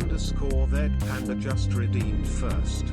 _that panda just redeemed first.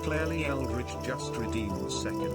Clearly Eldritch just redeemed second.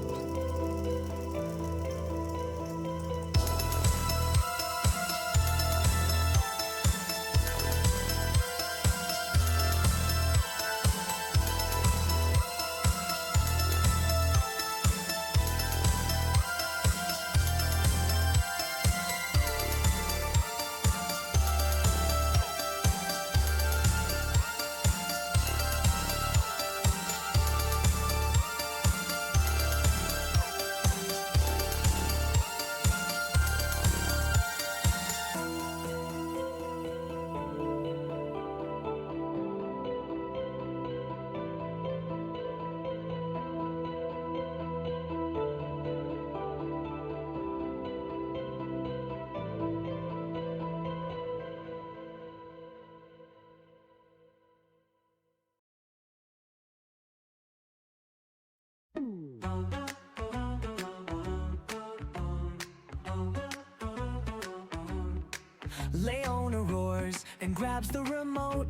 Leona roars and grabs the remote.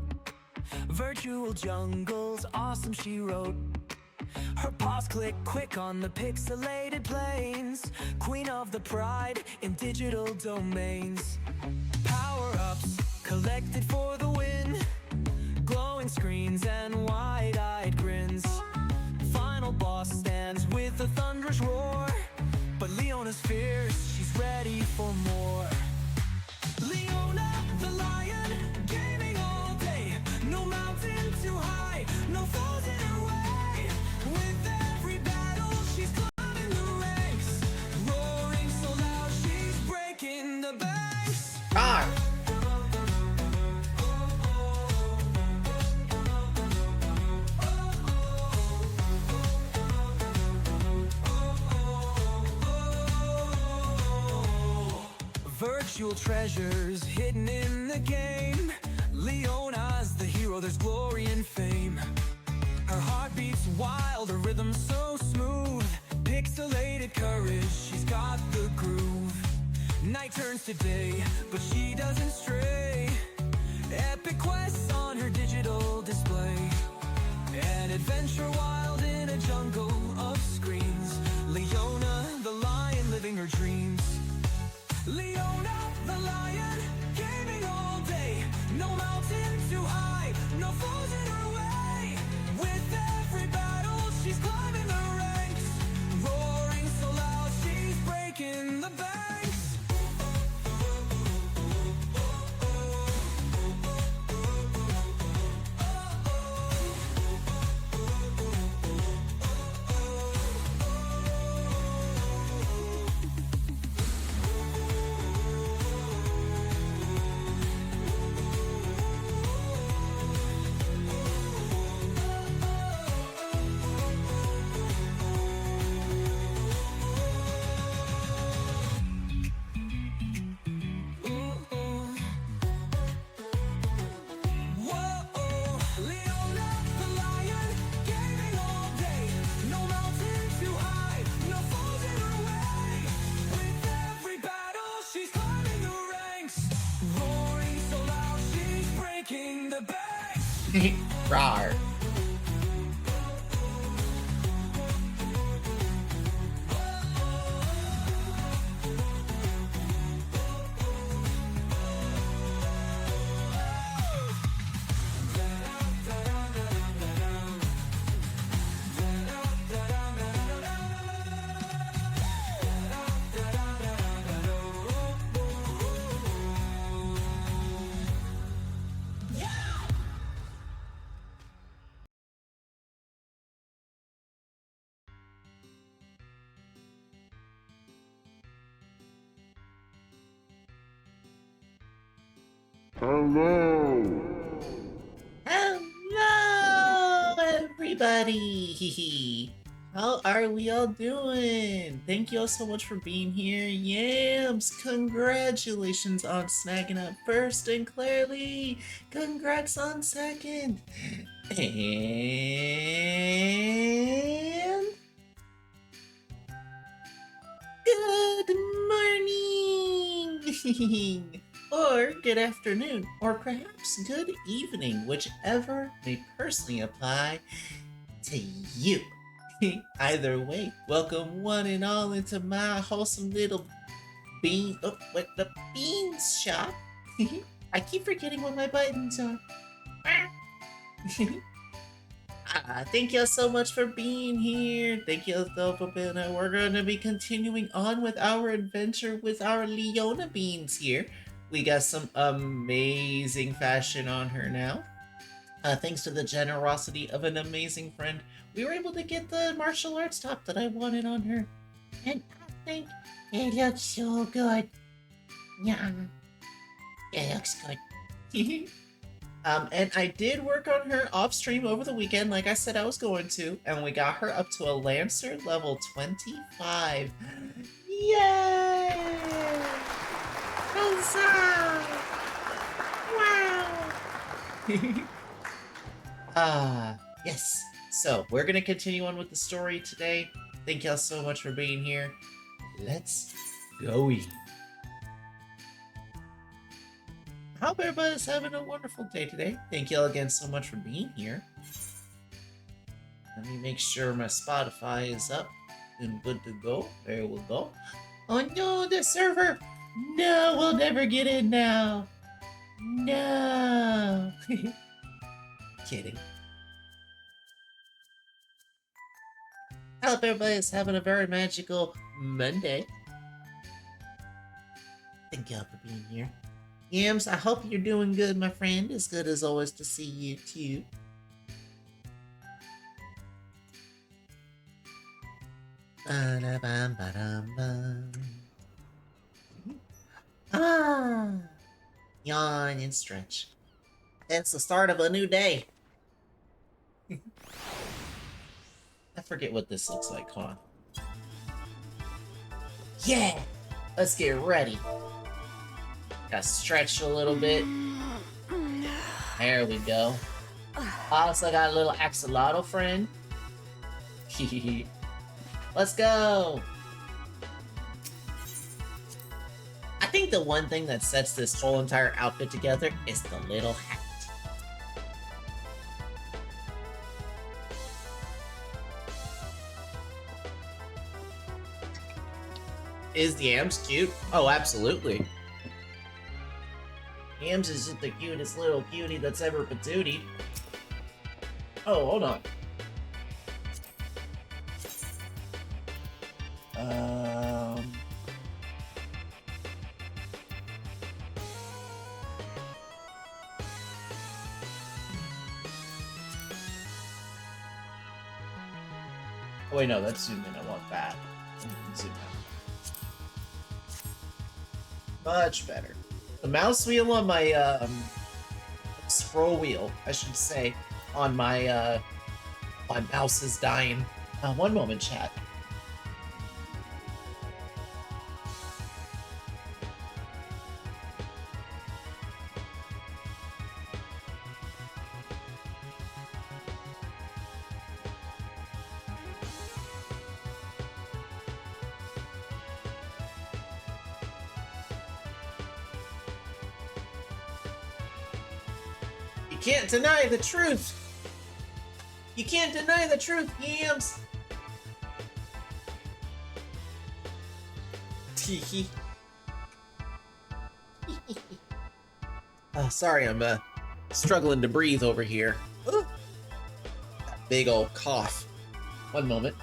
Virtual jungles, awesome she wrote. Her paws click quick on the pixelated planes. Queen of the pride in digital domains. Power-ups collected for the win. Glowing screens and wide-eyed grins. Final boss stands with a thunderous roar. But Leona's fierce, she's ready for more. Leona the lion, gaming all day. No mountain too high, no foes in her way. With every battle, she's climbing the ranks. Roaring so loud, she's breaking the banks. Ah! Virtual treasures hidden in the game. Leona's the hero, there's glory and fame. Her heart beats wild, her rhythm so smooth. Pixelated courage, she's got the groove. Night turns to day, but she doesn't stray. Epic quests on her digital display. An adventure wild in a jungle of screens. Leona the lion living her dreams. Leona the lion, gaming all day. No mountain too high, no foes in her way. With every battle, she's climbing the ranks. Roaring so loud, she's breaking the banks. Rawr. Hello, everybody. How are we all doing? Thank you all so much for being here. Yams, congratulations on snagging up first, and Claire, congrats on second. And good morning! Or good afternoon, or perhaps good evening, whichever may personally apply to you. Either way, welcome one and all into my wholesome little the beans shop. I keep forgetting what my buttons are. Thank you so much for being here. Thank you so for being here. We're going to be continuing on with our adventure with our Leona beans here. We got some amazing fashion on her now. Thanks to the generosity of an amazing friend, we were able to get the martial arts top that I wanted on her. And I think it looks so good. Yeah, it looks good. And I did work on her off stream over the weekend, like I said I was going to, and we got her up to a Lancer level 25. Yay! Huzzah! Wow! Yes. So, we're going to continue on with the story today. Thank y'all so much for being here. Let's go eat. I hope everybody's having a wonderful day today. Thank y'all again so much for being here. Let me make sure my Spotify is up and good to go. There we go. Oh no, the server! No, we'll never get in now. No. Kidding. I hope everybody's having a very magical Monday. Thank y'all for being here. Yams, I hope you're doing good, my friend. It's good as always to see you, too. Ah, yawn and stretch. It's the start of a new day. I forget what this looks like, huh? Yeah! Let's get ready. Gotta stretch a little bit. There we go. Also got a little axolotl friend. Let's go! I think the one thing that sets this whole entire outfit together is the little hat. Is the Yams cute? Oh, absolutely. Yams is just the cutest little cutie that's ever patootied. Oh, hold on. Oh, wait, no, that's zoom in. I want that. Zoom out. Much better. The mouse wheel on my, scroll wheel, I should say, on my, my mouse is dying. One moment, chat. You can't deny the truth! You can't deny the truth, Yams! Teehee. Sorry, I'm struggling to breathe over here. Ooh. That big old cough. One moment.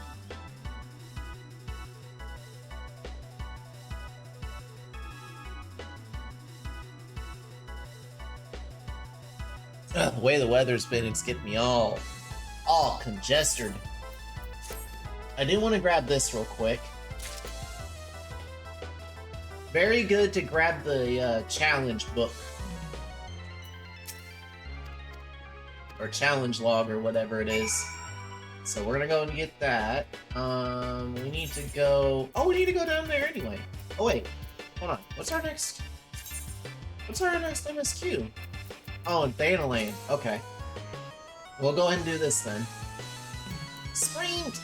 The way the weather's been, it's getting me all congested. I do want to grab this real quick. Very good to grab the challenge book. Or challenge log or whatever it is. So we're gonna go and get that. We need to go... Oh, we need to go down there anyway. Oh wait, hold on. What's our next MSQ? Oh, in Thanalane. Okay. We'll go ahead and do this then. Sprint!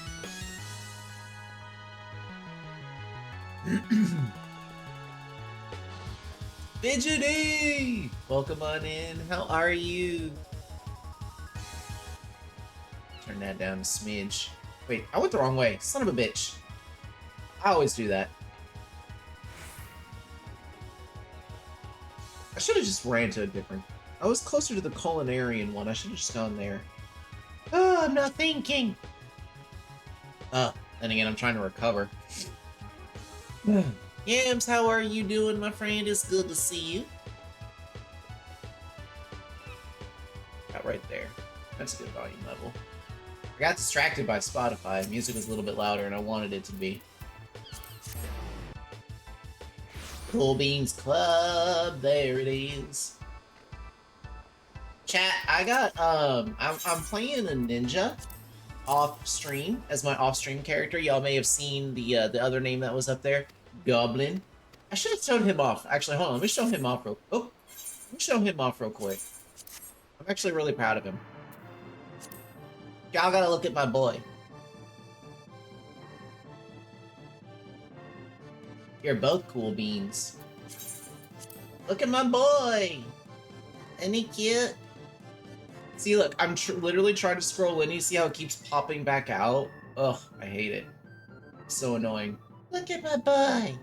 Fidgety! Welcome on in. How are you? Turn that down a smidge. Wait, I went the wrong way. Son of a bitch. I always do that. I should have just ran to a different... I was closer to the culinarian one. I should have just gone there. Oh, I'm not thinking. Then again, I'm trying to recover. Yams, how are you doing, my friend? It's good to see you. Got right there. That's a good volume level. I got distracted by Spotify. Music was a little bit louder and I wanted it to be. Cool Beans Club, there it is. Chat, I got, I'm playing a ninja off stream as my off stream character. Y'all may have seen the other name that was up there, Goblin. I should have shown him off. Actually, hold on, let me show him off real. Oh, let me show him off real quick. I'm actually really proud of him. Y'all gotta look at my boy. You're both cool beans. Look at my boy. Isn't he cute? See, look, I'm literally trying to scroll in. You see how it keeps popping back out? Ugh, I hate it. So annoying. Look at my boy.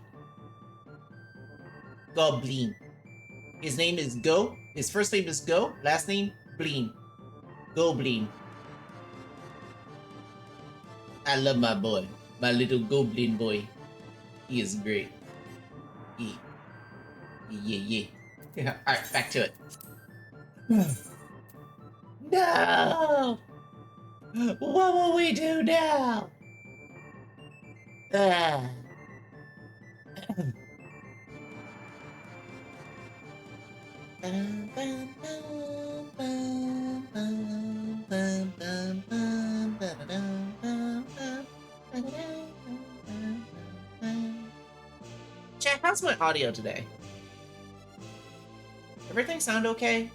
Goblin. His name is Go. His first name is Go. Last name, Bleen. Goblin. I love my boy. My little Goblin boy. He is great. Yeah. Alright, back to it. No! What will we do now? Chat, how's my audio today? Everything sound okay?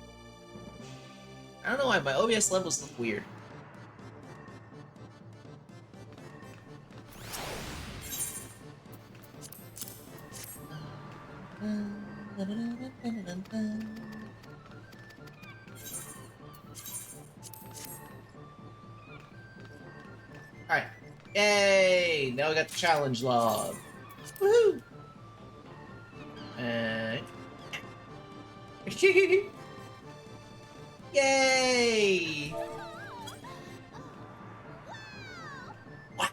I don't know why my OBS levels look weird. Alright. Yay! Now we got the challenge log. Woohoo! Yay! What?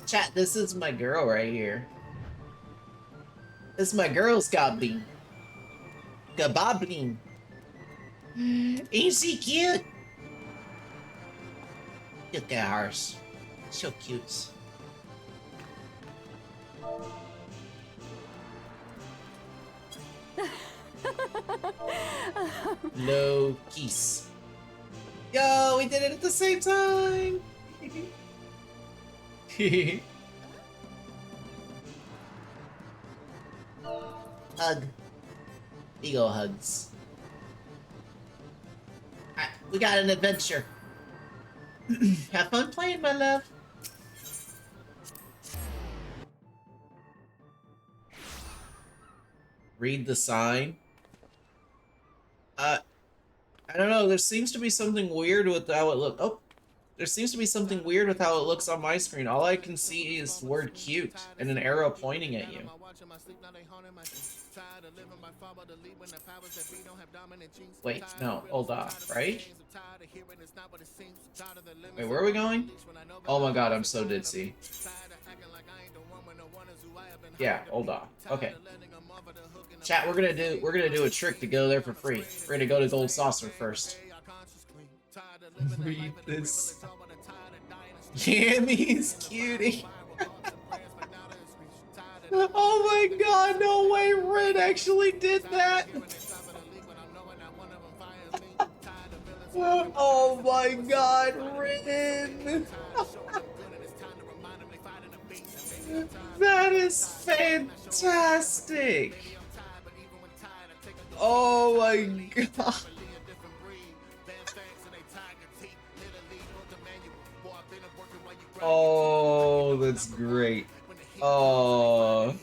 Chat, this is my girl right here. This is my girl's goblin. Gaboblin. Ain't she cute? Look at hers. So cute. No kiss. Yo, we did it at the same time. Hug. Ego hugs. Alright, we got an adventure. Have fun playing, my love. Read the sign. I don't know, there seems to be something weird with how it looks. Oh, there seems to be something weird with how it looks on my screen. All I can see is the word cute and an arrow pointing at you. Wait, no, hold off, right? Wait, where are we going? Oh my god, I'm so ditzy. Yeah, hold off. Okay. Chat, we're gonna do a trick to go there for free. We're gonna go to Gold Saucer first. Read this. Yammy's cutie. Oh my god, no way Red actually did that! Oh my god, Rin! That is fantastic! Oh my god! Oh, that's great. Oh.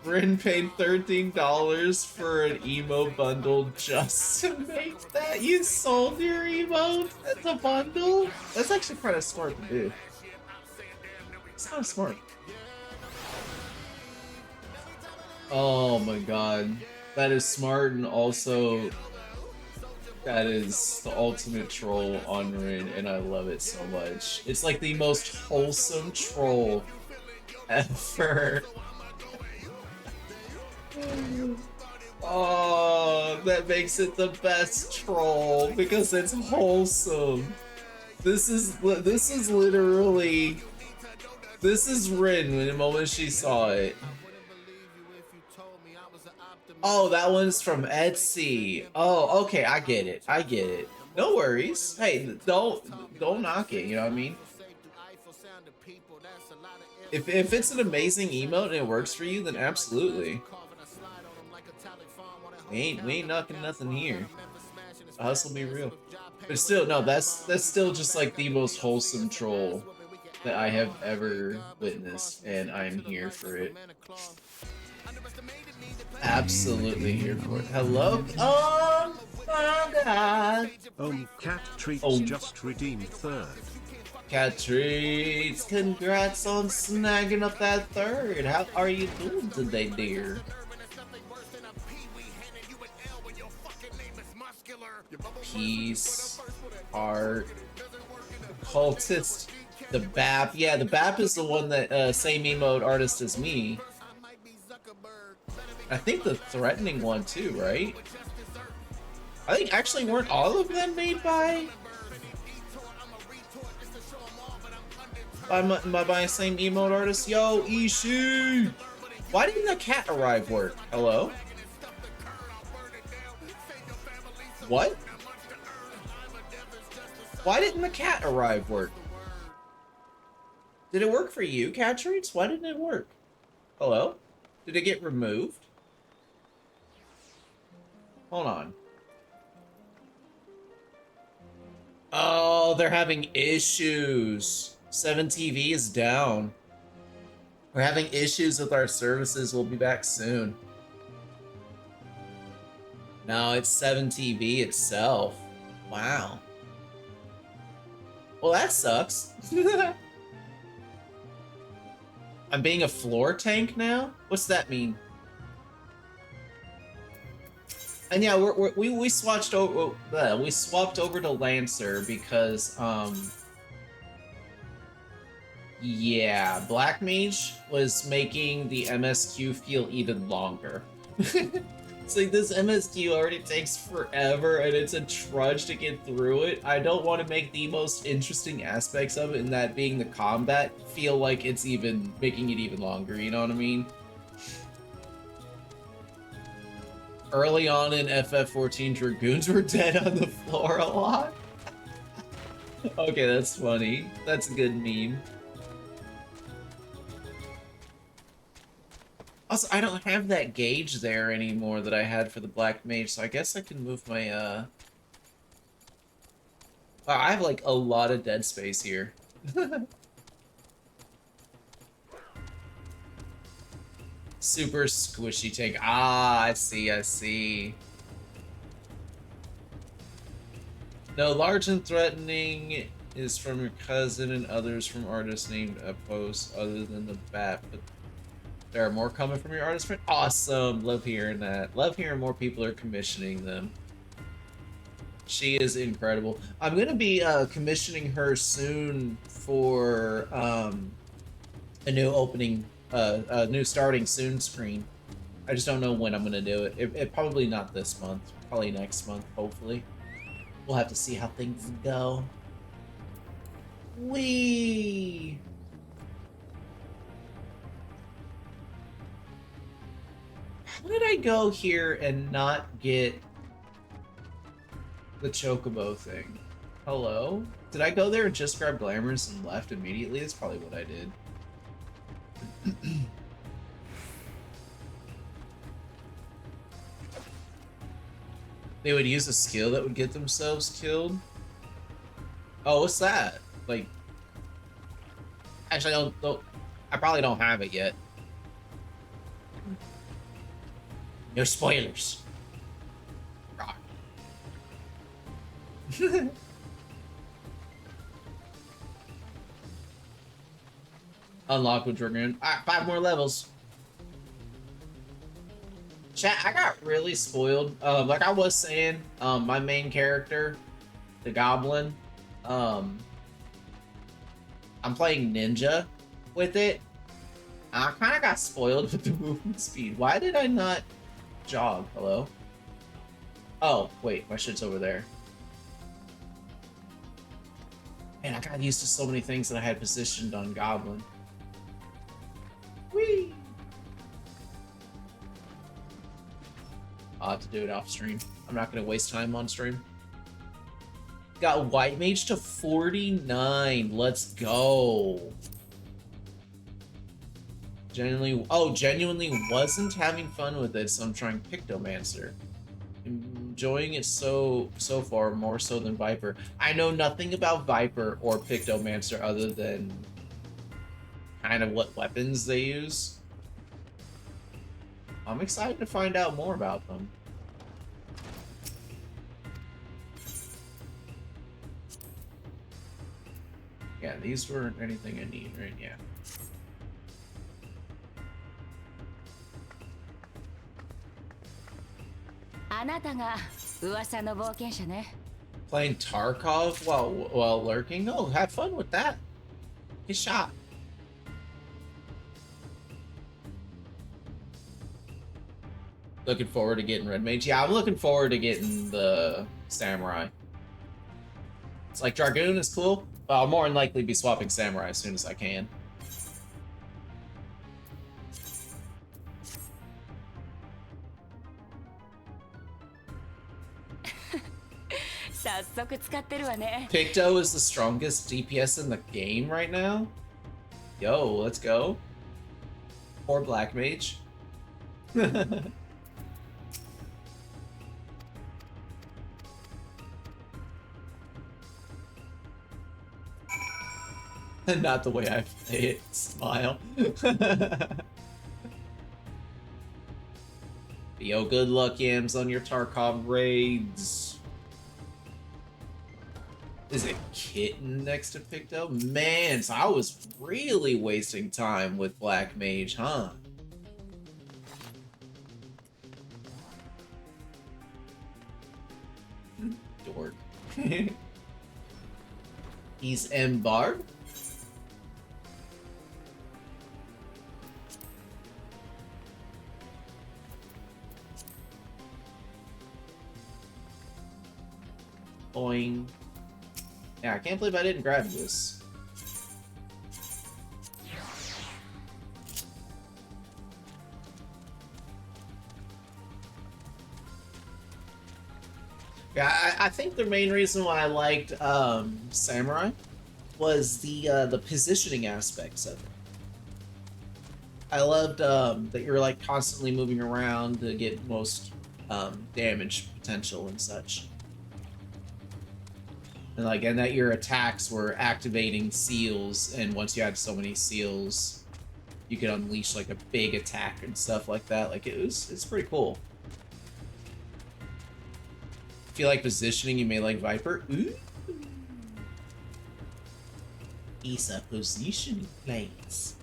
Rin paid $13 for an emo bundle just to make that. You sold your emote as a bundle? That's actually kind of smart to do. It's kind of smart. Oh my god. That is smart, and also that is the ultimate troll on Rin, and I love it so much. It's like the most wholesome troll ever. Oh, that makes it the best troll because it's wholesome. This is literally, this is Rin when the moment she saw it. Oh, that one's from Etsy. Oh, okay, I get it. I get it. No worries. Hey, don't knock it. You know what I mean? If it's an amazing emote and it works for you, then absolutely. We ain't knocking nothing here. The hustle be real. But still, no, that's still just like the most wholesome troll that I have ever witnessed, and I'm here for it. Absolutely here for it. Hello? Oh my god! Cat Treats just redeemed 3rd. Cat Treats, congrats on snagging up that 3rd. How are you doing today, dear? Peace, heart, cultist, the BAP. Yeah, the BAP is the one that same emote artist as me. I think the threatening one too, right? I think actually weren't all of them made by the same emote artist? Yo, Ishi! Why didn't the cat arrive work? Hello? What? Why didn't the cat arrive work? Did it work for you, Cat Treats? Why didn't it work? Hello? Did it get removed? Hold on. Oh, they're having issues. 7TV is down. We're having issues with our services. We'll be back soon. No, it's 7TV itself. Wow. Well, that sucks. I'm being a floor tank now? What's that mean? And yeah, we switched over. We swapped over to Lancer because yeah, Black Mage was making the MSQ feel even longer. It's like this MSQ already takes forever and it's a trudge to get through it. I don't want to make the most interesting aspects of it, and that being the combat, feel like it's even making it even longer, you know what I mean? Early on in FF14, Dragoons were dead on the floor a lot. Okay, that's funny. That's a good meme. Also, I don't have that gauge there anymore that I had for the Black Mage, so I guess I can move my, Wow, I have, like, a lot of dead space here. Super squishy tank. Ah, I see, I see. No, large and threatening is from your cousin and others from artists named a post other than the bat, but there are more coming from your artist friend. Awesome, love hearing that. Love hearing more people are commissioning them. She is incredible. I'm gonna be commissioning her soon for a new opening, a new starting soon screen. I just don't know when I'm gonna do it. It probably not this month. Probably next month, hopefully. We'll have to see how things go. Wee. How did I go here and not get the chocobo thing? Hello? Did I go there and just grab glamours and left immediately? That's probably what I did. They would use a skill that would get themselves killed? Oh, what's that? Like... Actually, I probably don't have it yet. No spoilers. Unlock with Dragoon. Alright, 5 more levels. Chat, I got really spoiled. Like I was saying, my main character, the Goblin, I'm playing Ninja with it. I kind of got spoiled with the movement speed. Why did I not jog? Hello? Oh, wait, my shit's over there. Man, I got used to so many things that I had positioned on Goblin. Whee! I'll have to do it off stream. I'm not gonna waste time on stream. Got White Mage to 49. Let's go. Genuinely wasn't having fun with it, so I'm trying Pictomancer. Enjoying it so far, more so than Viper. I know nothing about Viper or Pictomancer other than kind of what weapons they use. I'm excited to find out more about them. Yeah, these weren't anything I need, right? Yeah. Playing Tarkov while lurking? No, have fun with that. Get shot. Looking forward to getting Red Mage. Yeah, I'm looking forward to getting the Samurai. It's like Dragoon is cool, but I'll more than likely be swapping Samurai as soon as I can. Picto is the strongest DPS in the game right now. Yo, let's go. Or Black Mage. Not the way I play it. Smile. Yo, good luck, Yams, on your Tarkov raids. Is it Kitten next to Picto? Man, so I was really wasting time with Black Mage, huh? Dork. He's M-Barb? Boing. Yeah, I can't believe I didn't grab this. Yeah, I think the main reason why I liked Samurai was the positioning aspects of it. I loved that you're like constantly moving around to get most damage potential and such. And that your attacks were activating seals, and once you had so many seals, you could unleash like a big attack and stuff like that. Like it's pretty cool. If you like positioning, you may like Viper. Ooh. It's a positioning place.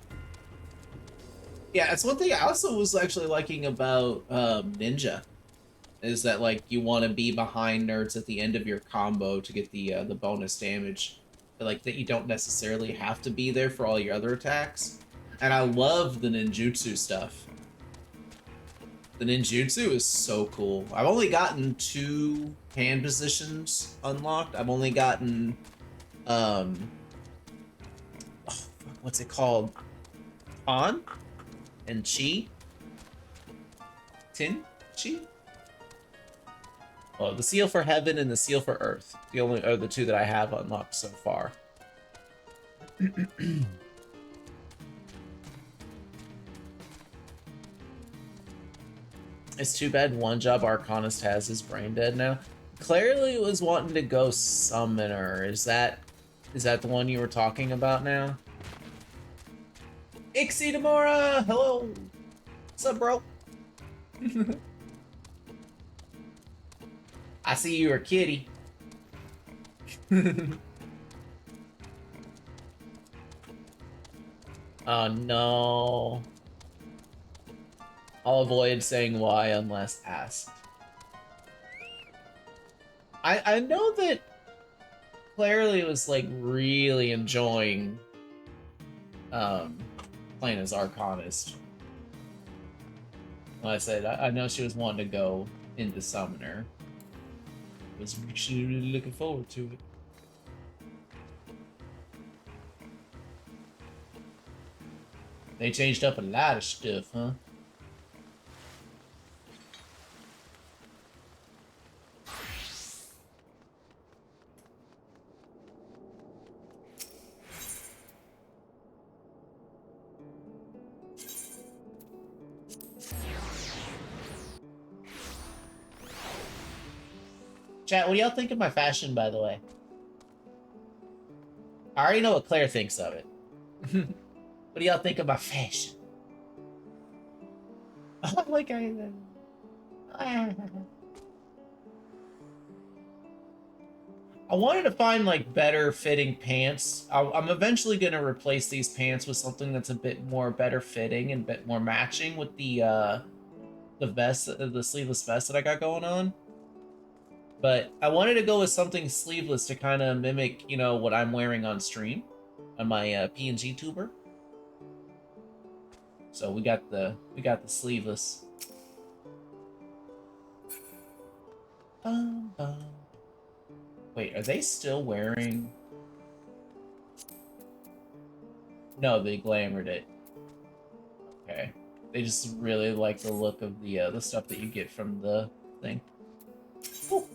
Yeah, that's one thing I also was actually liking about Ninja. Is that like you want to be behind nerds at the end of your combo to get the bonus damage, but like that you don't necessarily have to be there for all your other attacks. And I love the ninjutsu stuff. The ninjutsu is so cool. I've only gotten 2 hand positions unlocked. I've only gotten what's it called? On and Chi. Tin Chi. Well, the Seal for Heaven and the Seal for Earth. The only are the 2 that I have unlocked so far. It's too bad One Job Arcanist has his brain dead now. Clearly was wanting to go Summoner. Is that the one you were talking about now? Ixie Demora! Hello! What's up, bro? I see you're a kitty. Oh no. I'll avoid saying why unless asked. I know that Clairly was like really enjoying playing as Arcanist. Like I said, I know she was wanting to go into Summoner. She was really looking forward to it. They changed up a lot of stuff, huh? Chat, what do y'all think of my fashion, by the way? I already know what Claire thinks of it. What do y'all think of my fashion? Like I wanted to find like better fitting pants. I'm eventually gonna replace these pants with something that's a bit more better fitting and a bit more matching with the vest, the sleeveless vest that I got going on. But I wanted to go with something sleeveless to kind of mimic, you know, what I'm wearing on stream on my PNG tuber. So we got the sleeveless. Wait, are they still wearing? No, they glamored it. Okay, they just really like the look of the stuff that you get from the thing. Woo.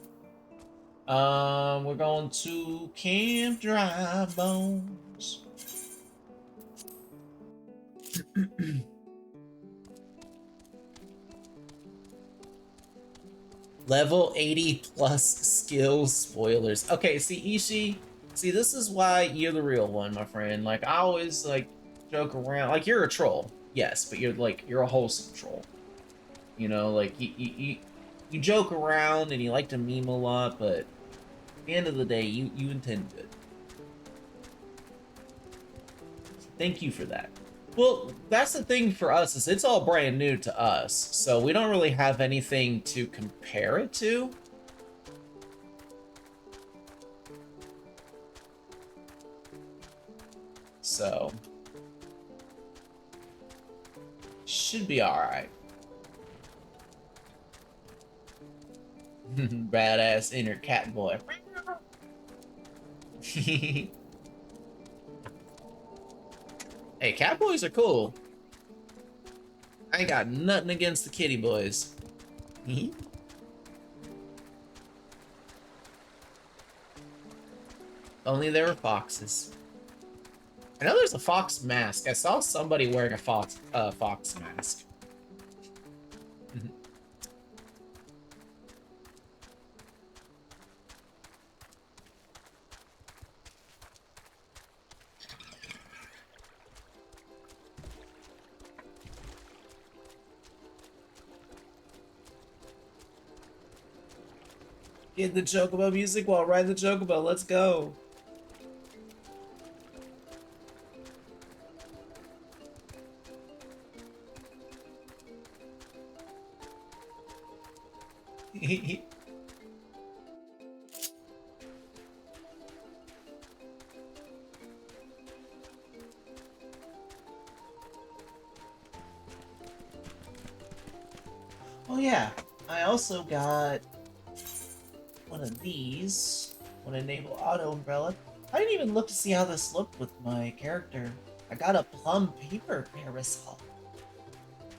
We're going to Camp Dry Bones. Level 80 plus skills spoilers. Okay, see, Ishii, see, this is why you're the real one, my friend. Like, I always, like, joke around. Like, you're a troll, yes, but you're a wholesome troll. You know, like, you joke around and you like to meme a lot, but at the end of the day, you intend good. Thank you for that. Well, that's the thing for us, is it's all brand new to us, so we don't really have anything to compare it to. So, should be alright. Badass inner cat boy. Hey, cat boys are cool. I ain't got nothing against the kitty boys. Only there were foxes. I know there's a fox mask. I saw somebody wearing a fox mask. Get the Chocobo music while ride the Chocobo. Let's go. Oh yeah, I also got one of these. Want to enable auto umbrella. I didn't even look to see how this looked with my character. I got a plum paper parasol.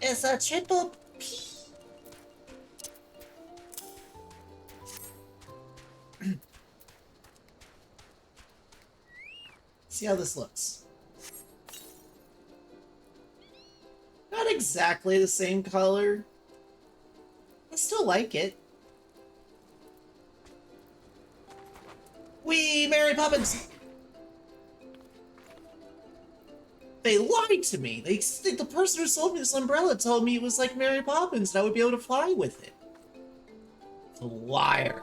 It's a triple P. See how this looks. Not exactly the same color. I still like it. Wee, Mary Poppins! They lied to me. The person who sold me this umbrella told me it was like Mary Poppins and I would be able to fly with it. It's a liar.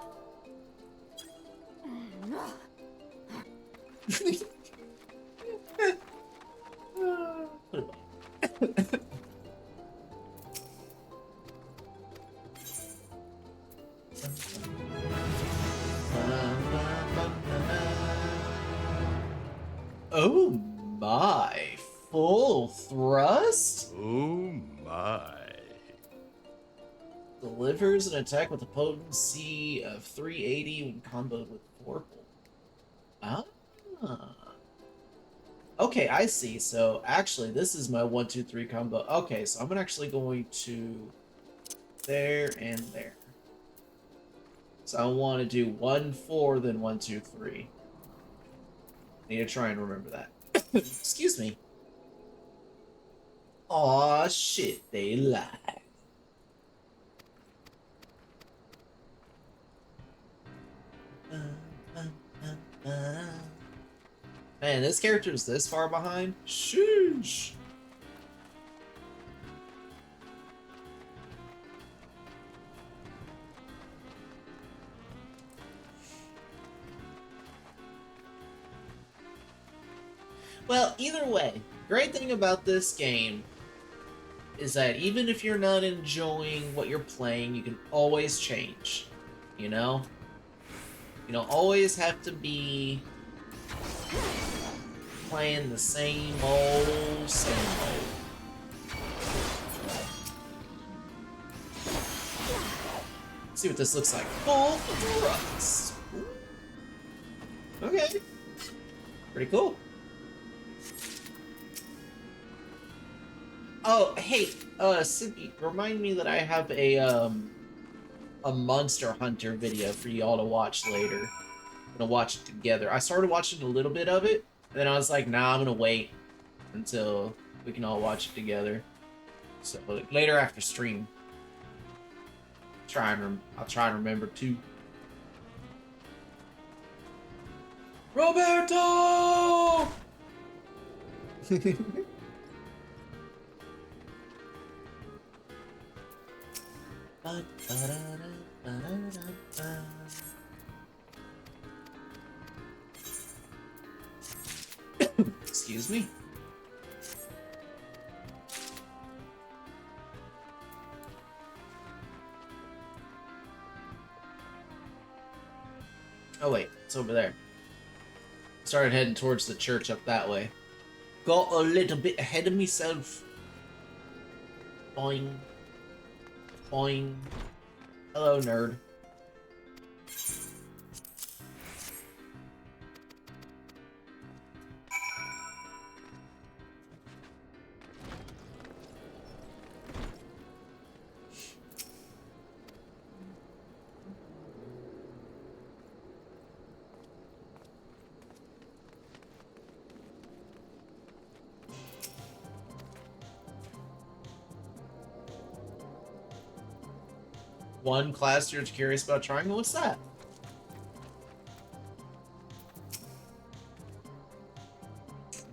Oh my, full thrust? Oh my. Delivers an attack with a potency of 380 when comboed with Vorpal. Ah. Okay, I see. So actually, this is my 1-2-3 combo. Okay, so I'm actually going to there and there. So I want to do 1-4, then 1-2-3. Need to try and remember that. Excuse me. Aw, shit, they lied. Man, this character's this far behind? Sheesh. Well, either way, great thing about this game is that even if you're not enjoying what you're playing, you can always change, you know? You don't always have to be playing the same old. Let's see what this looks like. Full thrust. Okay. Pretty cool. Oh, hey, Sippy, remind me that I have a Monster Hunter video for y'all to watch later. I'm gonna watch it together. I started watching a little bit of it, and then I was like, nah, I'm gonna wait until we can all watch it together. So, later after stream. I'll try and remember too. Roberto! Excuse me. Oh wait, it's over there. Started heading towards the church up that way. Got a little bit ahead of myself. Boing. Boing. Hello, nerd. One class you're curious about trying? What's that?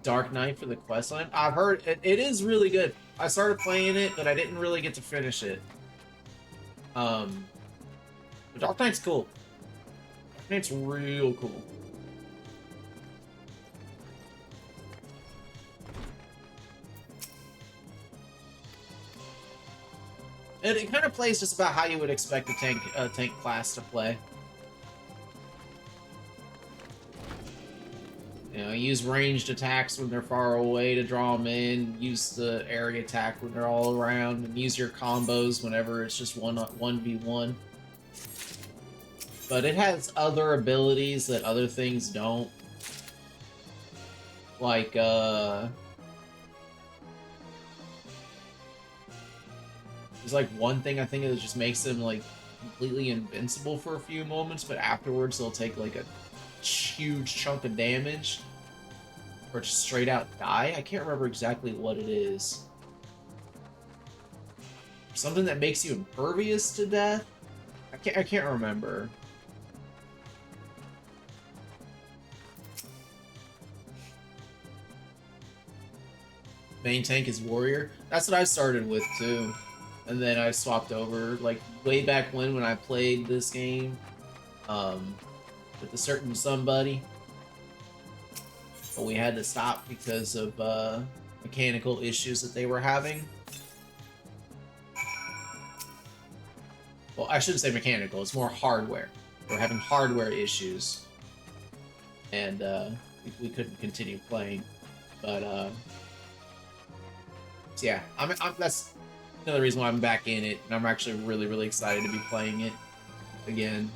Dark Knight for the questline? I've heard it is really good. I started playing it, but I didn't really get to finish it. But Dark Knight's cool. Dark Knight's real cool. It kind of plays just about how you would expect a tank class to play. You know, use ranged attacks when they're far away to draw them in. Use the area attack when they're all around, and use your combos whenever it's just 1v1. But it has other abilities that other things don't. Like, there's like one thing I think that just makes them like completely invincible for a few moments, but afterwards they'll take like a huge chunk of damage or just straight out die. I can't remember exactly what it is. Something that makes you impervious to death? I can't remember. Main tank is warrior. That's what I started with too. And then I swapped over, like, way back when I played this game, with a certain somebody. but we had to stop because of mechanical issues that they were having. Well, I shouldn't say mechanical, it's more hardware. We're having hardware issues, and we couldn't continue playing. But so yeah, that's another reason why I'm back in it, and I'm actually really excited to be playing it again.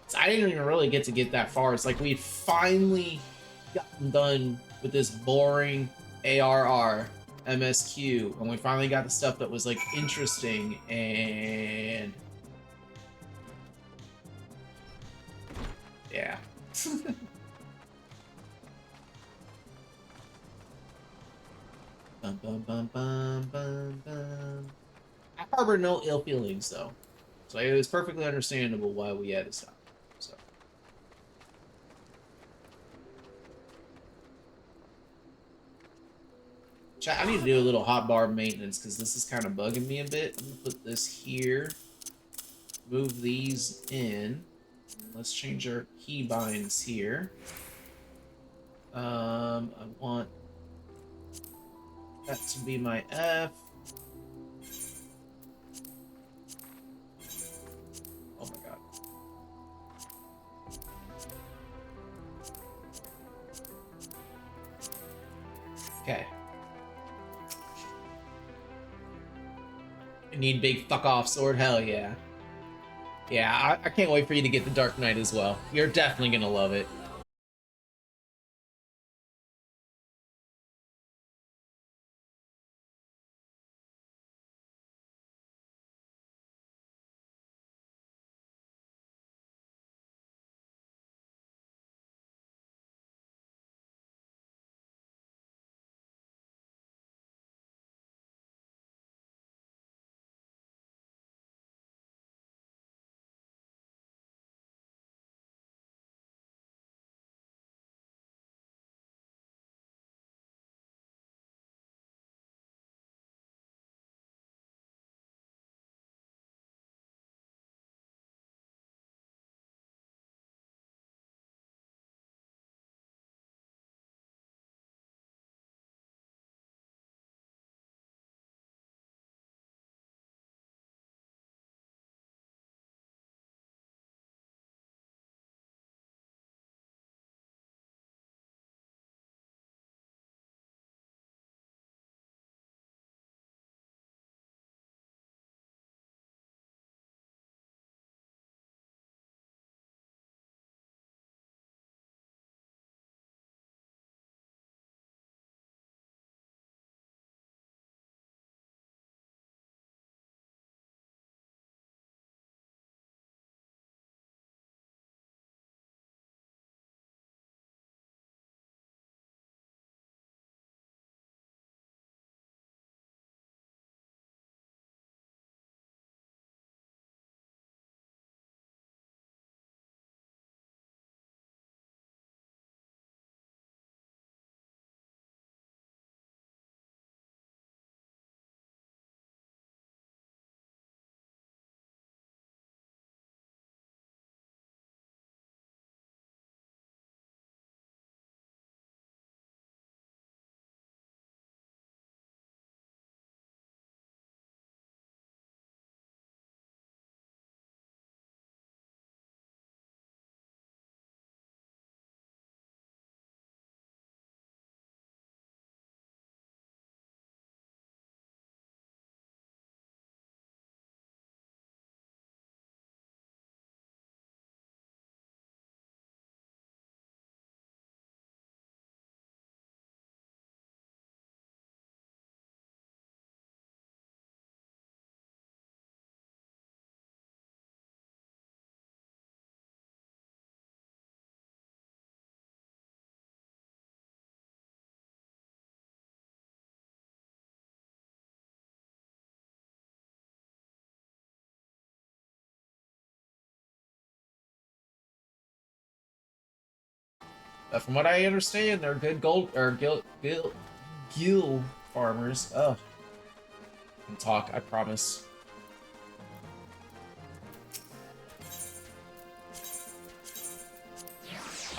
So I didn't even really get that far. It's like we'd finally gotten done with this boring ARR MSQ, and we finally got the stuff that was like interesting, and yeah. Bum, bum, bum, bum, bum, bum. I harbor no ill feelings though, so it was perfectly understandable why we had to stop. So. Chat, I need to do a little hotbar maintenance because this is kind of bugging me a bit. I'm gonna put this here, move these in. Let's change our keybinds here. I want that to be my F. Oh my god. Okay. I need big fuck off sword? Hell yeah. Yeah, I can't wait for you to get the Dark Knight as well. You're definitely gonna love it. From what I understand, they're good gold or gill farmers. Ugh. I can talk, I promise.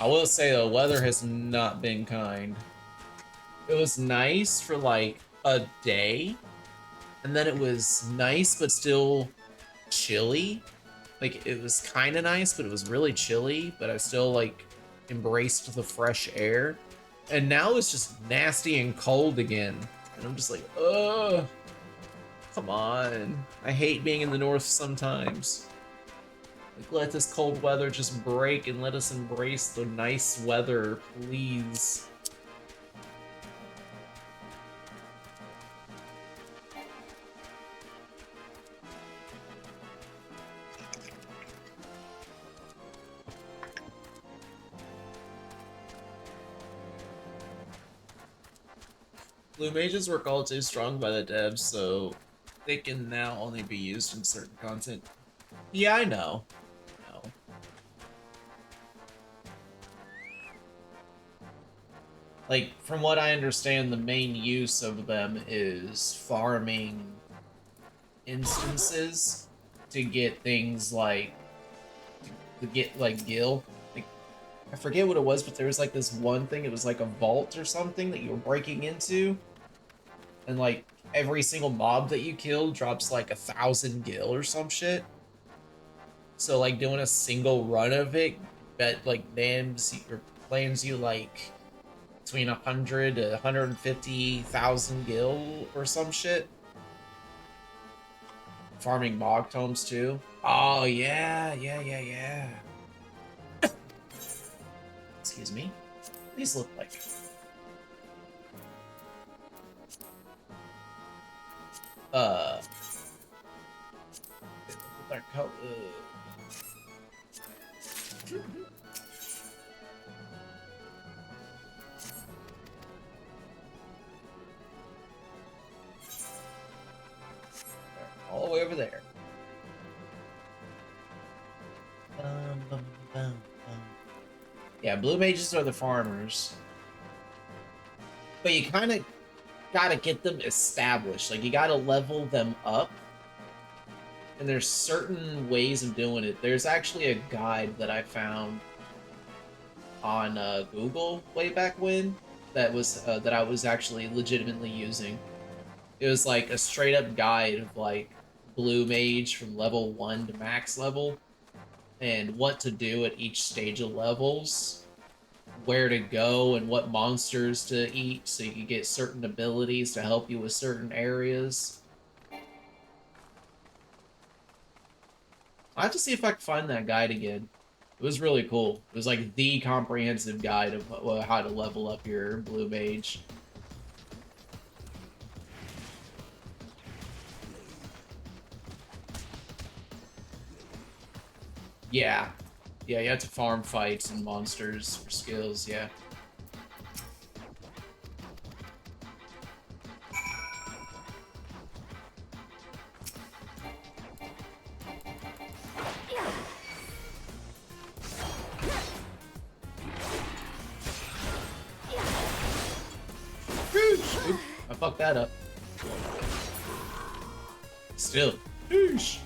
I will say the weather has not been kind. It was nice for like a day, and then it was nice but still chilly. Like it was kind of nice, but it was really chilly, but I still like embraced the fresh air. And now it's just nasty and cold again. And I'm just like, ugh, come on. I hate being in the north sometimes. Like, let this cold weather just break and let us embrace the nice weather, please. Blue mages were called too strong by the devs, so they can now only be used in certain content. Yeah, I know. No. Like, from what I understand, the main use of them is farming instances to get things like gil. Like, I forget what it was, but there was like this one thing, it was like a vault or something that you were breaking into. And like every single mob that you kill drops like 1,000 gil or some shit. So like doing a single run of it, bet like lands you like between 100 to 150,000 gil or some shit. Farming mog tomes too. Oh yeah. Excuse me. What do these look like? Their color. All the way over there. Yeah, blue mages are the farmers. But you kind of gotta get them established. Like, you gotta level them up. And there's certain ways of doing it. There's actually a guide that I found on Google way back when that I was actually legitimately using. It was like a straight up guide of like blue mage from level 1 to max level and what to do at each stage of levels, where to go and what monsters to eat so you can get certain abilities to help you with certain areas. I have to see if I can find that guide again. It was really cool. It was like the comprehensive guide of how to level up your blue mage. Yeah. Yeah, you have to farm fights and monsters for skills, yeah. Oop, I fucked that up. Still. Oosh.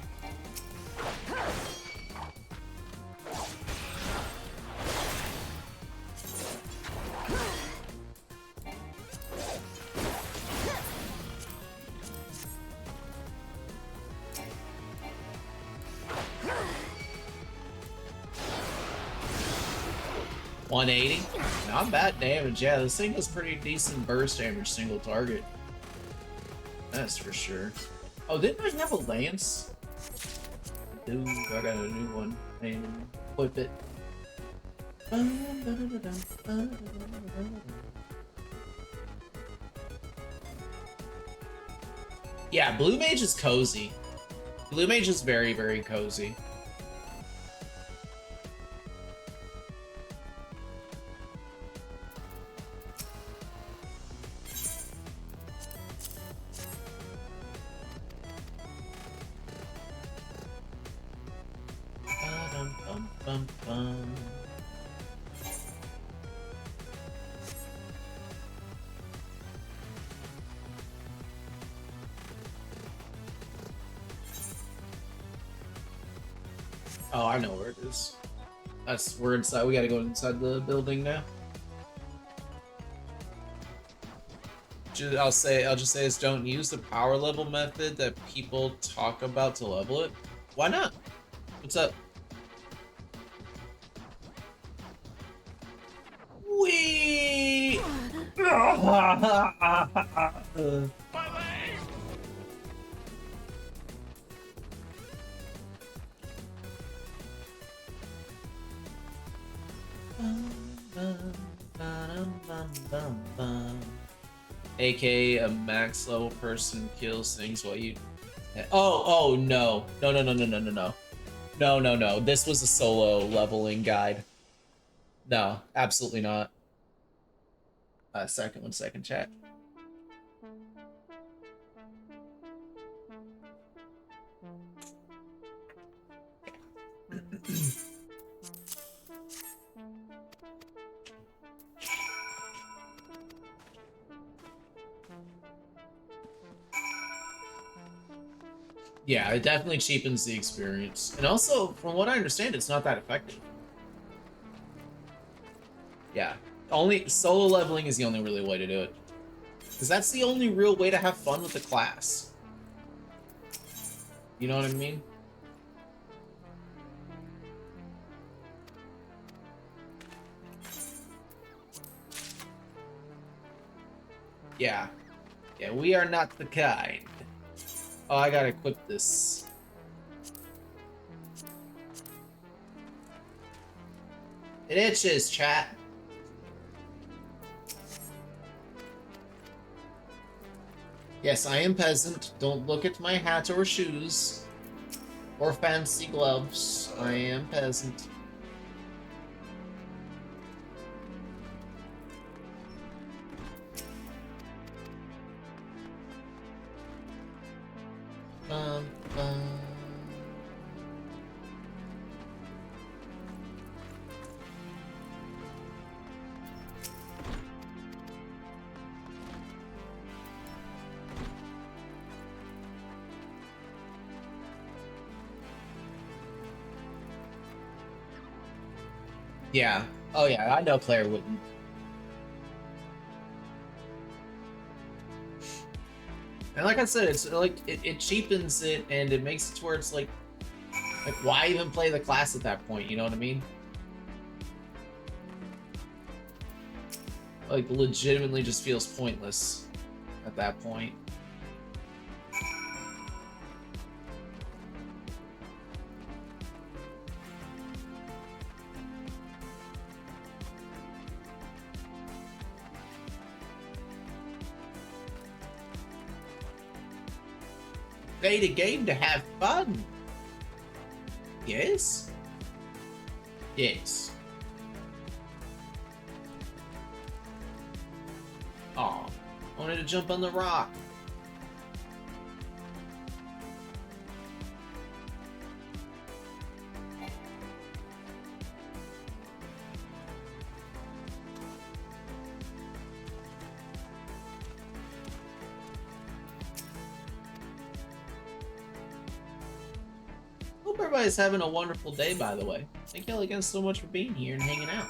$180. Not bad damage. Yeah, this thing does pretty decent burst damage single target. That's for sure. Oh, didn't I have a lance? Dude, I got a new one. And equip it. Yeah, blue mage is cozy. Blue mage is very, very cozy. Oh, I know where it is. We're inside. We gotta go inside the building now. I'll just say this: don't use the power level method that people talk about to level it. Why not? What's up? Wee. AK a max level person kills things while you. Oh no. No. This was a solo leveling guide. No, absolutely not. One second, chat. Yeah, it definitely cheapens the experience. And also, from what I understand, it's not that effective. Yeah, only solo leveling is the only really way to do it. Because that's the only real way to have fun with the class. You know what I mean? Yeah. Yeah, we are not the kind. Oh, I gotta equip this. It itches, chat. Yes, I am peasant. Don't look at my hat or shoes. Or fancy gloves. I am peasant. Yeah. Oh yeah, I know Claire wouldn't. And like I said, it's like it cheapens it and it makes it to where it's like why even play the class at that point, you know what I mean? Like legitimately just feels pointless at that point. Play the game to have fun. Yes? Yes. Aw, I wanted to jump on the rock. Hope everybody's having a wonderful day, by the way. Thank y'all again so much for being here and hanging out.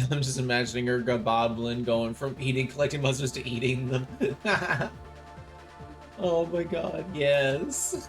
I'm just imagining her goblin going from collecting monsters to eating them. Oh my god, yes.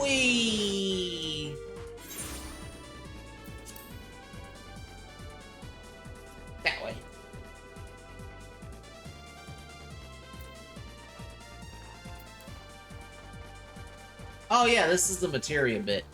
Wee! That way. Oh yeah, this is the materia bit.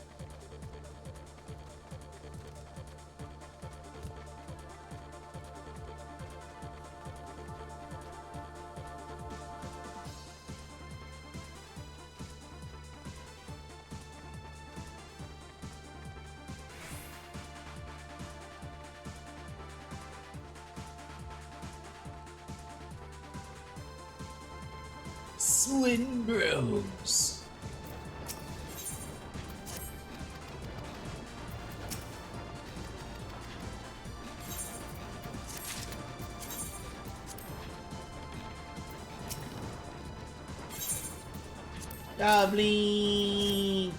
Swin Bros. Goblin.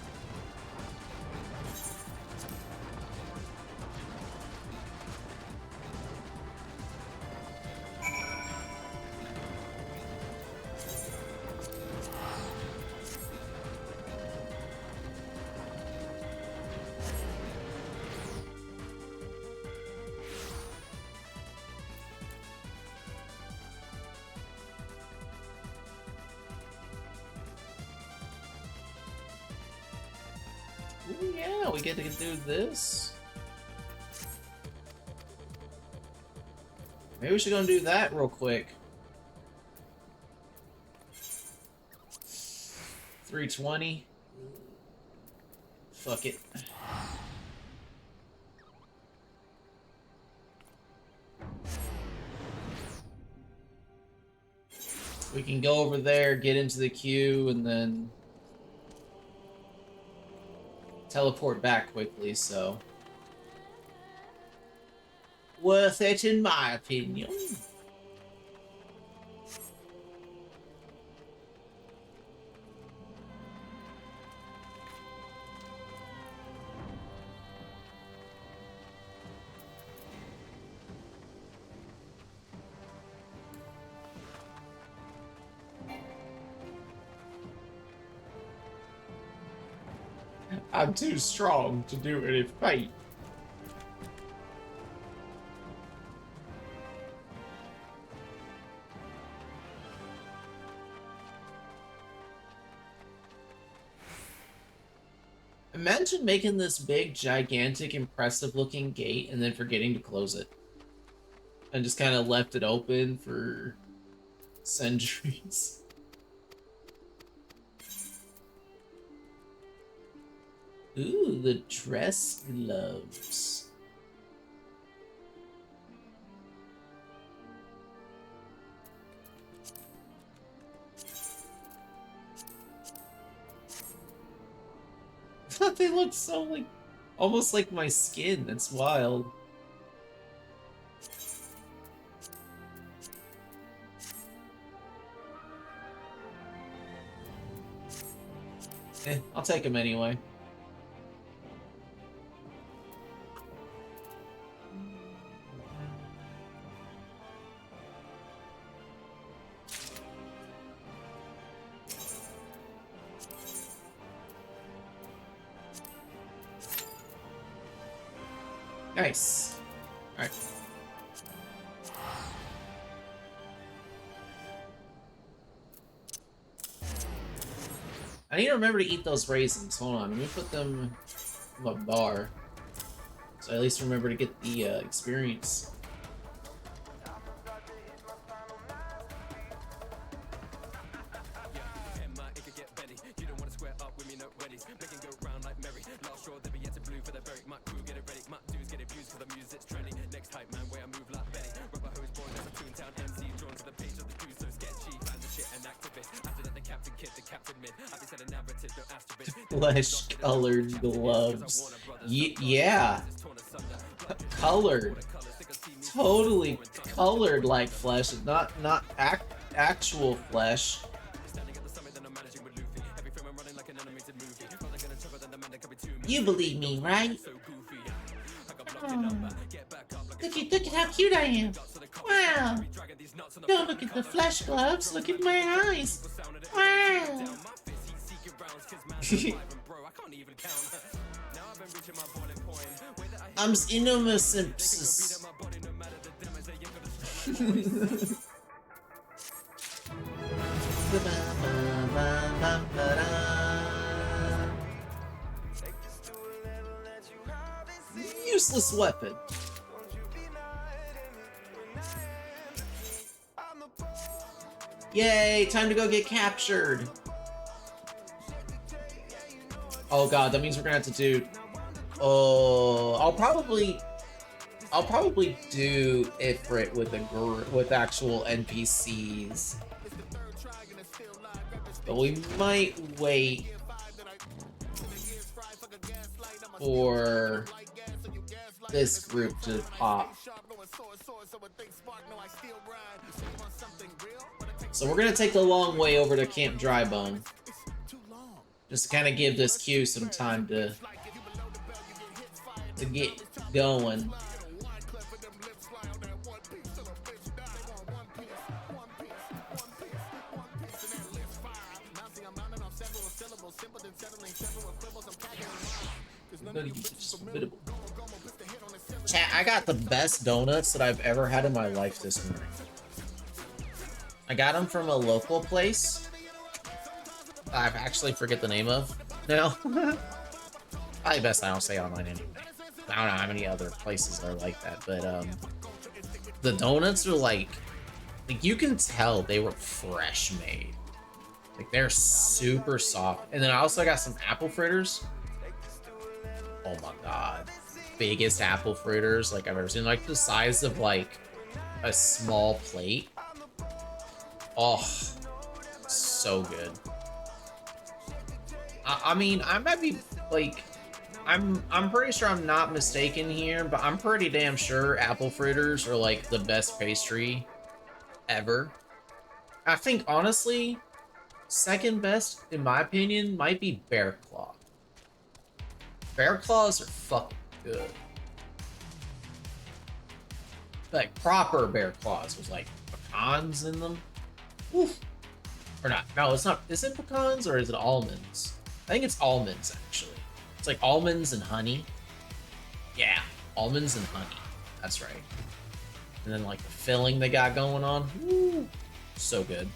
Ooh, yeah, we get to do this. Maybe we should go and do that real quick. 320. Fuck it. We can go over there, get into the queue, and then teleport back quickly, so worth it in my opinion. I'm too strong to do any fight. Imagine making this big, gigantic, impressive-looking gate and then forgetting to close it. And just kind of left it open for centuries. Ooh, the dress gloves. They look so like, almost like my skin. That's wild. I'll take them anyway. Nice. Alright. I need to remember to eat those raisins. Hold on, let me put them in a bar. So I at least remember to get the experience. Flesh-colored gloves. Yeah. Colored. Totally colored like flesh, not actual flesh. You believe me, right? Oh. Look at how cute I am. Wow. Don't look at the flesh gloves, look at my eyes. Wow. I'm innocent. Useless weapon. Yay, time to go get captured. Oh god, that means we're gonna have to do... Oh, I'll probably do Ifrit with actual NPCs. But we might wait for this group to pop. So we're gonna take the long way over to Camp Drybone. Just to kind of give this queue some time to get going. Chat, I got the best donuts that I've ever had in my life this morning. I got them from a local place. I actually forget the name of now. Probably best I don't say online anyway. I don't know how many other places are like that, but the donuts are like you can tell they were fresh made. Like they're super soft. And then I also got some apple fritters. Oh my god. Biggest apple fritters like I've ever seen. Like the size of like a small plate. Oh, so good. I mean, I might be like, I'm pretty sure I'm not mistaken here, but I'm pretty damn sure apple fritters are like the best pastry ever. I think honestly, second best in my opinion might be bear claw. Bear claws are fucking good. Like proper bear claws with like pecans in them. Oof. Or not. No, it's not. Is it pecans or is it almonds? I think it's almonds, actually. It's like almonds and honey. Yeah, almonds and honey. That's right. And then like the filling they got going on. Woo, so good.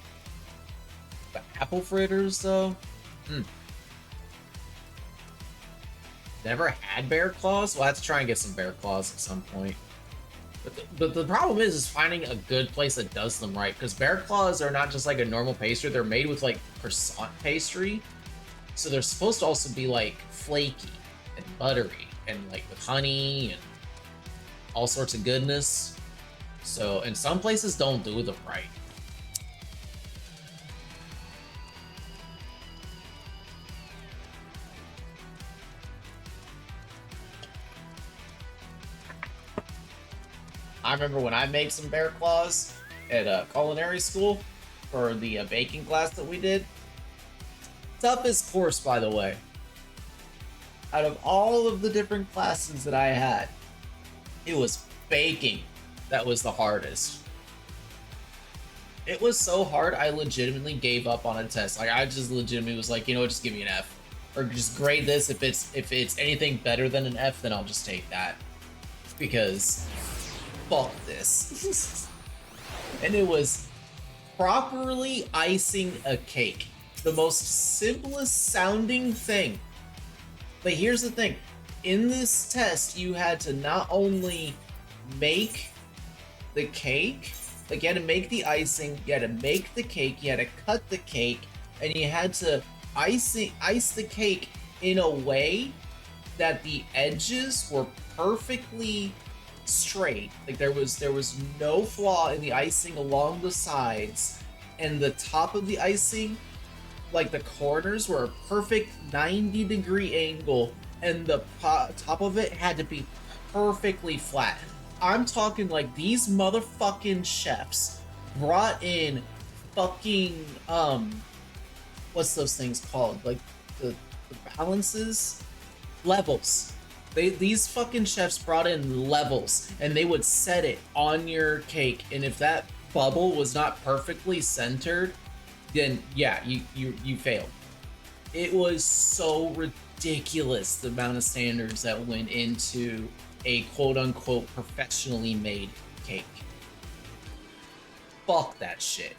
But apple fritters, though? Never had bear claws? We'll have to try and get some bear claws at some point. But the problem is finding a good place that does them right, because bear claws are not just like a normal pastry, they're made with like croissant pastry, so they're supposed to also be like flaky and buttery and like with honey and all sorts of goodness. So, and some places don't do them right. I remember when I made some bear claws at culinary school for the baking class that we did. Toughest course, by the way. Out of all of the different classes that I had, it was baking that was the hardest. It was so hard, I legitimately gave up on a test. Like, I just legitimately was like, you know what, just give me an F. Or just grade this. If it's anything better than an F, then I'll just take that. Because fuck this. And it was properly icing a cake. The most simplest sounding thing. But here's the thing. In this test, you had to not only make the cake, like you had to make the icing, you had to make the cake, you had to cut the cake, and you had to ice the cake in a way that the edges were perfectly straight. Like there was no flaw in the icing along the sides, and the top of the icing, like the corners, were a perfect 90-degree angle, and the top of it had to be perfectly flat. I'm talking like these motherfucking chefs brought in fucking what's those things called? Like the balances? Levels. These fucking chefs brought in levels, and they would set it on your cake, and if that bubble was not perfectly centered, then yeah, you failed. It was so ridiculous the amount of standards that went into a quote-unquote professionally made cake. Fuck that shit.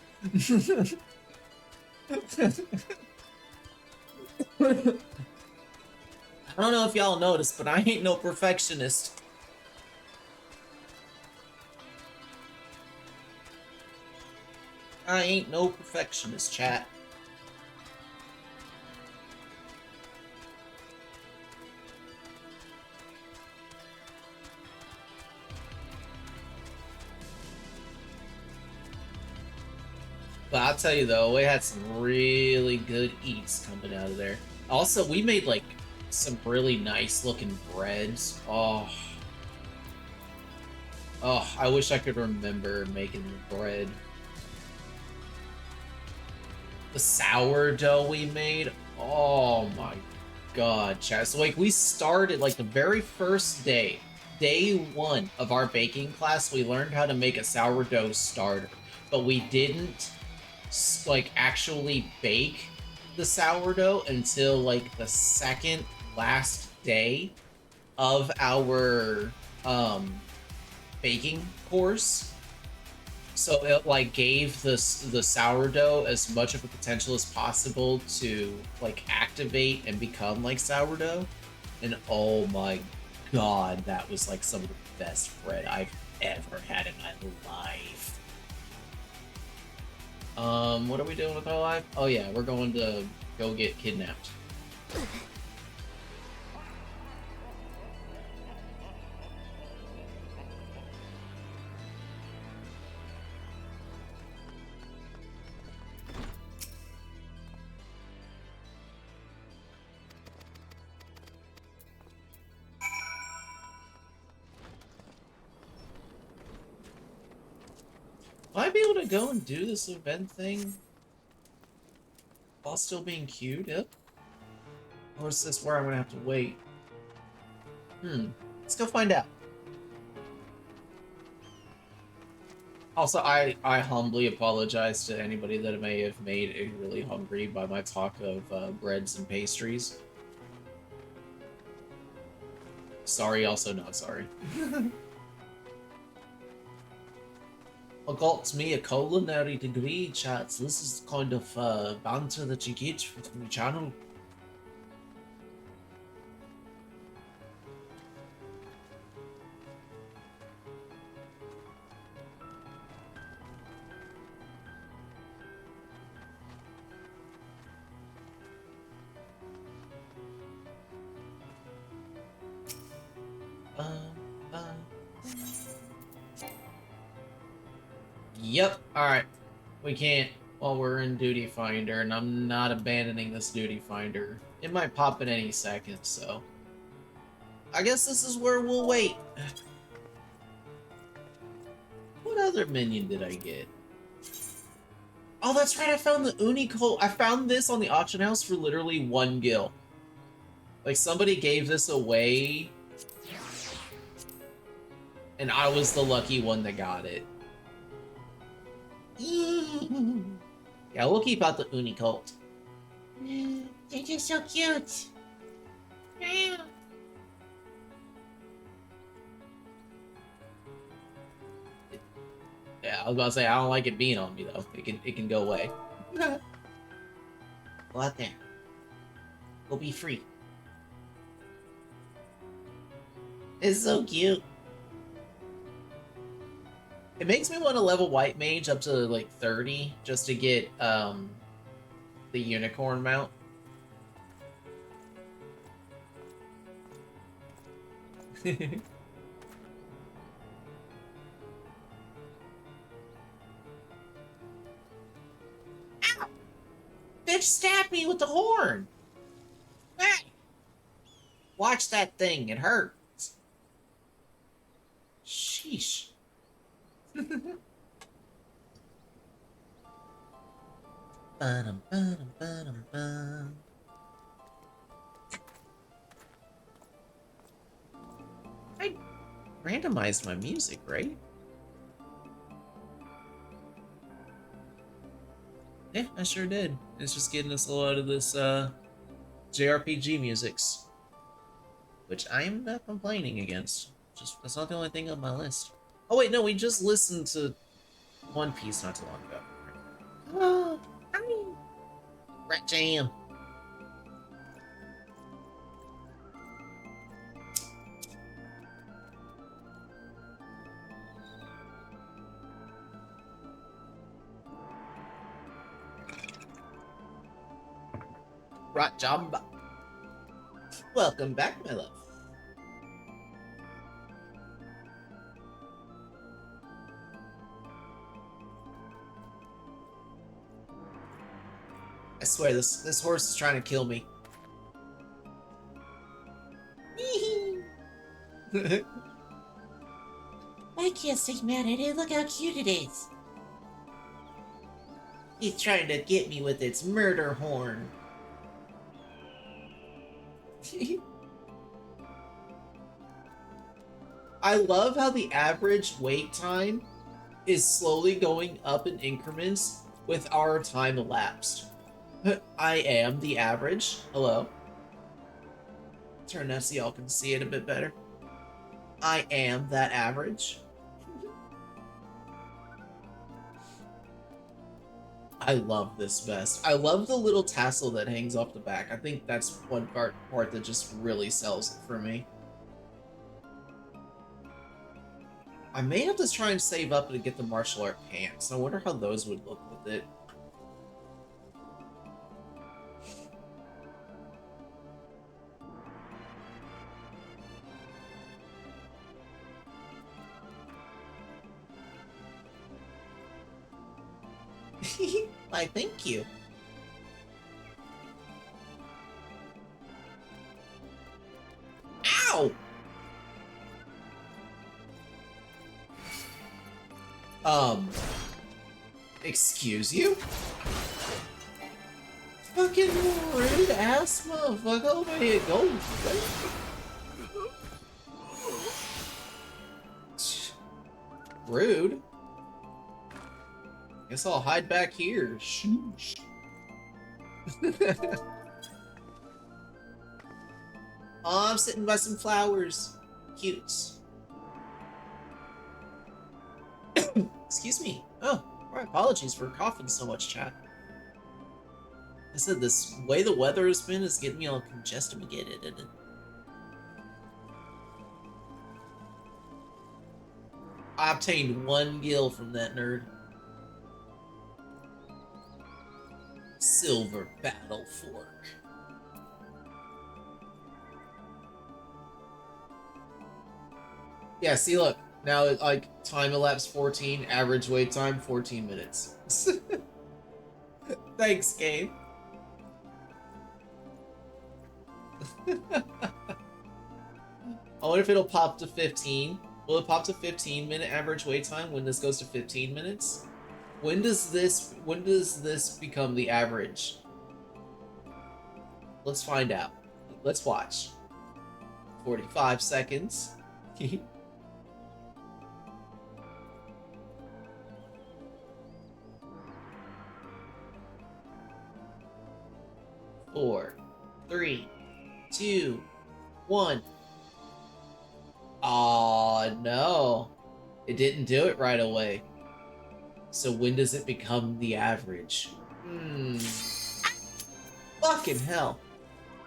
I don't know if y'all noticed, but I ain't no perfectionist. I ain't no perfectionist, chat. But I'll tell you though, we had some really good eats coming out of there. Also, we made like some really nice looking breads. Oh, I wish I could remember making the bread. The sourdough we made. Oh my god, chat. So like we started like the very first day, day one of our baking class, we learned how to make a sourdough starter, but we didn't like actually bake the sourdough until like the second last day of our baking course. So it like gave the sourdough as much of a potential as possible to like activate and become like sourdough. And oh my god, that was like some of the best bread I've ever had in my life. What are we doing with our life? Oh yeah, we're going to go get kidnapped. Will I be able to go and do this event thing while still being queued up? Or is this where I'm gonna have to wait? Let's go find out. Also, I humbly apologize to anybody that may have made it really hungry by my talk of breads and pastries. Sorry, also not sorry. I got me a culinary degree, chats. This is kind of banter that you get from the channel. Yep, alright. We can't while we're in Duty Finder, and I'm not abandoning this Duty Finder. It might pop at any second, so... I guess this is where we'll wait. What other minion did I get? Oh, that's right, I found the Unico. I found this on the auction house for literally 1 gil. Like, somebody gave this away, and I was the lucky one that got it. Yeah, we'll keep out the Unicult. They're just so cute. Yeah, I was about to say I don't like it being on me though. It can go away. Go out there. Go be free. It's so cute. It makes me want to level White Mage up to like 30 just to get the unicorn mount. Ow! Bitch stabbed me with the horn! Hey! Watch that thing, it hurts. Sheesh. I randomized my music, right? Yeah, I sure did. It's just getting us a lot of this JRPG musics, which I'm not complaining against. Just that's not the only thing on my list. Oh wait, no, we just listened to One Piece not too long ago. Oh, hi. Rat Jam. Rat Jamba. Welcome back, my love. I swear, this horse is trying to kill me. I can't stay mad at it. Look how cute it is. He's trying to get me with its murder horn. I love how the average wait time is slowly going up in increments with our time elapsed. I am the average. Hello. Turn that so y'all can see it a bit better. I am that average. I love this vest. I love the little tassel that hangs off the back. I think that's one part that just really sells it for me. I may have to try and save up to get the martial art pants. I wonder how those would look with it. Why, thank you. Ow! Excuse you? Fucking rude ass motherfucker. Over here, go. Rude. Guess I'll hide back here. Shoosh. Oh, I'm sitting by some flowers. Cute. Excuse me. Oh, my apologies for coughing so much, chat. I said this way the weather has been is getting me all congested. I obtained 1 gil from that nerd. Silver battle fork. Yeah, see, look. Now, like, time elapsed 14, average wait time 14 minutes. Thanks, game. I wonder if it'll pop to 15. Will it pop to 15-minute average wait time when this goes to 15 minutes? When does this become the average? Let's find out. Let's watch. 45 seconds. 4, 3, 2, 1. Aw, no. It didn't do it right away. So when does it become the average? Fucking hell.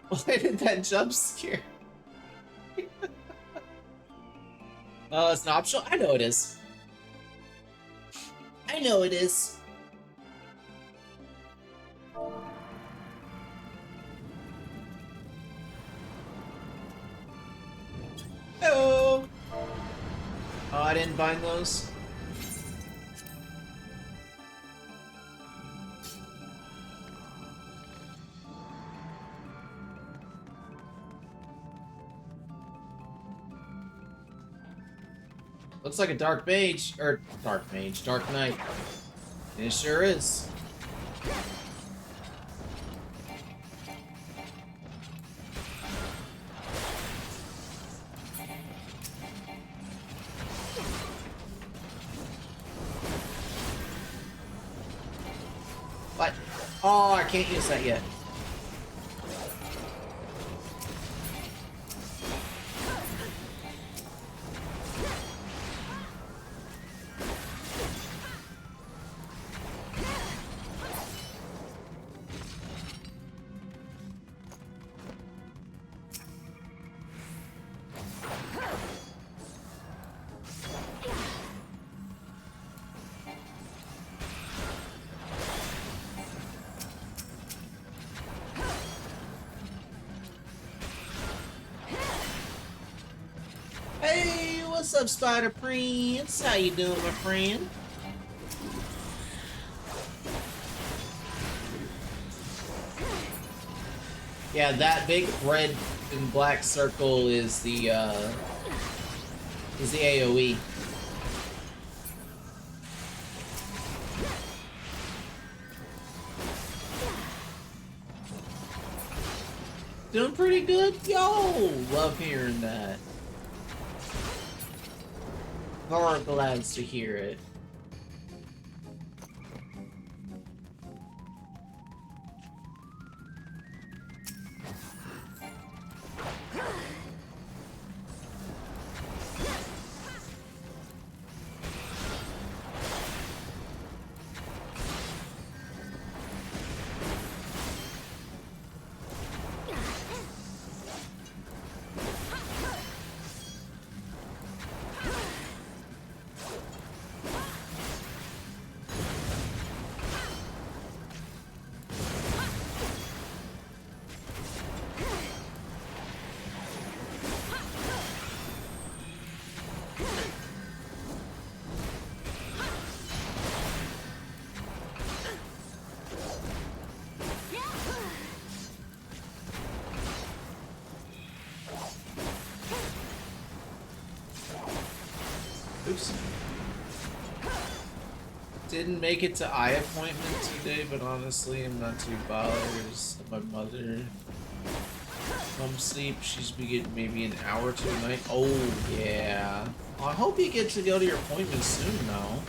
Why did that jump scare? Oh, it's an optional? I know it is. I know it is. Hello. Oh, I didn't bind those. Looks like a dark mage, or dark knight. It sure is. What? Oh, I can't use that yet. Hey, what's up, Spider Prince? How you doing, my friend? Yeah, that big red and black circle is the AoE. Doing pretty good, yo! Love hearing that. Very glad to hear it. Oops. Didn't make it to eye appointment today, but honestly, I'm not too bothered. My mother comes sleep. She's be getting maybe an hour or two a night. Oh, yeah. Well, I hope you get to go to your appointment soon, though.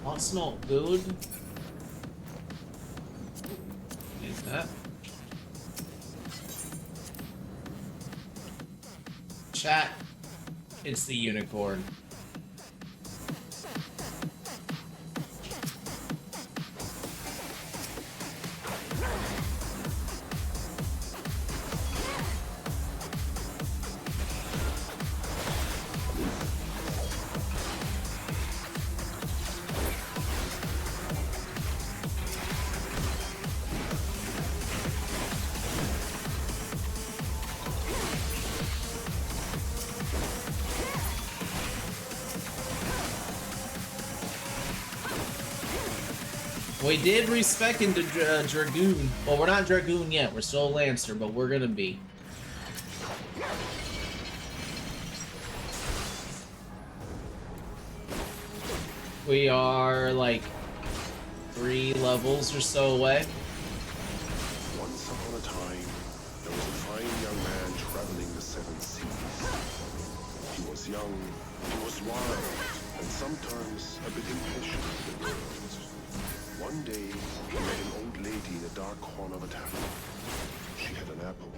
That's not good. Is that? Chat, it's the unicorn. We did respec into Dragoon. Well, we're not Dragoon yet. We're still a Lancer, but we're gonna be. We are like 3 levels or so away. Once upon a time, there was a fine young man traveling the 7 seas. He was young, he was wild, and sometimes a bit impatient with the world. One day, he met an old lady in a dark corner of a tavern. She had an apple.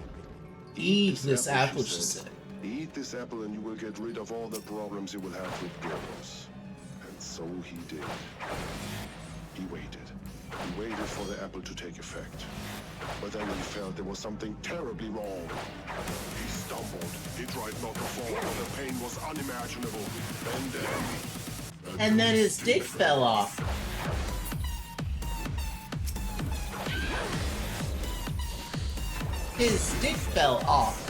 Eat this apple, she said. Eat this apple and you will get rid of all the problems you will have with girls. And so he did. He waited. He waited for the apple to take effect. But then he felt there was something terribly wrong. He stumbled. He tried not to fall, but the pain was unimaginable. And then his dick fell off. His dick fell off.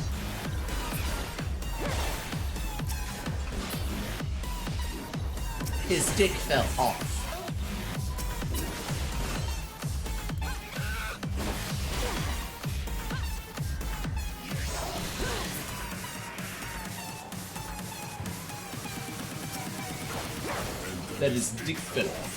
His dick fell off. That his dick fell off.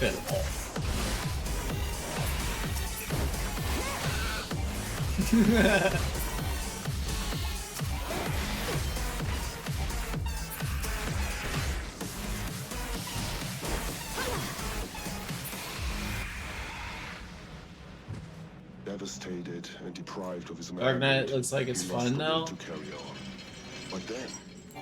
Fell off. Devastated and deprived of his Dark Knight marriage, looks like it's he fun lost the though. will to carry on. But then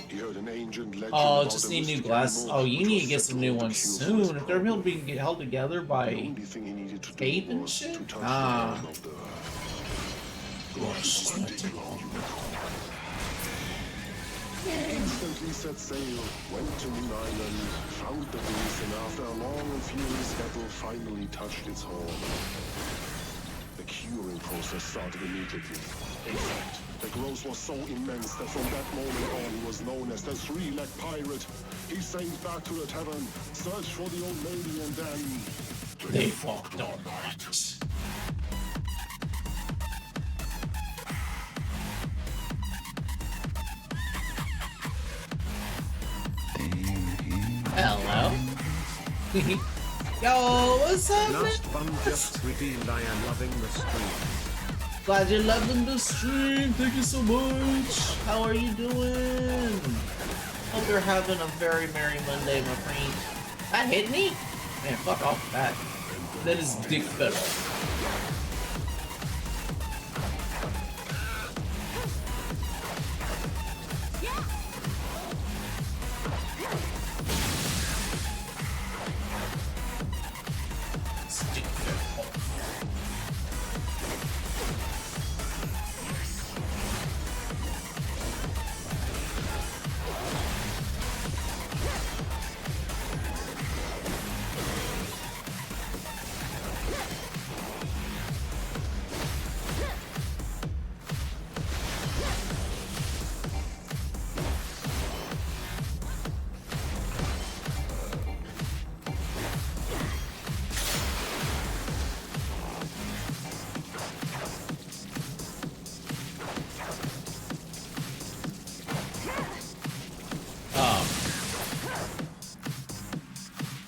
he heard an ancient legend Oh, about just a need new mystical glasses. remote Oh, you which need was to get said some to new hold the ones cure for soon. his If they're able to problem. be held together The by only thing he needed to tape do and was shit? to touch Ah. the horn of the Gosh, it's not too long. unicorn. Instantly set sail, went to Moon Island, found the beast, and after a long and furious battle, finally touched its horn. The curing process started immediately. In fact, the growth was so immense that from that moment on he was known as the three-legged pirate. He sailed back to the tavern, searched for the old lady, and then... They fucked all night. Hello. Yo, what's up, man? Last one just redeemed. I am loving the stream. Glad you're loving the stream. Thank you so much. How are you doing? Hope you're having a very merry Monday, my friend. That hit me? Man, fuck off with that. That is dick fell.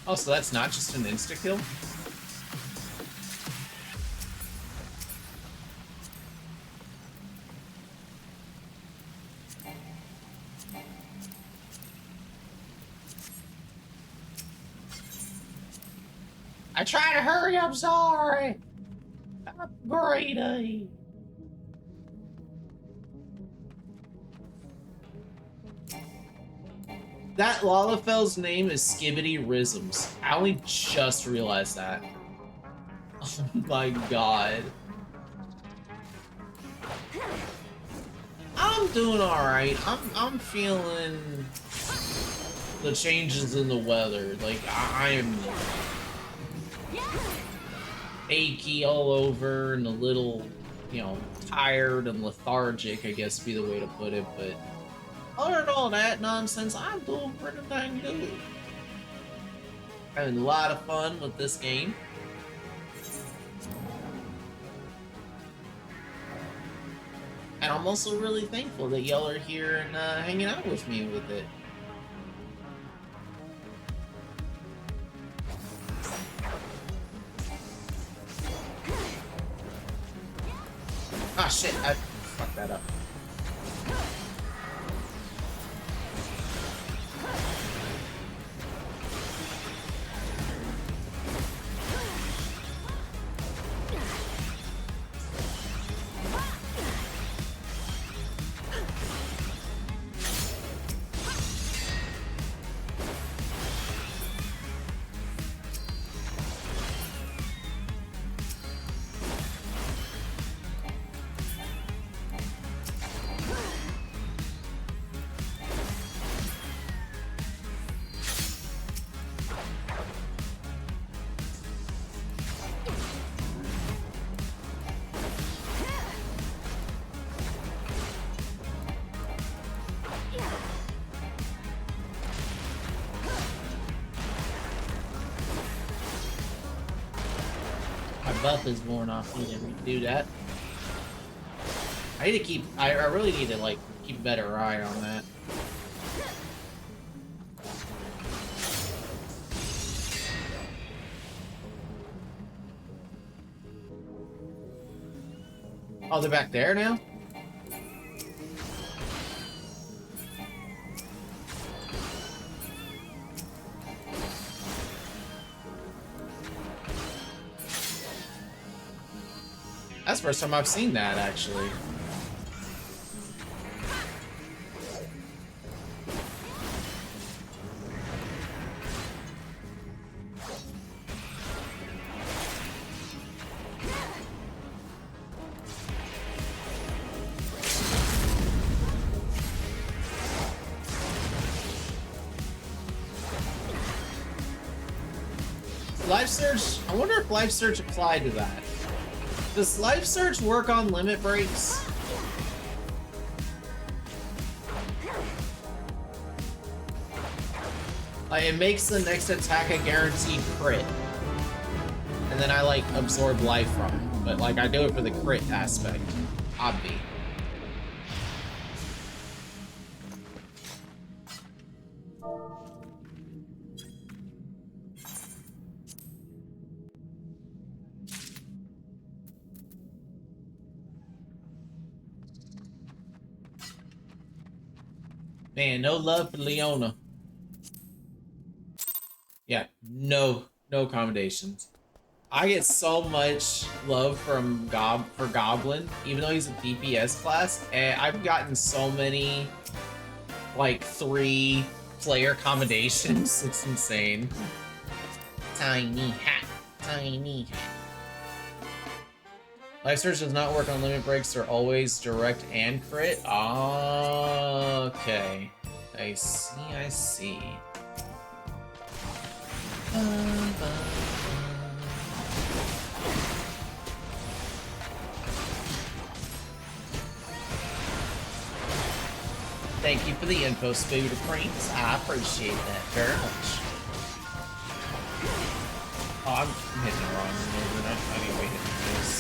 Oh, so that's not just an insta-kill? I try to hurry, I'm sorry! I'm greedy! That Lalafel's name is Skibbity Risms. I only just realized that. Oh my god. I'm doing alright. I'm feeling the changes in the weather. Like, I am achy all over and a little, you know, tired and lethargic, I guess would be the way to put it, but other than all that nonsense, I'm doing pretty dang good. Having a lot of fun with this game. And I'm also really thankful that y'all are here and hanging out with me with it. Ah shit, I fucked that up. Buff is worn off. You didn't do that. I need to keep. I really need to like keep a better eye on that. Oh, they're back there now? That's the first time I've seen that, actually. Life Surge, I wonder if Life Surge applied to that. Does Life Surge work on limit breaks? Like, it makes the next attack a guaranteed crit. And then I, like, absorb life from it. But, like, I do it for the crit aspect. Obvi. Man, no love for Leona. Yeah, no accommodations. I get so much love from Goblin, even though he's a DPS class, and I've gotten so many, like, 3-player accommodations. It's insane. Tiny hat, tiny hat. Life Surge does not work on limit breaks. They're always direct and crit. Okay. I see. Thank you for the info, Spooder Prince. I appreciate that very much. Oh, I'm hitting the wrong move. I need to be hitting this.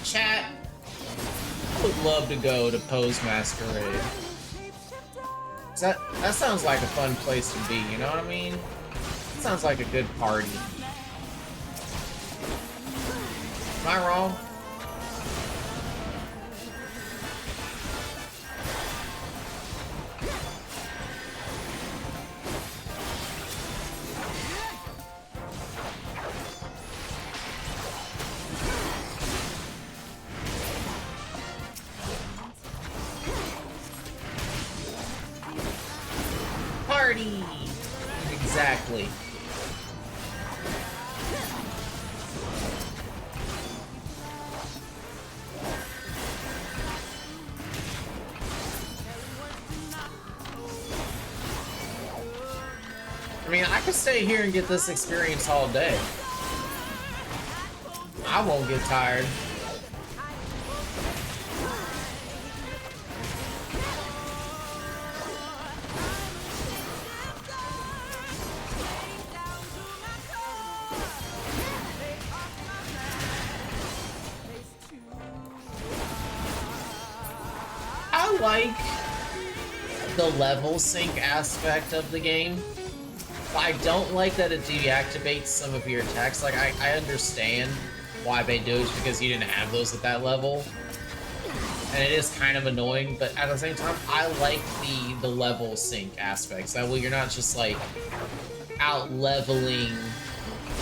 Chat, I would love to go to Pose Masquerade. That sounds like a fun place to be, you know what I mean? It sounds like a good party. Am I wrong? Party! Exactly. I mean, I could stay here and get this experience all day. I won't get tired. I like the level sync aspect of the game. I don't like that it deactivates some of your attacks. Like, I understand why they do it, because you didn't have those at that level. And it is kind of annoying, but at the same time, I like the level sync aspects. That way you're not just, like, out-leveling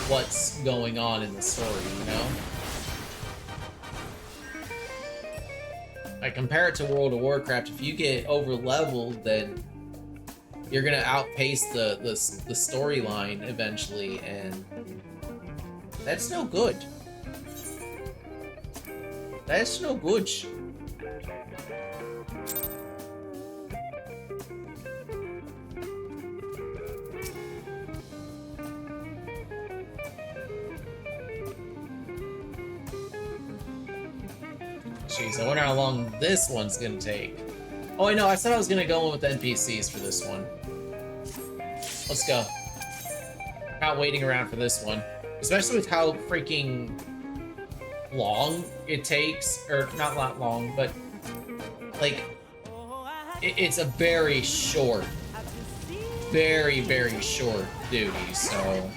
what's going on in the story, you know? Like, compare it to World of Warcraft, if you get over-leveled, then you're gonna outpace the storyline eventually, and that's no good. That's no good. Jeez, I wonder how long this one's gonna take. Oh, I know, I said I was gonna go in with NPCs for this one. Let's go. Not waiting around for this one. Especially with how freaking long it takes. Or, not that long, but... like... it's a very short... very, very short duty, so...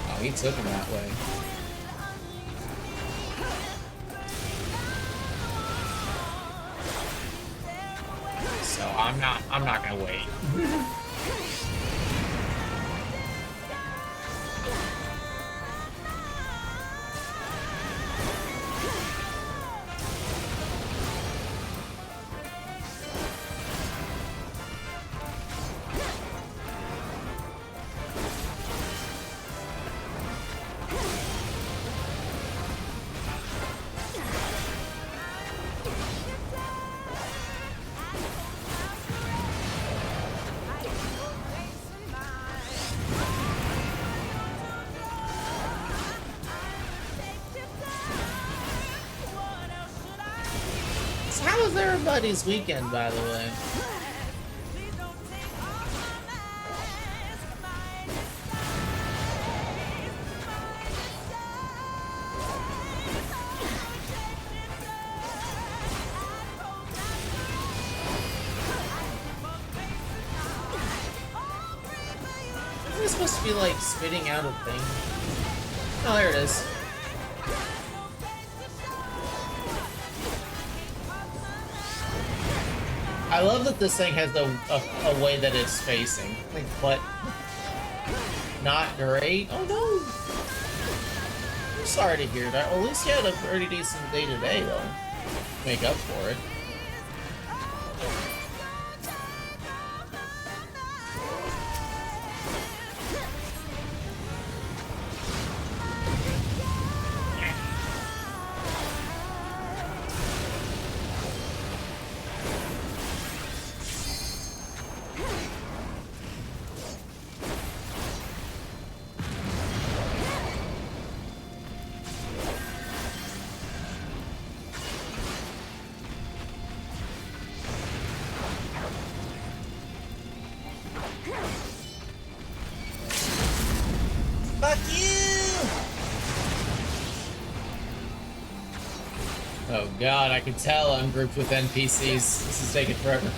Oh, he took him that way. So I'm not gonna wait. How was everybody's weekend, by the way? Isn't it supposed to be like spitting out a thing? Oh, there it is. I love that this thing has a way that it's facing. Like, what? Not great? Oh no! I'm sorry to hear that. Well, at least you had a pretty decent day today, though. Make up for it. Fuck you! Oh god, I can tell I'm grouped with NPCs. This is taking forever.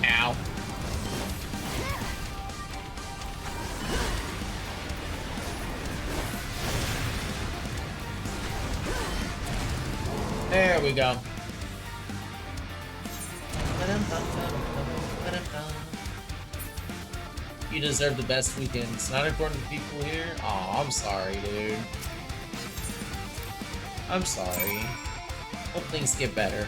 Ow. There we go. You deserve the best weekend. It's not important to people here. Aw, I'm sorry, dude. I'm sorry. Hope things get better.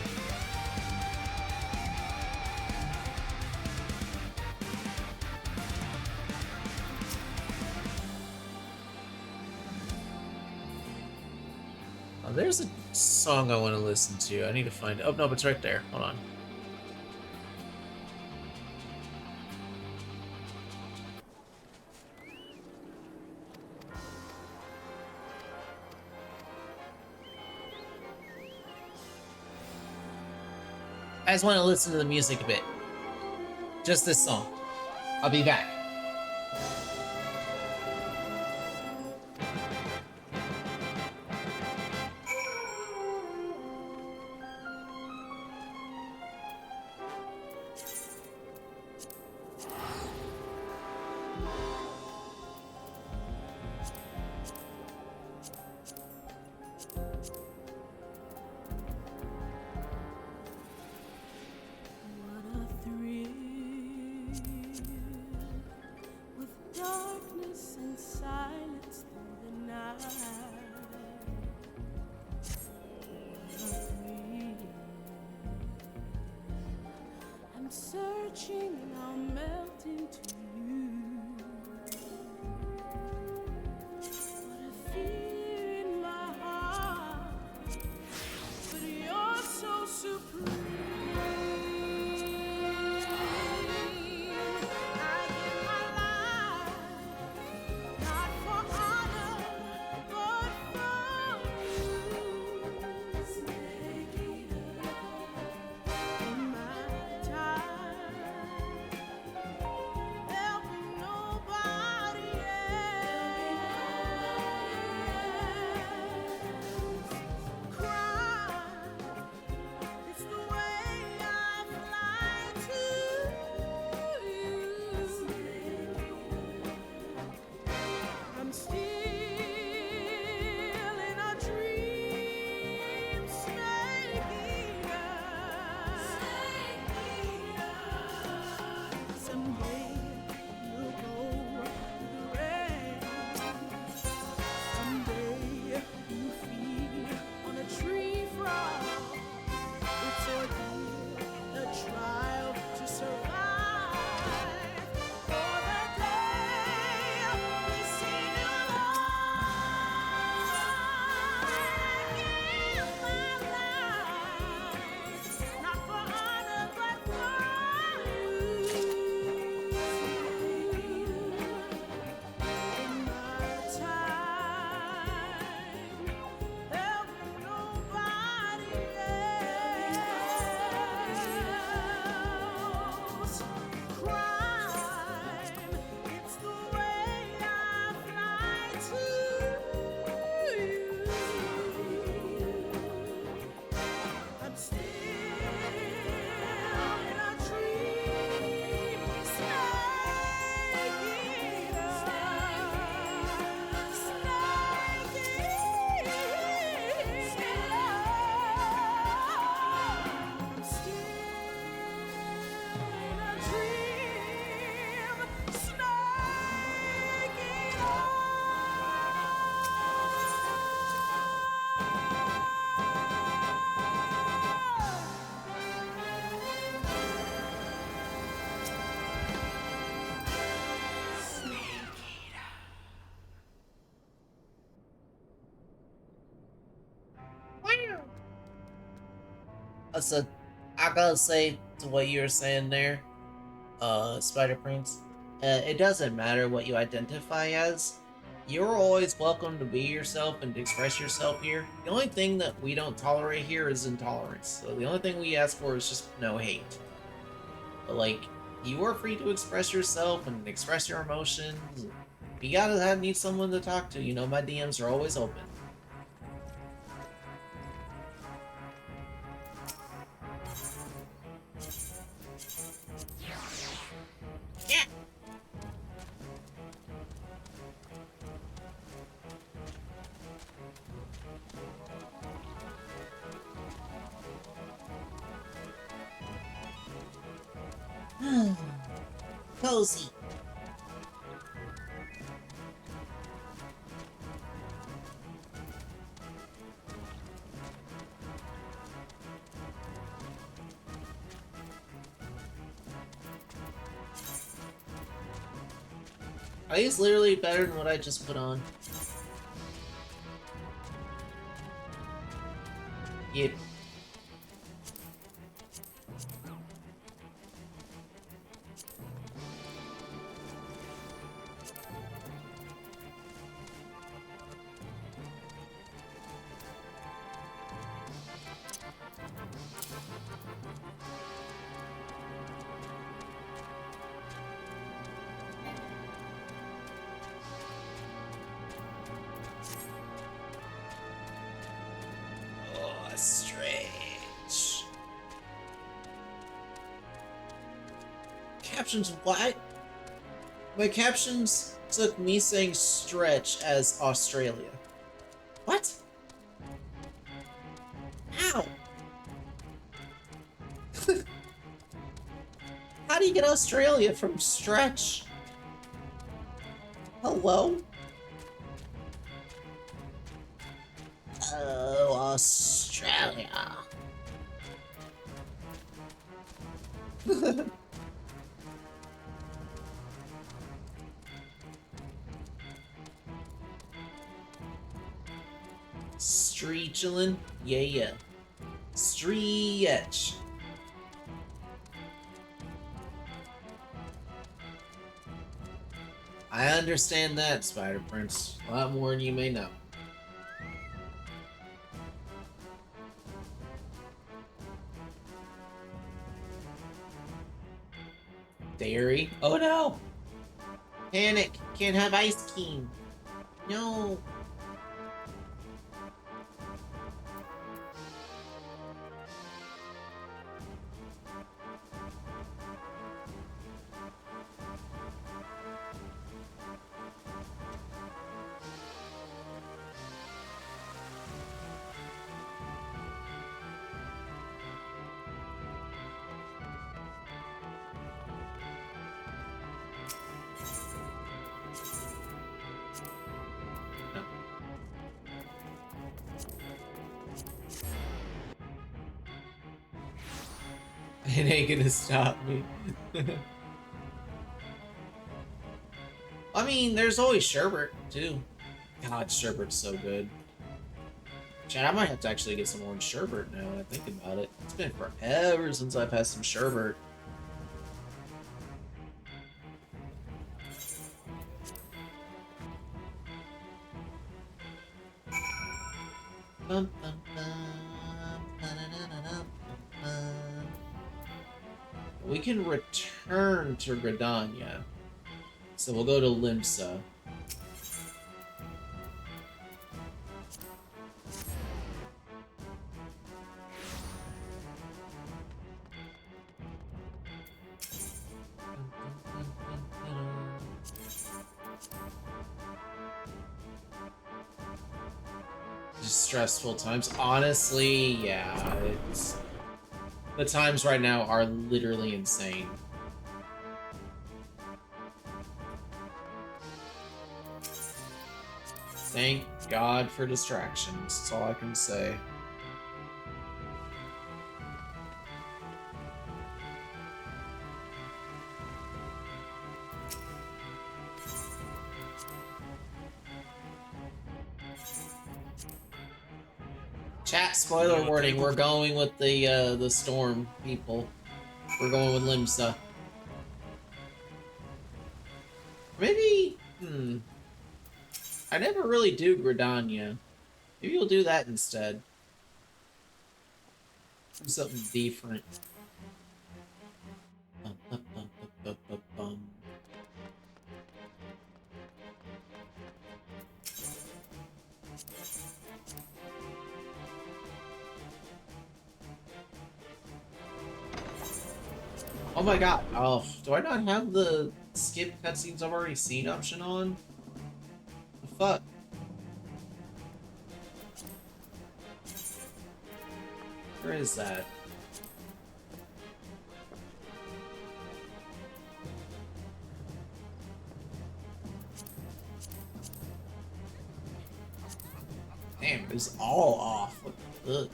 Oh, there's a song I want to listen to. I need to find it. Oh, no, it's right there. Hold on. I just want to listen to the music a bit. Just this song. I'll be back. So I gotta say to what you were saying there, Spider Prince, it doesn't matter what you identify as. You're always welcome to be yourself and to express yourself here. The only thing that we don't tolerate here is intolerance. So the only thing we ask for is just no hate. But like, you are free to express yourself and express your emotions. If you gotta need someone to talk to, you know my DMs are always open. Yeah. Cozy. Are these literally better than what I just put on? Yep. Oh, strange. Captions, what? My captions took me saying stretch as Australia. What? How? How do you get Australia from stretch? Hello? Oh, Australia. Streetchillin'? Yeah. Stretch. I understand that, Spider Prince. A lot more than you may know. Dairy? Oh no! Panic! Can't have ice cream! No! It ain't gonna stop me. I mean, there's always sherbet, too. God, sherbet's so good. Chad, I might have to actually get some orange sherbet now that I think about it. It's been forever since I've had some sherbet. Bum, bum, bum, ba-da-da-da-da, bum. We can return to Gridania. So we'll go to Limsa. Just stressful times. Honestly, yeah, it's... The times right now are literally insane. Thank God for distractions. That's all I can say. Chat, spoiler warning, we're going with the storm people. We're going with Limsa. Maybe, I never really do Gridania. Maybe we'll do that instead. Do something different. Oh my god. Oh, do I not have the skip cutscenes I've already seen option on? The fuck? Where is that? Damn, it was all off. Ugh.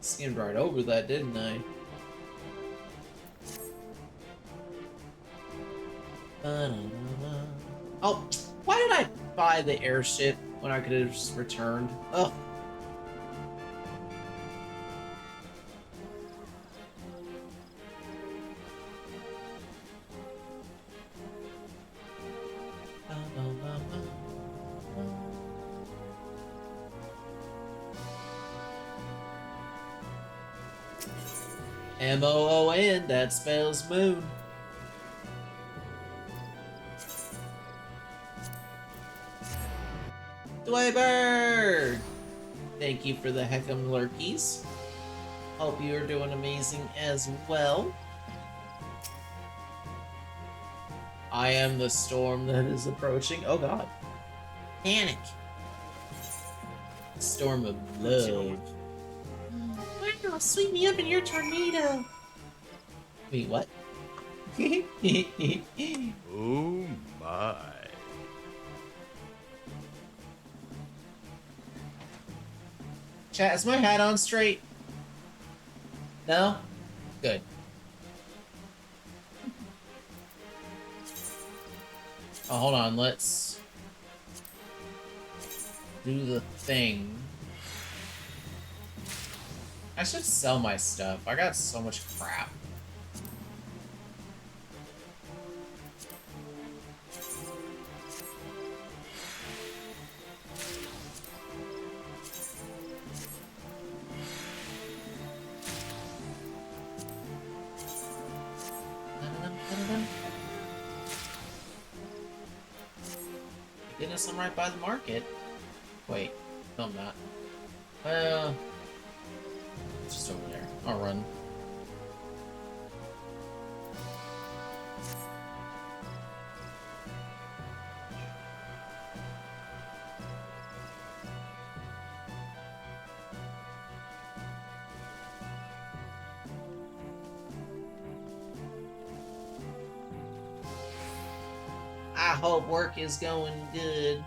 Skimmed right over that, didn't I? Oh, why did I buy the airship when I could have just returned? Ugh. M-O-O-N, that spells moon. Dweber! Thank you for the heckum lurkies. Hope you are doing amazing as well. I am the storm that is approaching. Oh god. Panic. Storm of love. Wow, sweep me up in your tornado. Wait, what? Oh my. Chat, is my hat on straight? No? Good. Oh, hold on, let's do the thing. I should sell my stuff. I got so much crap. Goodness, I'm right by the market. Wait, no, I'm not. Well, it's just over there. I'll run. I hope work is going good.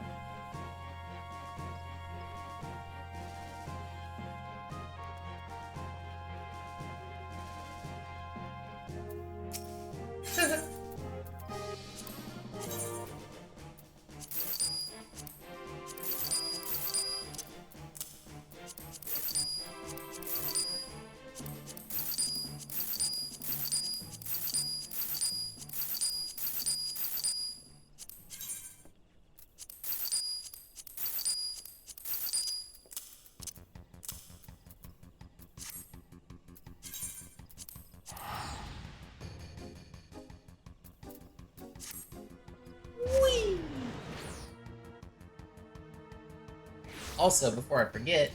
Also, before I forget,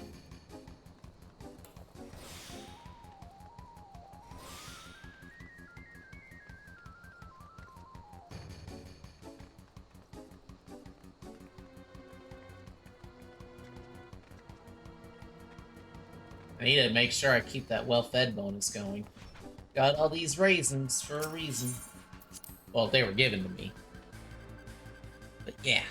I need to make sure I keep that well-fed bonus going. Got all these raisins for a reason. Well, they were given to me. But yeah.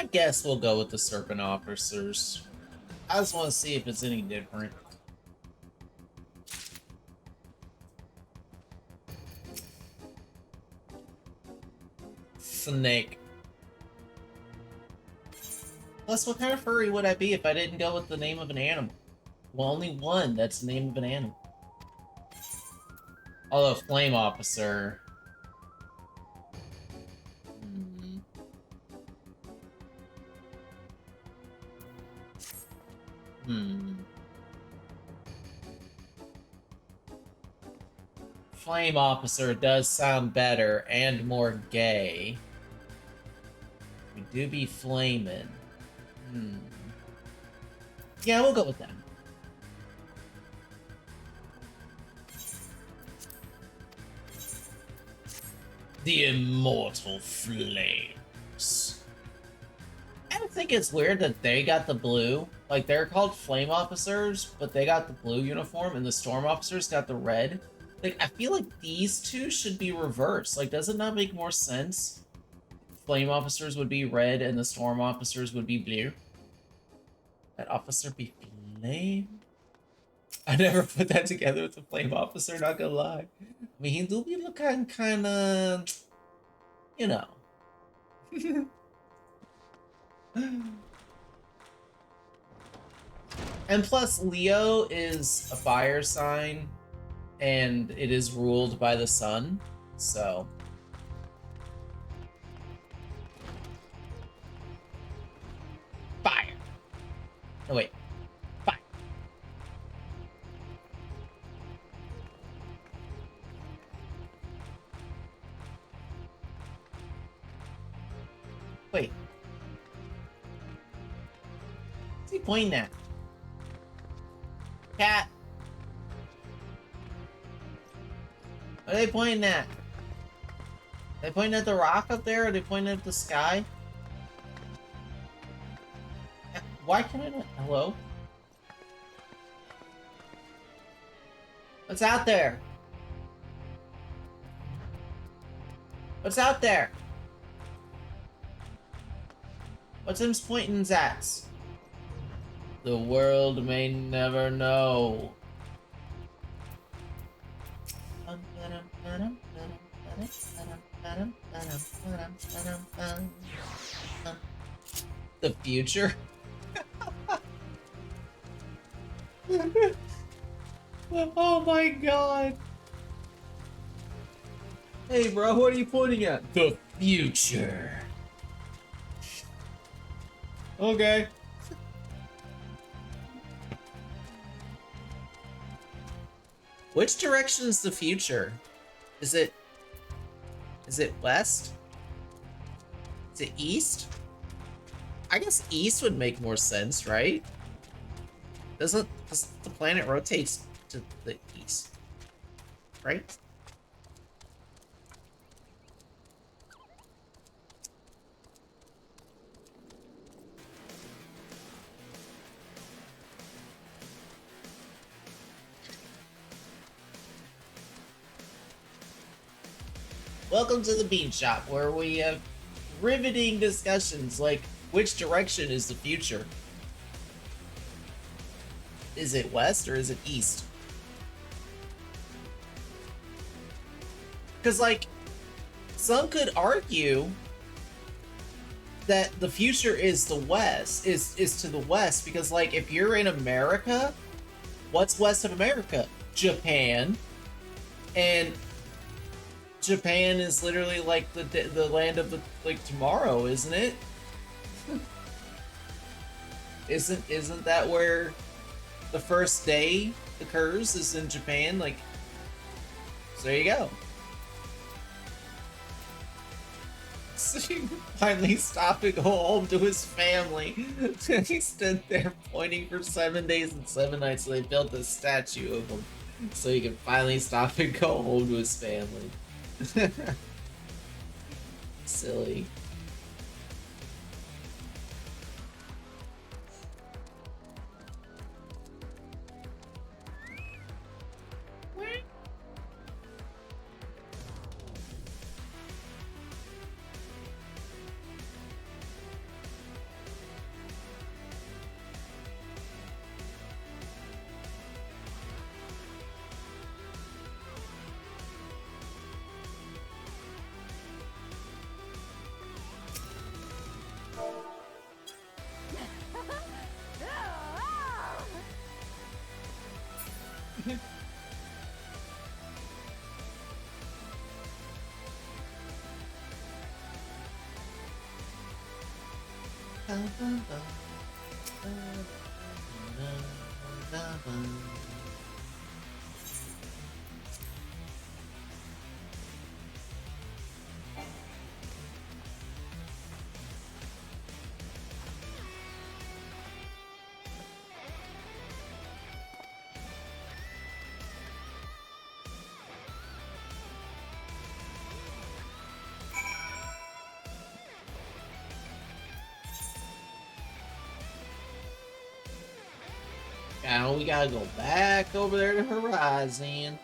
I guess we'll go with the Serpent Officers. I just want to see if it's any different. Snake. Plus, what kind of furry would I be if I didn't go with the name of an animal? Well, only one that's the name of an animal. Although Flame Officer... Flame Officer does sound better and more gay. We do be flaming. Yeah, we'll go with them. The Immortal Flames. I don't think it's weird that they got the blue. Like, they're called Flame Officers, but they got the blue uniform, and the Storm Officers got the red. Like, I feel like these two should be reversed. Like, does it not make more sense? Flame Officers would be red, and the Storm Officers would be blue. That officer be flame? I never put that together with the Flame Officer, not gonna lie. I mean, he do be looking kinda... you know. And plus, Leo is a fire sign, and it is ruled by the sun, so... Fire! Oh, wait. Fire! Wait. What's he pointing at? Cat! What are they pointing at? Are they pointing at the rock up there, or are they pointing at the sky? Why can I not? Hello? What's out there? What's out there? What's him pointing at? The world may never know. The future? Oh my god. Hey bro, what are you pointing at? The future. Okay. Which direction is the future? Is it west? Is it east? I guess east would make more sense, right? Doesn't the planet rotates to the east, right? Welcome to the Bean Shop, where we have riveting discussions like which direction is the future? Is it west or is it east? Because, like, some could argue that the future is the west, is to the west, because, like, if you're in America, what's west of America? Japan. And Japan is literally like the land of the, like, tomorrow, isn't it? Isn't that where the first day occurs, is in Japan? Like, so there you go. So he finally stopped and go home to his family. He stood there pointing for 7 days and 7 nights, so they built a statue of him so he could finally stop and go home to his family. Silly. Now we gotta go back over there to Horizon.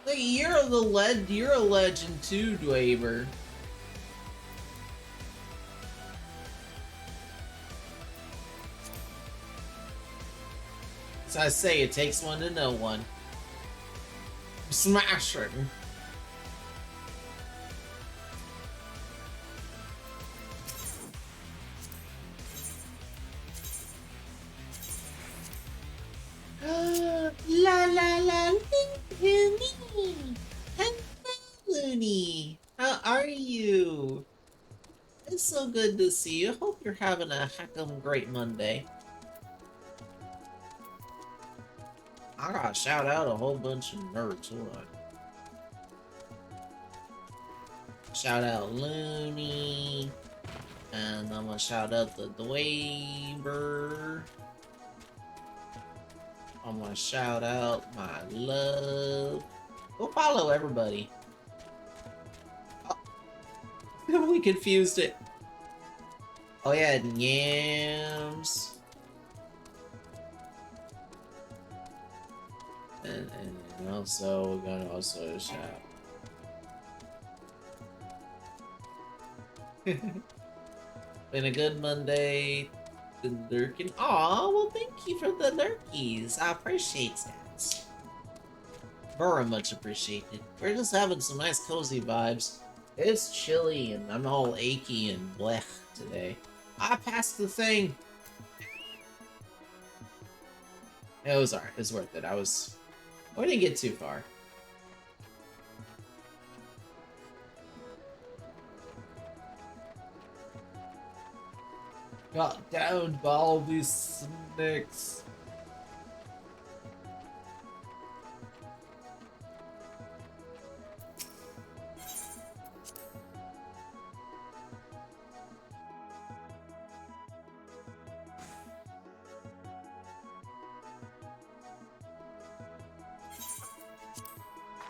Look, you're a legend too, Dwaver. So I say, it takes one to know one. Smash it. La la la, Looney. Hello, Looney. How are you? It's so good to see you. Hope you're having a heckin' great Monday. I gotta shout out a whole bunch of nerds. Hold on. Shout out Looney. And I'm gonna shout out the Dwaver. I'm gonna shout out my love. Go follow everybody. Oh, we confused it. Oh yeah, Yams. And also, we're gonna also shout. Been a good Monday. The lurking. Aw, well, thank you for the lurkies. I appreciate that. Very much appreciated. We're just having some nice cozy vibes. It's chilly and I'm all achy and blech today. I passed the thing. It was alright. It was worth it. We didn't get too far. Got downed by all these snakes.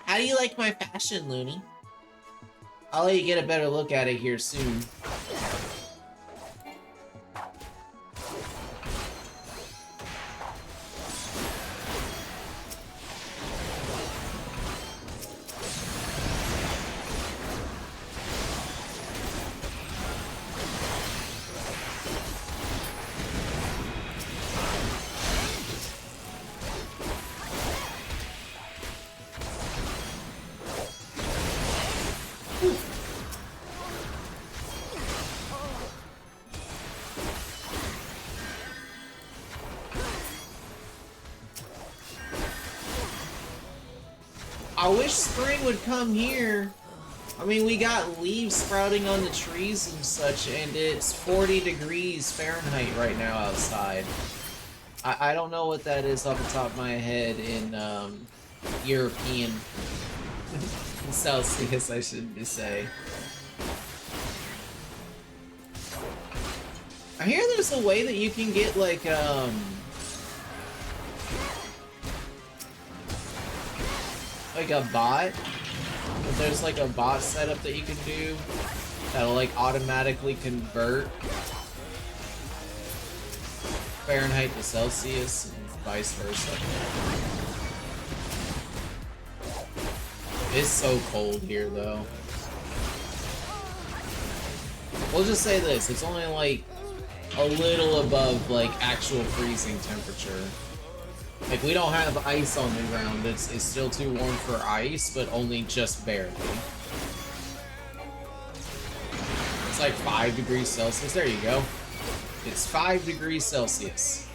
How do you like my fashion, Looney? I'll let you get a better look at it here soon. I wish spring would come here. I mean, we got leaves sprouting on the trees and such, and it's 40 degrees Fahrenheit right now outside. I don't know what that is off the top of my head in European Celsius, I should say. I hear there's a way that you can get like a bot. There's like a bot setup that you can do that'll like automatically convert Fahrenheit to Celsius and vice versa. It's so cold here though. We'll just say this, it's only like a little above like actual freezing temperature. Like, we don't have ice on the ground. It's still too warm for ice, but only just barely. It's like 5 degrees Celsius. There you go. It's 5 degrees Celsius.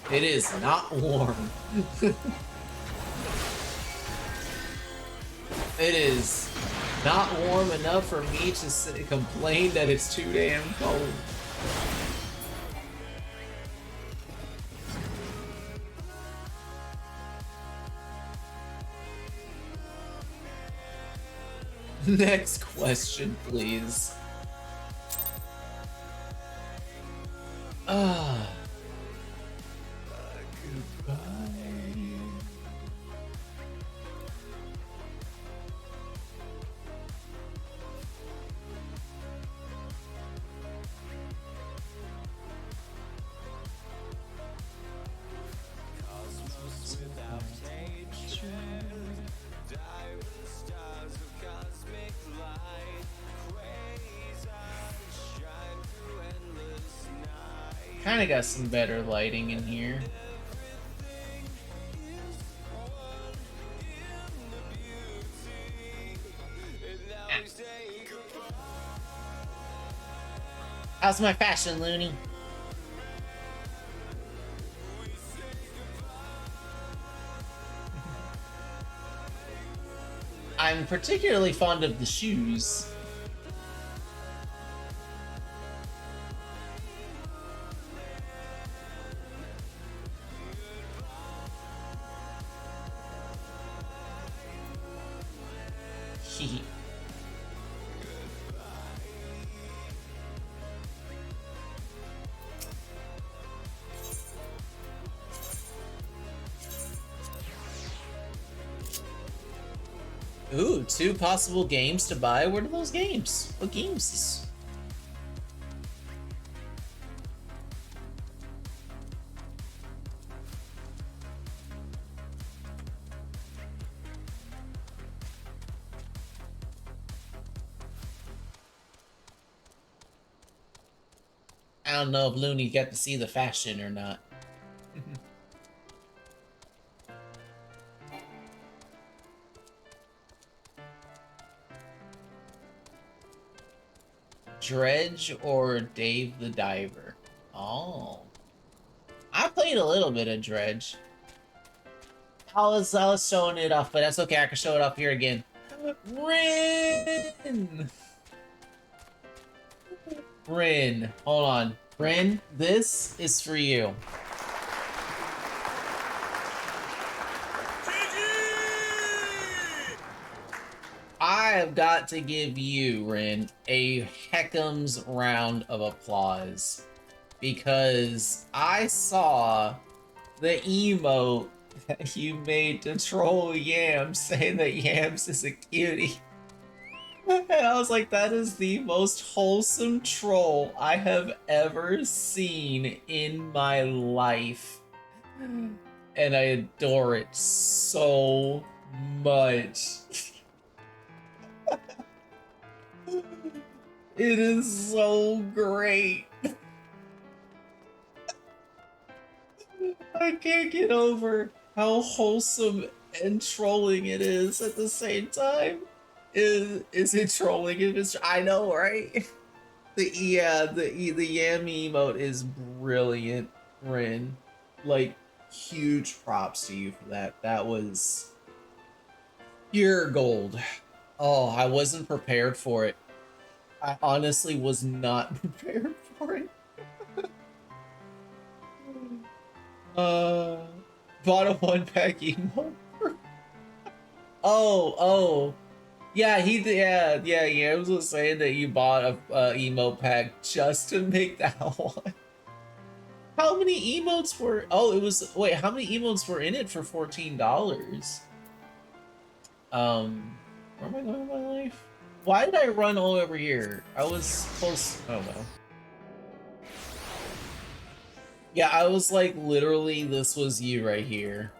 It is not warm. It is not warm enough for me to complain that it's too damn cold. Next question, please. Goodbye. Kind of got some better lighting in here. How's my fashion, Looney? I'm particularly fond of the shoes. Ooh, 2 possible games to buy. What are those games? What games? I don't know if Looney got to see the fashion or not. Dredge or Dave the Diver? Oh. I played a little bit of Dredge. I was showing it off, but that's okay. I can show it off here again. Rin! Rin, hold on. Rin, this is for you. I have got to give you, Rin, a heckums round of applause. Because I saw the emote that you made to troll Yams, saying that Yams is a cutie. And I was like, that is the most wholesome troll I have ever seen in my life. And I adore it so much. It is so great. I can't get over how wholesome and trolling it is at the same time. Is it trolling? I know, right? The Yam emote is brilliant, Rin. Like, huge props to you for that. That was pure gold. Oh, I wasn't prepared for it. I honestly was not prepared for it. Bought a 1-pack emote. Oh. Yeah, I was just saying that you bought a emote pack just to make that one. How many emotes were, wait, how many emotes were in it for $14? Where am I going in my life? Why did I run all over here? I was close, oh well. Yeah, I was like, literally, this was you right here.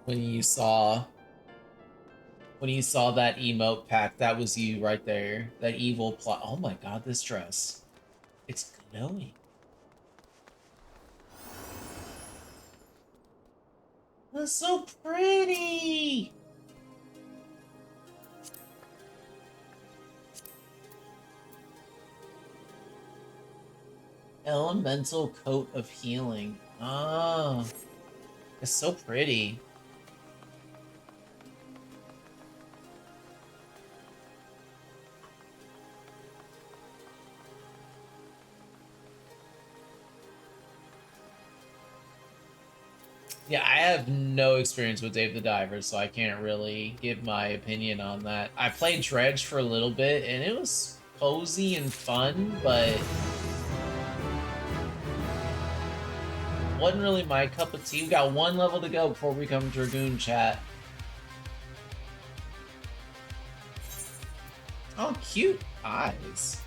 When you saw that emote pack, that was you right there. That evil plot. Oh my god, this dress. It's glowing. That's so pretty! Elemental coat of healing. Oh, it's so pretty. Yeah, I have no experience with Dave the Diver, so I can't really give my opinion on that. I played Dredge for a little bit, and it was cozy and fun, but wasn't really my cup of tea. We got one level to go before we become Dragoon, chat. Oh, cute eyes.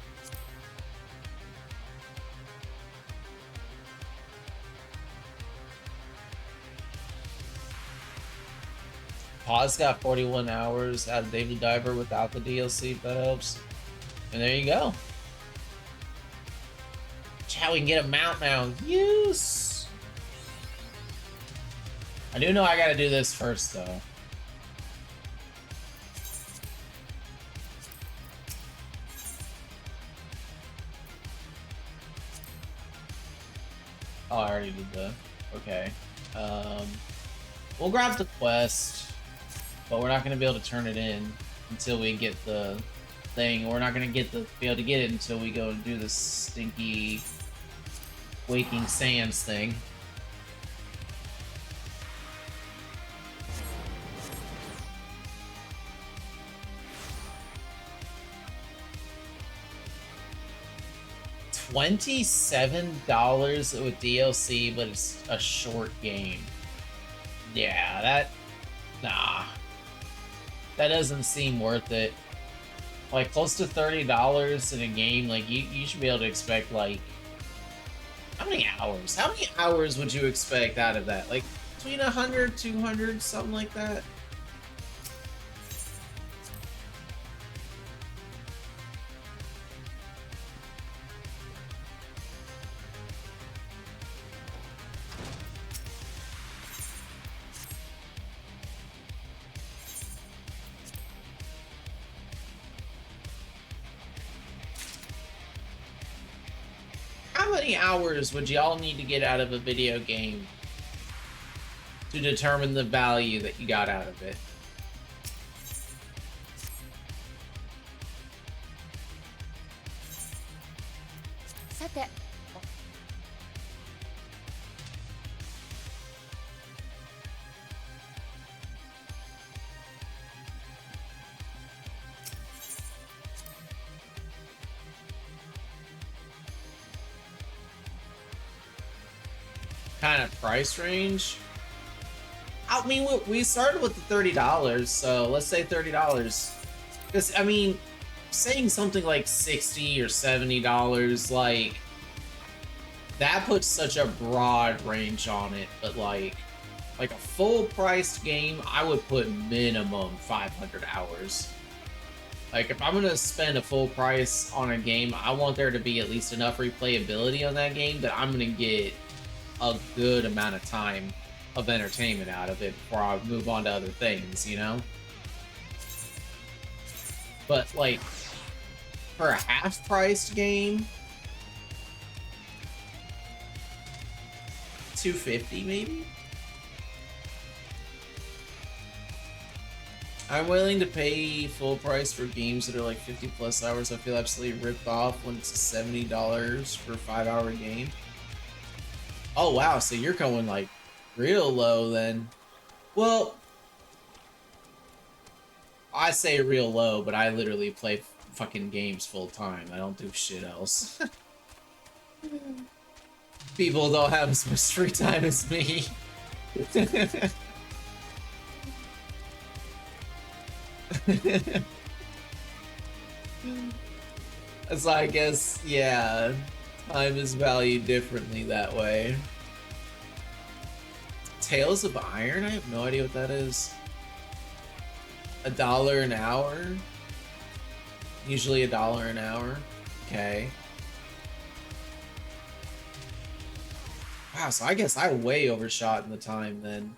Pause got 41 hours out of David Diver without the DLC, if that helps. And there you go. Chat, we can get a mount now. Use. I do know I gotta do this first, though. Oh, I already did the... Okay. We'll grab the quest, but we're not going to be able to turn it in until we get the thing. We're not going to be able to get it until we go and do this stinky Waking Sands thing. $27 with DLC, but it's a short game. Yeah, nah. That doesn't seem worth it. Like, close to $30 in a game, like, you should be able to expect, like... How many hours? How many hours would you expect out of that? Like, between 100, 200, something like that? How many hours would y'all need to get out of a video game to determine the value that you got out of it? Kind of price range? I mean, we started with the $30, so let's say $30. Because, I mean, saying something like $60 or $70, like, that puts such a broad range on it, but like a full-priced game, I would put minimum 500 hours. Like, if I'm gonna spend a full price on a game, I want there to be at least enough replayability on that game that I'm gonna get a good amount of time of entertainment out of it before I move on to other things, you know? But, like, for a half-priced game, $250 maybe? I'm willing to pay full price for games that are like 50 plus hours. I feel absolutely ripped off when it's $70 for a 5-hour game. Oh wow, so you're going like real low then. Well, I say real low, but I literally play fucking games full time. I don't do shit else. People don't have as much free time as me. So I guess, yeah, time is valued differently that way. Tales of Iron? I have no idea what that is. $1 an hour? Usually $1 an hour. Okay. Wow, so I guess I way overshot in the time then.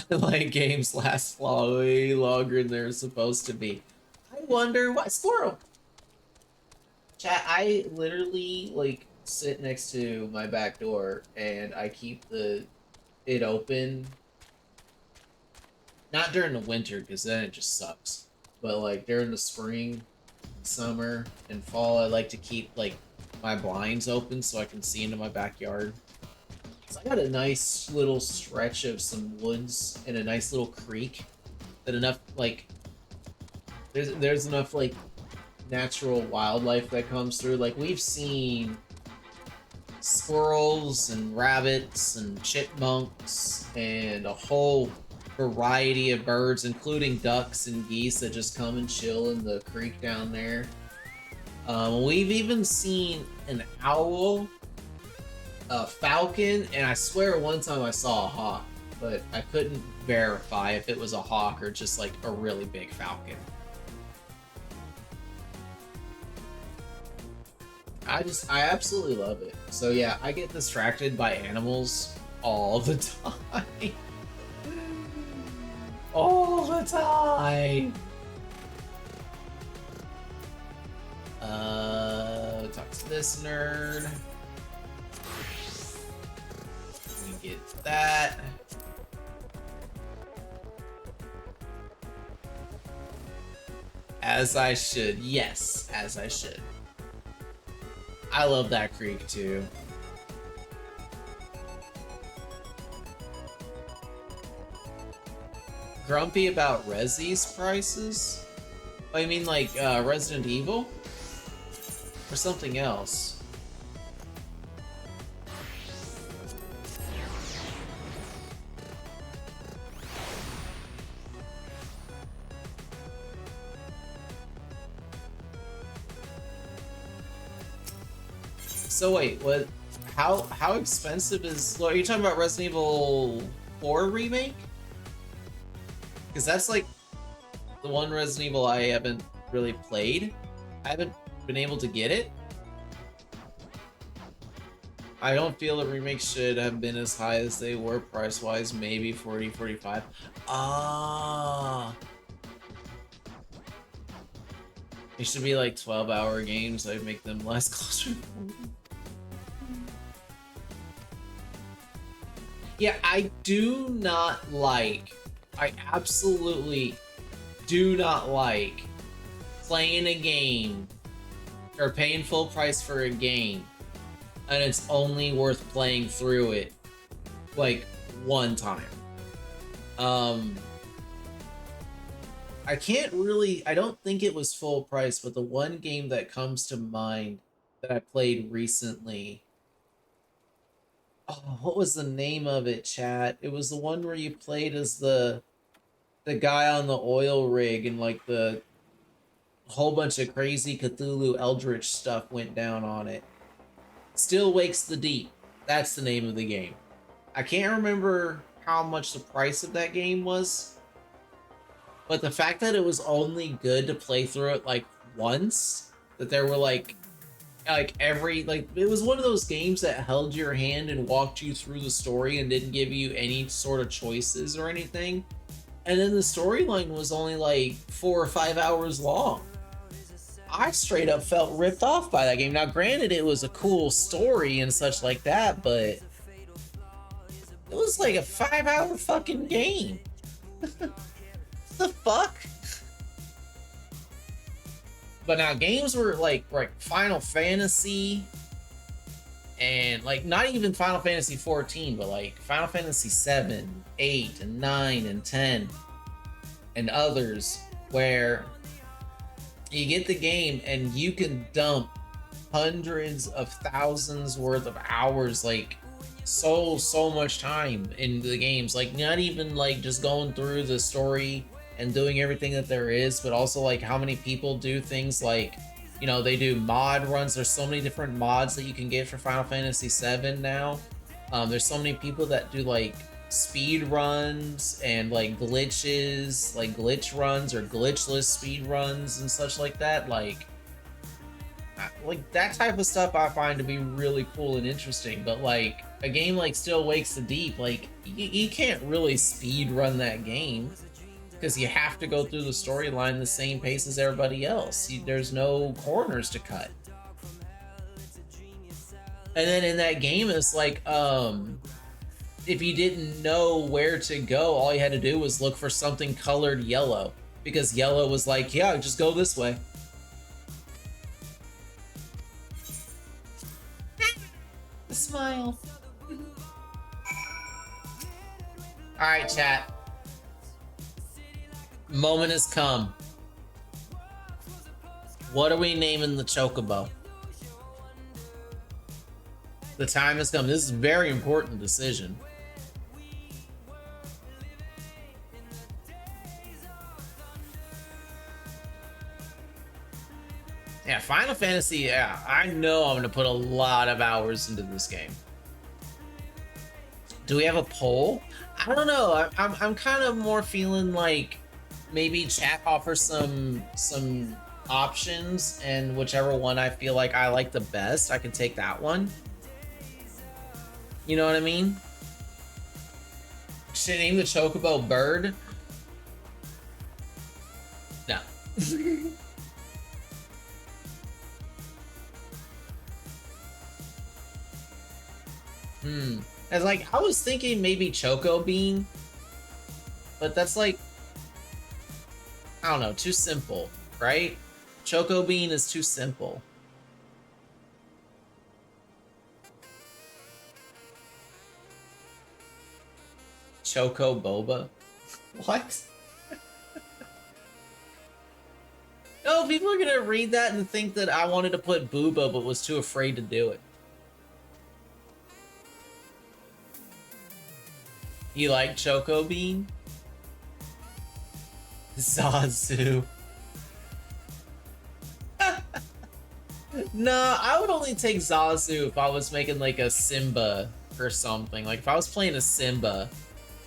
Like games last way longer than they're supposed to be. I wonder what squirrel. Chat, I literally like sit next to my back door and I keep it open. Not during the winter because then it just sucks. But like during the spring, summer and fall, I like to keep like my blinds open so I can see into my backyard. So I got a nice little stretch of some woods and a nice little creek that enough like there's enough like natural wildlife that comes through. Like we've seen squirrels and rabbits and chipmunks and a whole variety of birds, including ducks and geese that just come and chill in the creek down there. We've even seen an owl, a falcon, and I swear one time I saw a hawk, but I couldn't verify if it was a hawk or just like a really big falcon. I absolutely love it. So yeah, I get distracted by animals all the time. All the time. Talk to this nerd. We get that. As I should. Yes, as I should. I love that creek too. Grumpy about Resi's prices? Oh, you mean like Resident Evil? Or something else? So wait, what? How expensive is? Are you talking about Resident Evil 4 remake? Because that's like the one Resident Evil I haven't really played. I haven't been able to get it. I don't feel the remakes should have been as high as they were price-wise, maybe 40, 45. Ah. It should be like 12-hour games. I'd make them less closer to 40. Yeah, I absolutely do not like playing a game or paying full price for a game and it's only worth playing through it like one time. I don't think it was full price, but the one game that comes to mind that I played recently, oh, what was the name of it, chat? It was the one where you played as the guy on the oil rig and like the whole bunch of crazy Cthulhu Eldritch stuff went down on it. Still Wakes the Deep. That's the name of the game. I can't remember how much the price of that game was, but the fact that it was only good to play through it like once, that there were like it was one of those games that held your hand and walked you through the story and didn't give you any sort of choices or anything. And then the storyline was only like 4 or 5 hours long. I straight up felt ripped off by that game. Now, granted, it was a cool story and such like that, but it was like a 5-hour fucking game. The fuck? But now games were like Final Fantasy and like not even Final Fantasy 14, but like Final Fantasy 7, 8, and 9, and 10, and others where you get the game and you can dump hundreds of thousands worth of hours, like so much time in the games, like not even like just going through the story and doing everything that there is, but also like how many people do things like, you know, they do mod runs. There's so many different mods that you can get for Final Fantasy 7 now. There's so many people that do like speed runs and like glitches, like glitch runs or glitchless speed runs and such like that. Like that type of stuff I find to be really cool and interesting. But like a game like Still Wakes the Deep, like you can't really speed run that game, because you have to go through the storyline the same pace as everybody else. There's no corners to cut. And then in that game, it's like, if you didn't know where to go, all you had to do was look for something colored yellow, because yellow was like, yeah, just go this way. Smile. Alright, chat. Moment has come. What are we naming the Chocobo? The time has come. This is a very important decision. Yeah, Final Fantasy, yeah, I know I'm gonna put a lot of hours into this game. Do we have a poll? I don't know. I'm kind of more feeling like maybe chat offers some options, and whichever one I feel like I like the best, I can take that one. You know what I mean? Should I name the Chocobo Bird? No. As like, I was thinking maybe Choco Bean, but that's like, I don't know, too simple, right? Choco Bean is too simple. Choco Boba? What? No, people are gonna read that and think that I wanted to put Booba but was too afraid to do it. You like Choco Bean? Zazu. No, I would only take Zazu if I was making like a Simba or something. Like if I was playing a Simba.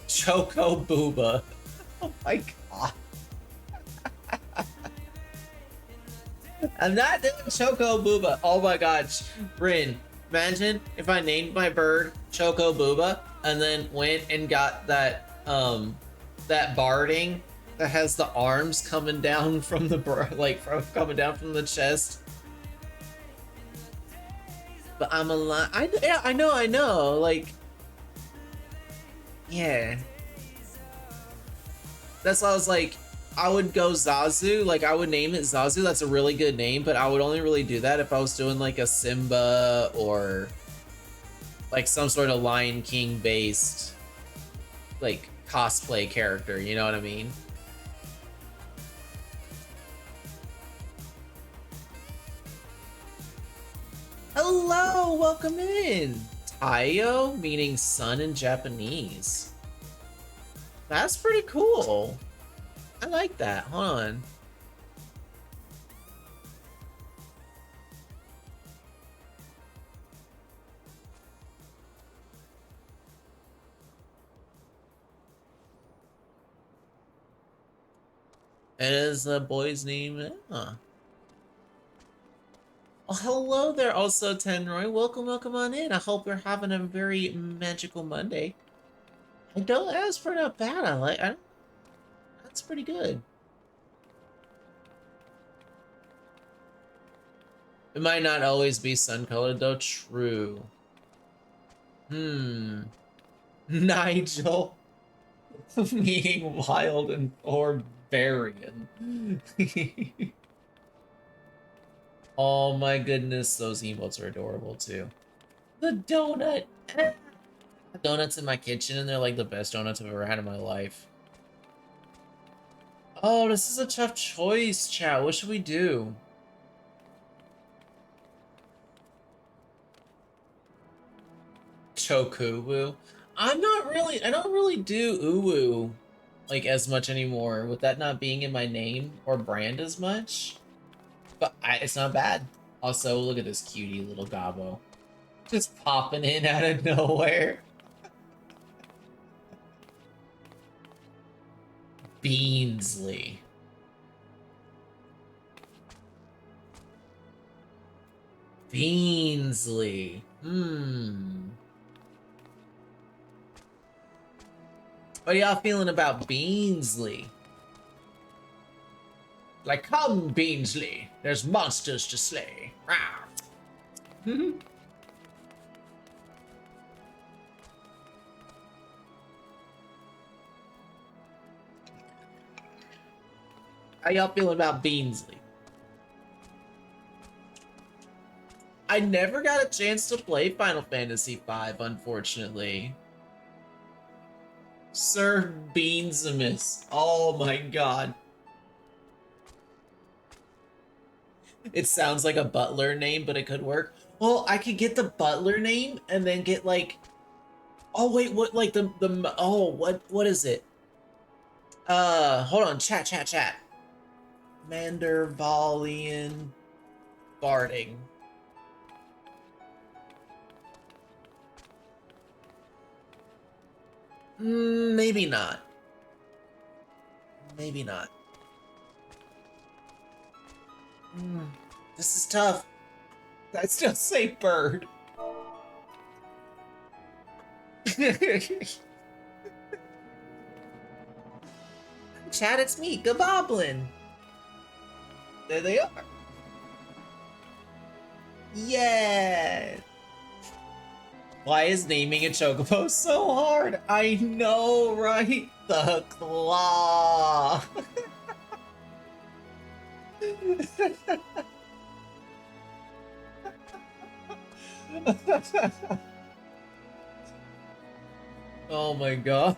Choco Booba. Oh my god. I'm not doing Choco Booba. Oh my god. Bryn, imagine if I named my bird Choco Booba and then went and got that that barding that has the arms coming down from the coming down from the chest. But I'm alive. Yeah, I know. Like, yeah. That's why I was like, I would go Zazu. Like, I would name it Zazu. That's a really good name, but I would only really do that if I was doing like a Simba or like some sort of Lion King based like cosplay character. You know what I mean? Hello, welcome in. Taiyo, meaning sun in Japanese. That's pretty cool. I like that. Hold on. It is the boy's name. Huh. Oh, hello there also, Tenroy. Welcome on in. I hope you're having a very magical Monday. I don't ask for not bad. That's pretty good. It might not always be sun-colored though. True. Nigel. Meaning wild and barbarian. Oh my goodness, those emotes are adorable too. The donut. Donuts in my kitchen and they're like the best donuts I've ever had in my life. Oh, this is a tough choice, chat. What should we do? Chokuwu. I don't really do uwu like as much anymore with that not being in my name or brand as much. But it's not bad. Also, look at this cutie little gobbo. Just popping in out of nowhere. Beansley. Beansley. What are y'all feeling about Beansley? Like, come, Beansley. There's monsters to slay. How y'all feeling about Beansley? I never got a chance to play Final Fantasy V, unfortunately. Sir Beansamus. Oh my god. It sounds like a butler name, but it could work. Well, I could get the butler name and then get like, oh wait, what, like what is it? Hold on, chat. Mandervalian Barding. Maybe not. Maybe not. This is tough. I still say bird. Chat, it's me, Gaboblin. There they are. Yeah. Why is naming a chocobo so hard? I know, right? The claw. Oh my god.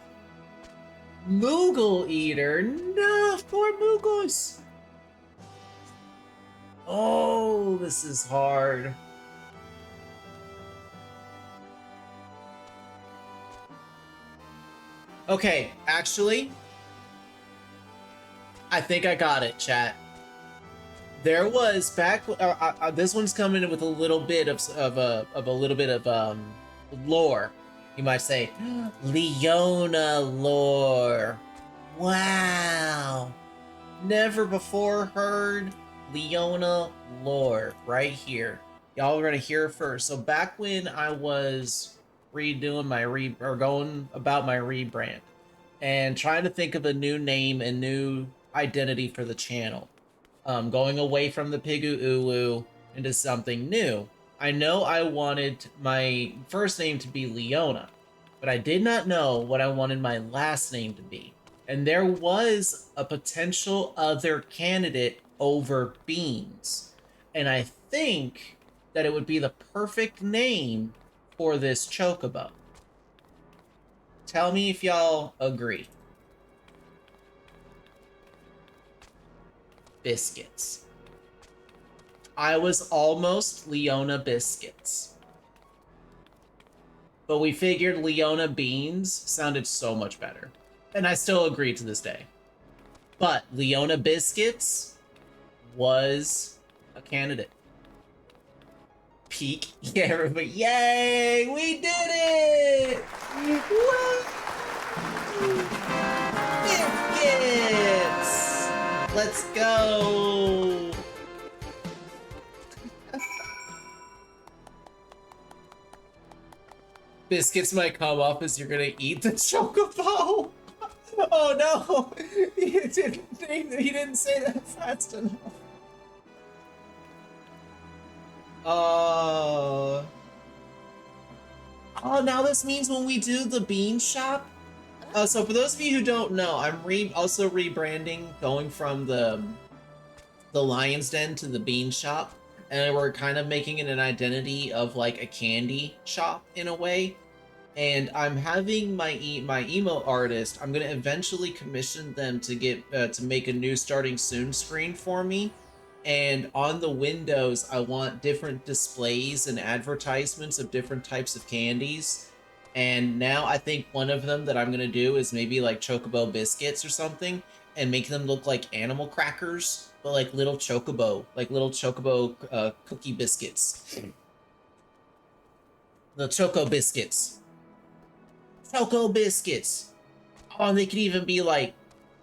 Moogle Eater. No, poor Moogles. Oh, this is hard. Okay, actually, I think I got it, chat. There was back. This one's coming in with a little bit of lore. You might say, Leona lore. Wow, never before heard Leona lore right here. Y'all are gonna hear it first. So back when I was redoing my going about my rebrand and trying to think of a new name and new identity for the channel, going away from the Pigu Ulu into something new. I know I wanted my first name to be Leona, but I did not know what I wanted my last name to be. And there was a potential other candidate over Beans. And I think that it would be the perfect name for this chocobo. Tell me if y'all agree. Biscuits. I was almost Leona Biscuits. But we figured Leona Beans sounded so much better. And I still agree to this day. But Leona Biscuits was a candidate. Peak. Yeah, everybody. Yay! We did it! Woo! Biscuits! Let's go! Biscuits might come up as you're gonna eat the chocobo. Oh no! He didn't say that fast enough. Oh, now this means when we do the bean shop. So for those of you who don't know, I'm also rebranding, going from the Lion's Den to the bean shop, and we're kind of making it an identity of like a candy shop in a way. And I'm having my emo artist. I'm gonna eventually commission them to get to make a new starting soon screen for me. And on the windows, I want different displays and advertisements of different types of candies. And now I think one of them that I'm gonna do is maybe like chocobo biscuits or something, and make them look like animal crackers, but like little chocobo cookie biscuits. The choco biscuits. Choco biscuits. Oh, and they could even be like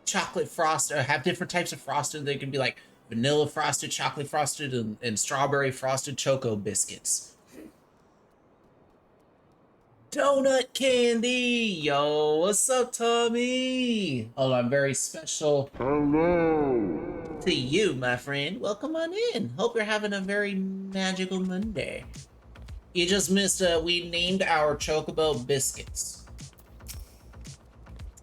chocolate frosted, or have different types of frosted. They could be like vanilla frosted, chocolate frosted, and strawberry frosted choco biscuits. Donut candy! Yo, what's up, Tommy? Oh, I'm very special. Hello. To you, my friend. Welcome on in. Hope you're having a very magical Monday. You just missed, we named our chocobo biscuits.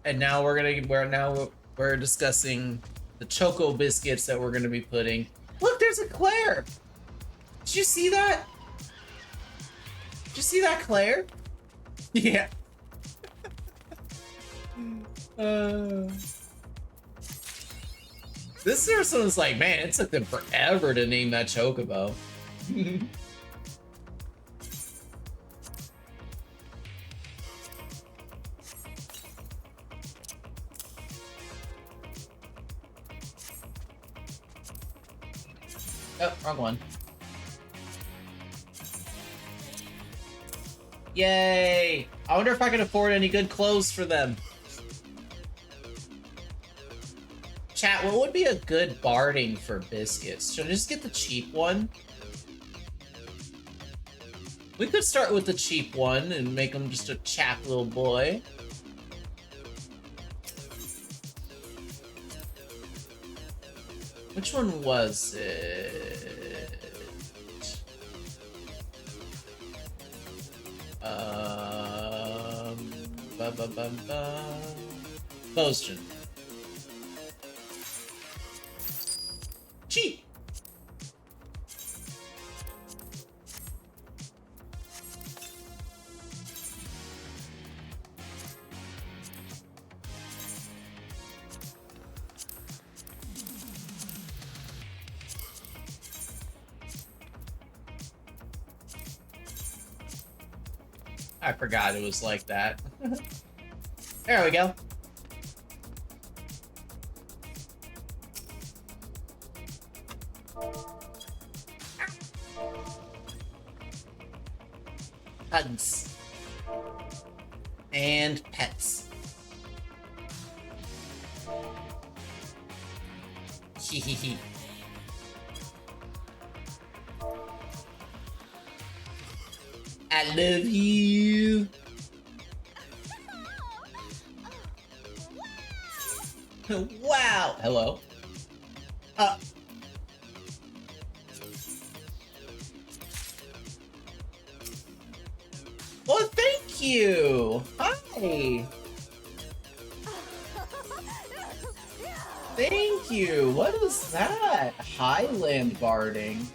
And now we're discussing the choco biscuits that we're gonna be putting. Look, there's a Claire. Did you see that? see that, Claire? Yeah. This person was like, man, it took them forever to name that chocobo. Oh, wrong one. Yay! I wonder if I can afford any good clothes for them. Chat, what would be a good barding for biscuits? Should I just get the cheap one? We could start with the cheap one and make him just a chap little boy. Which one was it? Boastion. Cheap. I forgot it was like that. There we go. Hugs. And pets. Hehehe. I love you. Wow. Hello. Well, thank you. Hi. Thank you. What is that? Highland barding.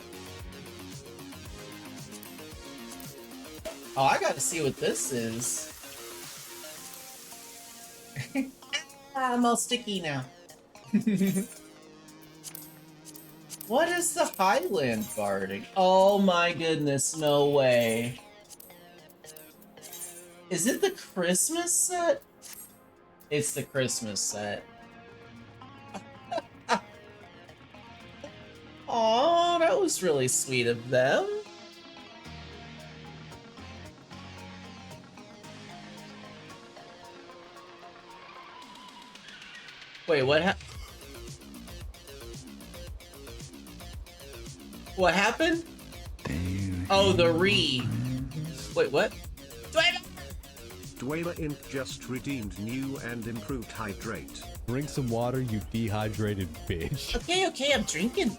Oh, I gotta see what this is. I'm all sticky now. What is the Highland barding? Oh my goodness, no way. Is it the Christmas set? It's the Christmas set. Aw, that was really sweet of them. Wait, what What happened? Oh, the re. Wait, what? Dweller Inc. just redeemed new and improved hydrate. Drink some water, you dehydrated bitch. Okay, I'm drinking.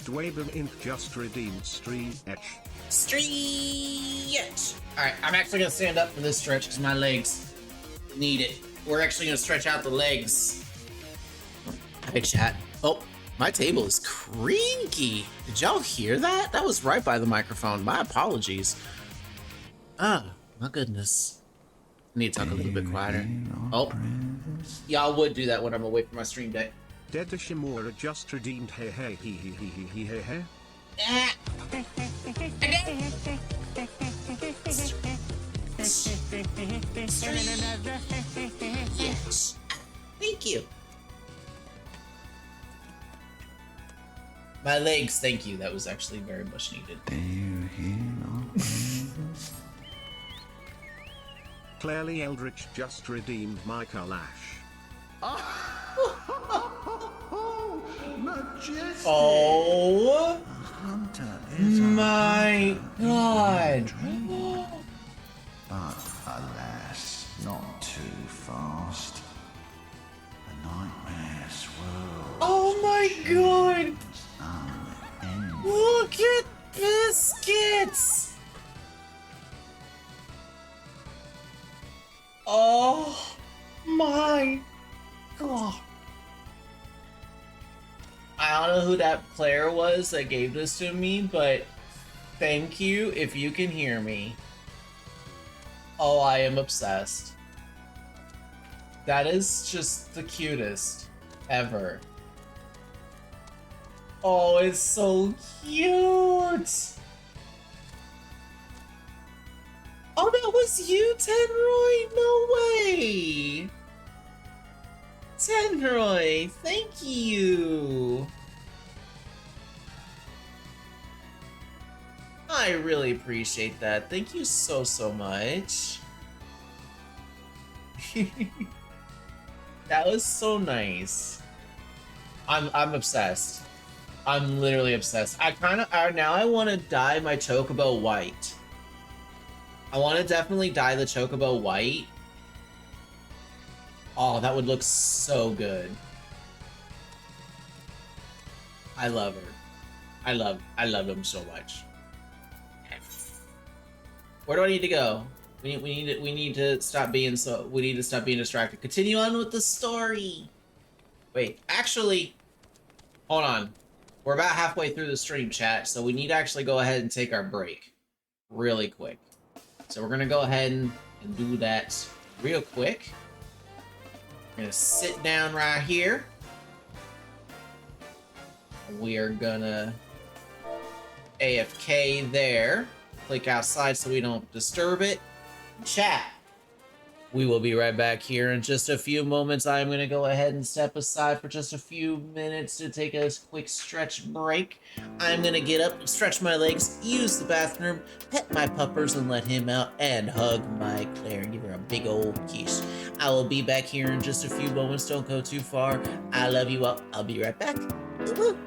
Dweller Inc. just redeemed stretch. Stretch! Alright, I'm actually gonna stand up for this stretch because my legs need it. We're actually gonna stretch out the legs. Hey, chat. Oh, my table is creaky. Did y'all hear that? That was right by the microphone. My apologies. Ah, my goodness. I need to talk a little bit quieter. Oh, y'all would do that when I'm away from my stream deck. Dead Shimura just redeemed hey hey he he hey. Yes. Thank you. My legs, thank you. That was actually very much needed. Clearly Eldritch just redeemed Micah Lash. Majestic! Oh Hunter is my god. but alas, not too fast. The nightmare's world Oh my god. is unending. Look at biscuits. Oh my god. I know who that player was that gave this to me, but thank you if you can hear me. Oh, I am obsessed. That is just the cutest ever. Oh, it's so cute. Oh, that was you, Tenroy? No way. Tenroy, thank you. I really appreciate that. Thank you so, so much. That was so nice. I'm obsessed. I'm literally obsessed. Now I want to dye my Chocobo white. I want to definitely dye the Chocobo white. Oh, that would look so good. I love her. I love him so much. Where do I need to go? We need to stop being distracted. Continue on with the story. Wait, actually, hold on. We're about halfway through the stream, chat, so we need to actually go ahead and take our break really quick. So we're gonna go ahead and do that real quick. We're gonna sit down right here. We are gonna AFK there. Click outside so we don't disturb it. Chat. We will be right back here in just a few moments. I'm going to go ahead and step aside for just a few minutes to take a quick stretch break. I'm going to get up, stretch my legs, use the bathroom, pet my puppers, and let him out, and hug my Claire and give her a big old kiss. I will be back here in just a few moments. Don't go too far. I love you all. I'll be right back. Woo-hoo.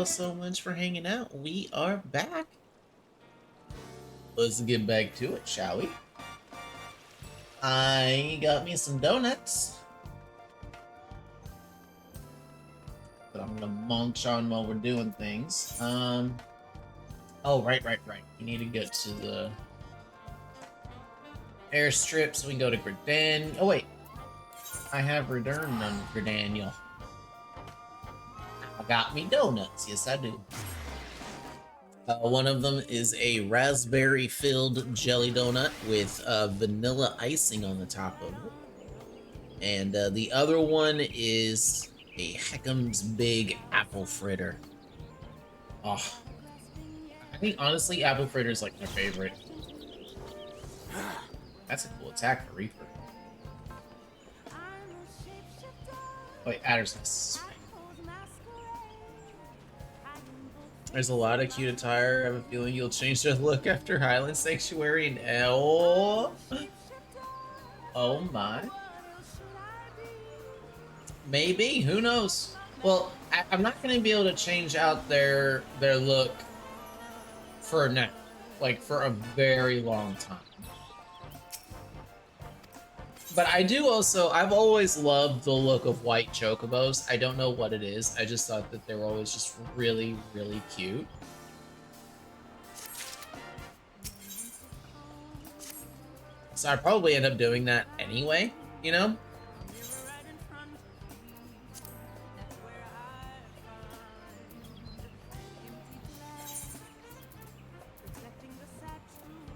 y'all so much for hanging out. We are back. Let's get back to it, shall we? I got me some donuts that I'm gonna munch on while we're doing things. Oh, right. We need to get to the airstrip so we can go to Gridan. Oh, wait. I have returned on Gridaniel. I got me donuts. Yes, I do. One of them is a raspberry-filled jelly donut with vanilla icing on the top of it. And the other one is a Heckham's Big Apple Fritter. Oh, I think, honestly, apple fritter is like my favorite. That's a cool attack for Reaper. Wait, Adder's. There's a lot of cute attire. I have a feeling you'll change the look after Highland Sanctuary and oh my. Maybe, who knows? Well, I'm not gonna be able to change out their look for now, like for a very long time. But I do also, I've always loved the look of white chocobos. I don't know what it is. I just thought that they were always just really, really cute. So I'd probably end up doing that anyway, you know?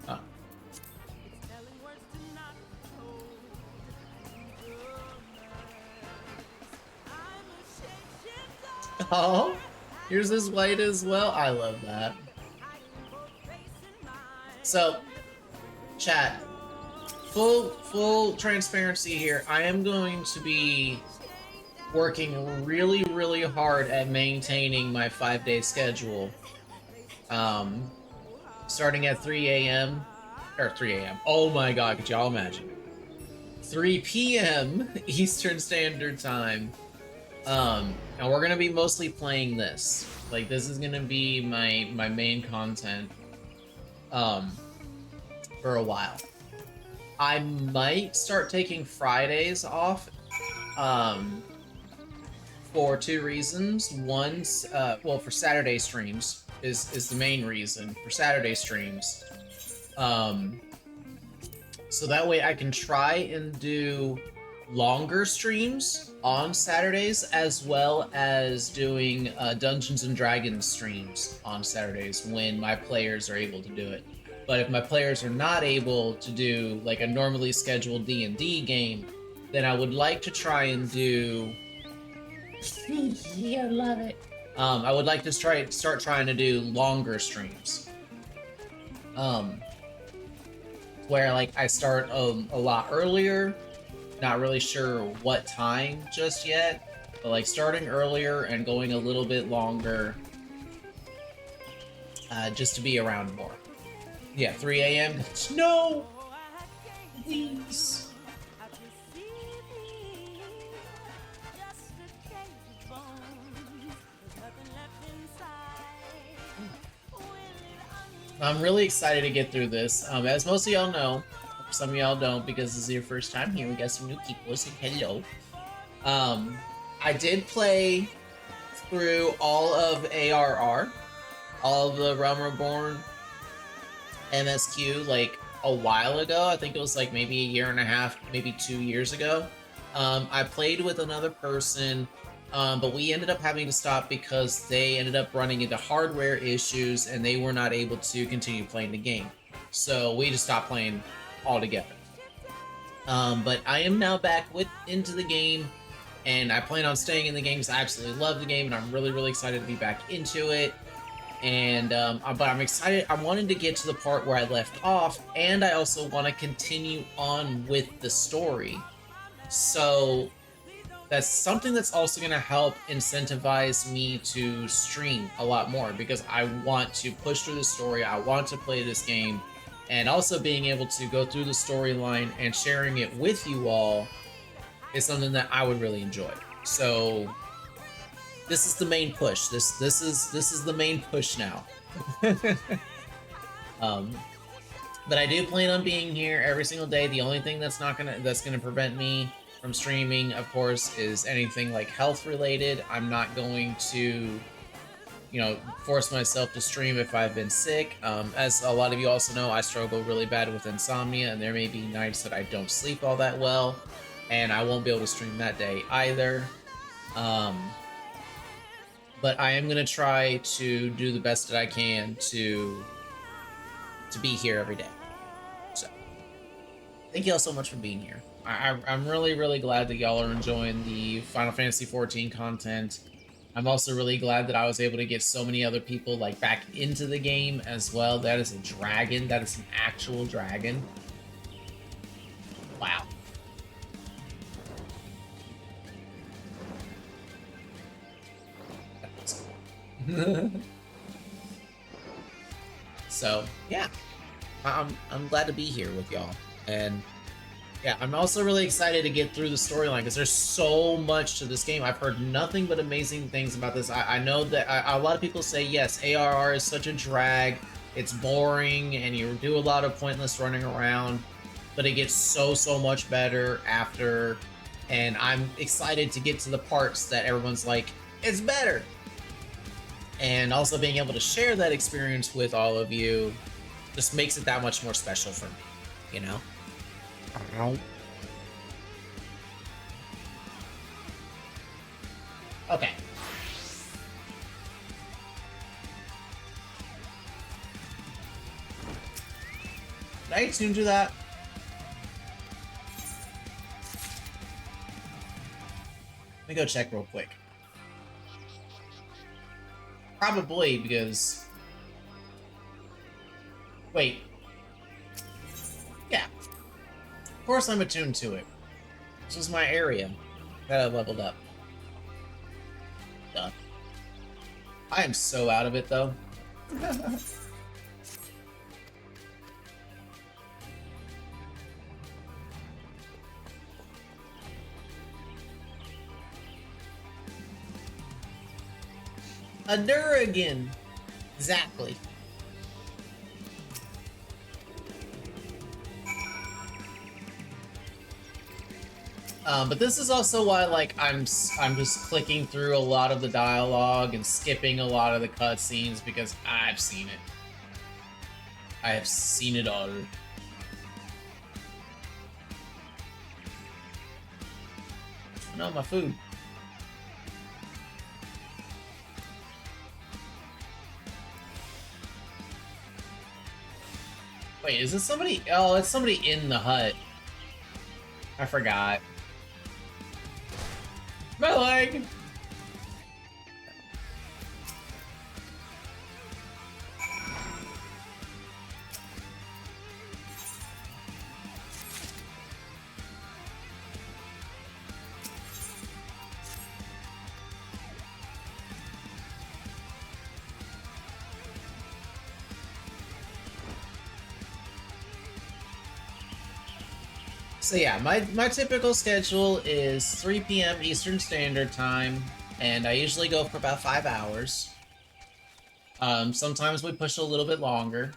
Oh. Oh, yours is white as well. I love that. So, chat, full transparency here. I am going to be working really, really hard at maintaining my 5-day schedule. Starting at 3 a.m. or 3 a.m. Oh my God, could y'all imagine? 3 p.m. Eastern Standard Time. And we're gonna be mostly playing this. Like, this is gonna be my main content, for a while. I might start taking Fridays off, for 2 reasons. One, well, for Saturday streams is the main reason for Saturday streams. So that way I can try and do longer streams on Saturdays, as well as doing Dungeons and Dragons streams on Saturdays when my players are able to do it. But if my players are not able to do like a normally scheduled D&D game, then I would like to try and do I love it. I would like to start trying to do longer streams. Where like I start a lot earlier. Not really sure what time just yet, but like starting earlier and going a little bit longer, just to be around more. Yeah, 3 a.m. No! Please. I'm really excited to get through this. As most of y'all know, some of y'all don't because this is your first time here. We got some new people saying hello. I did play through all of ARR, all of the Realm Reborn MSQ, like a while ago. I think it was like maybe a year and a half, maybe 2 years ago. I played with another person, but we ended up having to stop because they ended up running into hardware issues and they were not able to continue playing the game. So we just stopped playing altogether. But I am now back into the game, and I plan on staying in the game because I absolutely love the game, and I'm really, really excited to be back into it. And but I'm excited. I wanted to get to the part where I left off, and I also want to continue on with the story. So that's something that's also going to help incentivize me to stream a lot more, because I want to push through the story. I want to play this game, and also being able to go through the storyline and sharing it with you all is something that I would really enjoy. So this is the main push. This is the main push now. But I do plan on being here every single day. The only thing that's gonna prevent me from streaming, of course, is anything like health related. I'm not going to, you know, force myself to stream if I've been sick. As a lot of you also know, I struggle really bad with insomnia, and there may be nights that I don't sleep all that well, and I won't be able to stream that day either. But I am gonna try to do the best that I can to be here every day. So, thank you all so much for being here. I'm really, really glad that y'all are enjoying the Final Fantasy XIV content. I'm also really glad that I was able to get so many other people like back into the game as well. That is a dragon. That is an actual dragon. Wow. So yeah, I'm glad to be here with y'all, and yeah, I'm also really excited to get through the storyline because there's so much to this game. I've heard nothing but amazing things about this. I know that a lot of people say yes, ARR is such a drag, it's boring, and you do a lot of pointless running around, but it gets so much better after, and I'm excited to get to the parts that everyone's like, it's better. And also being able to share that experience with all of you just makes it that much more special for me, you know? Okay. Did I attune to that? Let me go check real quick. Probably because... Wait. Yeah. Of course I'm attuned to it. This is my area that I leveled up. Duh. I am so out of it, though. A Dragoon. Exactly. But this is also why, like, I'm just clicking through a lot of the dialogue and skipping a lot of the cutscenes because I've seen it. I have seen it all. No, my food. Wait, is it somebody? Oh, it's somebody in the hut. I forgot. My leg! So yeah, my typical schedule is 3 p.m. Eastern Standard Time, and I usually go for about 5 hours. Sometimes we push a little bit longer.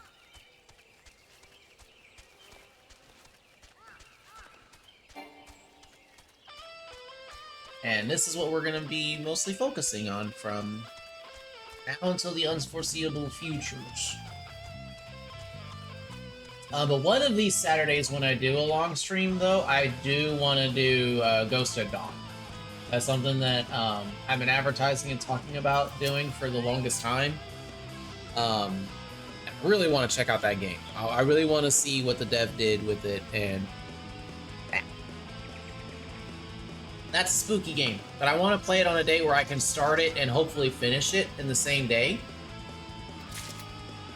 And this is what we're going to be mostly focusing on from now until the unforeseeable futures. But one of these Saturdays when I do a long stream, though, I do want to do Ghost at Dawn. That's something that I've been advertising and talking about doing for the longest time. I really want to check out that game. I really want to see what the dev did with it, and that's a spooky game. But I want to play it on a day where I can start it and hopefully finish it in the same day.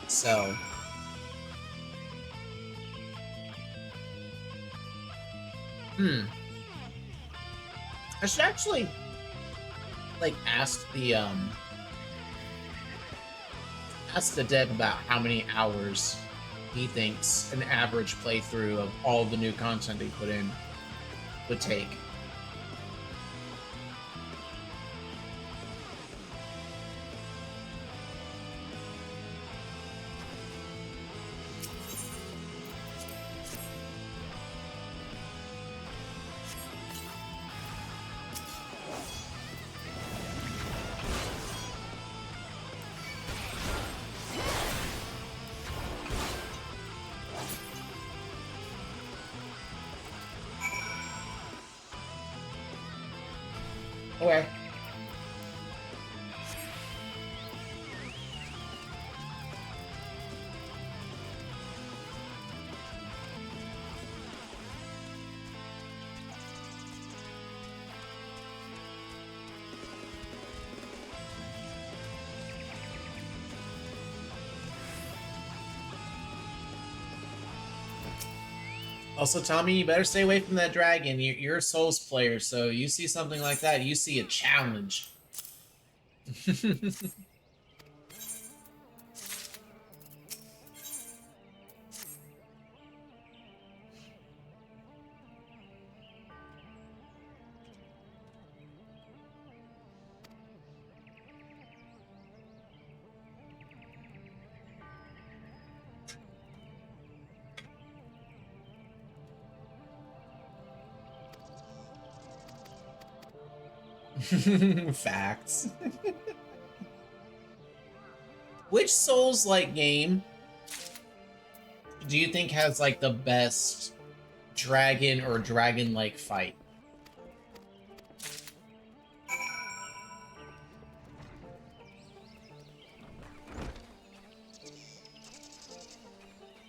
So... I should actually, like, ask the dev about how many hours he thinks an average playthrough of all the new content they put in would take. Okay. Also, Tommy, you better stay away from that dragon. You're a Souls player, so you see something like that, you see a challenge. Facts. Which Souls-like game do you think has like the best dragon or dragon-like fight?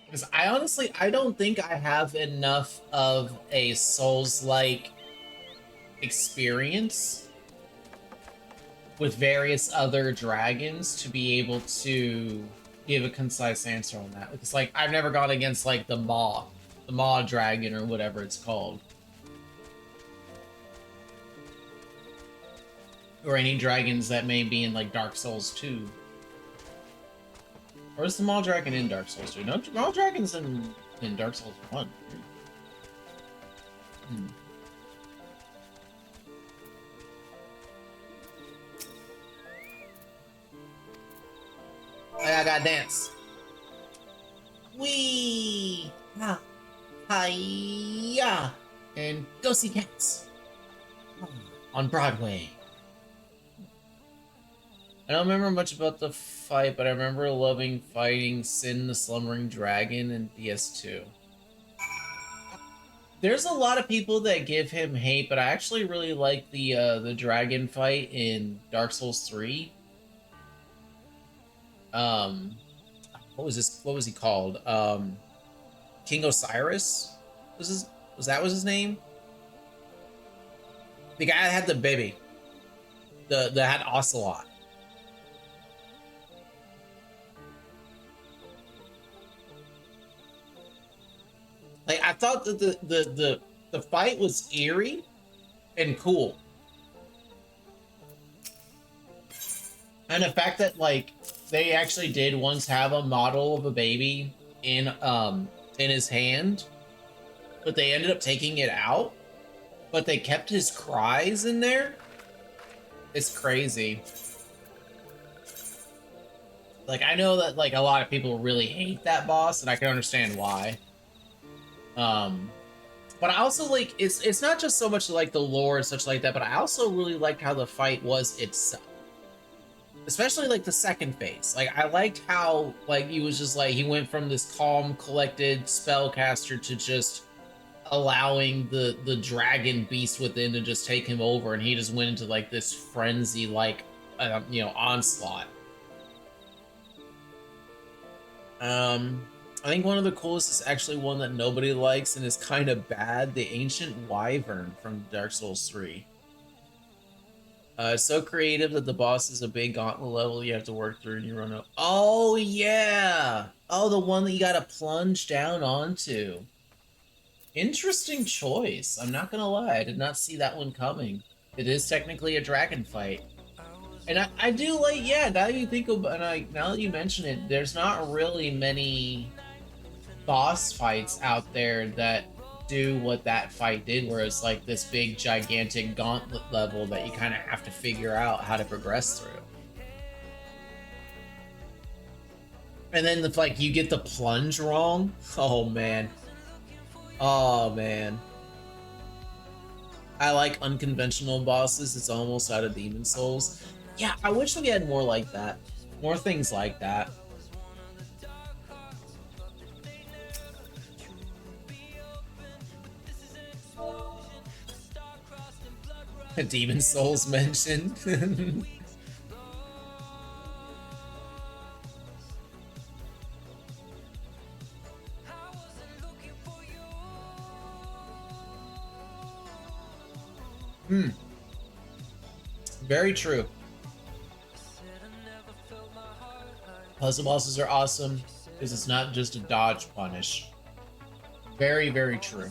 Because I don't think I have enough of a Souls-like experience with various other dragons to be able to give a concise answer on that. Because like I've never gone against like the Maw dragon or whatever it's called. Or any dragons that may be in like Dark Souls 2. Or is the Maw dragon in Dark Souls 2? No, Maw dragon's in Dark Souls 1. I gotta dance. Wee! Ha! Hi-ya! And go see Cats! On Broadway. I don't remember much about the fight, but I remember loving fighting Sin the Slumbering Dragon in PS2. There's a lot of people that give him hate, but I actually really like the dragon fight in Dark Souls 3. What was he called? King Osiris? Was that his name? The guy that had the baby. That had Ocelot. Like, I thought that the fight was eerie and cool. And the fact that, like, they actually did once have a model of a baby in his hand, but they ended up taking it out, but they kept his cries in there. It's crazy. Like, I know that, like, a lot of people really hate that boss, and I can understand why. But I also, like, it's not just so much, like, the lore and such like that, but I also really liked how the fight was itself. Especially, like, the second phase. Like, I liked how, like, he was just, like, he went from this calm, collected spellcaster to just allowing the dragon beast within to just take him over, and he just went into, like, this frenzy, like, you know, onslaught. I think one of the coolest is actually one that nobody likes and is kind of bad, the Ancient Wyvern from Dark Souls 3. It's so creative that the boss is a big gauntlet level you have to work through and you run up. Oh, yeah! Oh, the one that you gotta plunge down onto. Interesting choice. I'm not gonna lie, I did not see that one coming. It is technically a dragon fight. And I do like, yeah, now that you think about it, now that you mention it, there's not really many boss fights out there that do what that fight did, where it's like this big gigantic gauntlet level that you kind of have to figure out how to progress through. And then if like you get the plunge wrong, oh man. Oh man. I like unconventional bosses. It's almost out of Demon Souls. Yeah, I wish we had more like that. More things like that. Demon Souls mentioned. Very true. Puzzle bosses are awesome because it's not just a dodge punish. Very, very true.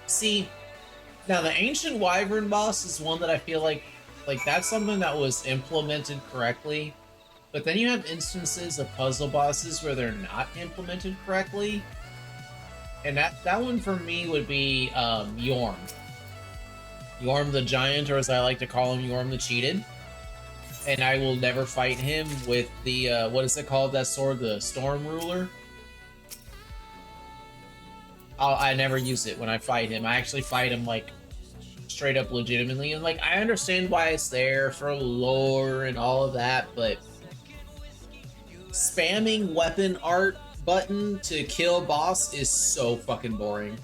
See, now the Ancient Wyvern boss is one that I feel like that's something that was implemented correctly. But then you have instances of puzzle bosses where they're not implemented correctly. And that one for me would be Yorm. Yorm the Giant, or as I like to call him, Yorm the Cheated. And I will never fight him with the, what is it called, that sword? The Storm Ruler? I never use it when I fight him. I actually fight him, like, straight up legitimately. And, like, I understand why it's there for lore and all of that, but spamming weapon art button to kill boss is so fucking boring.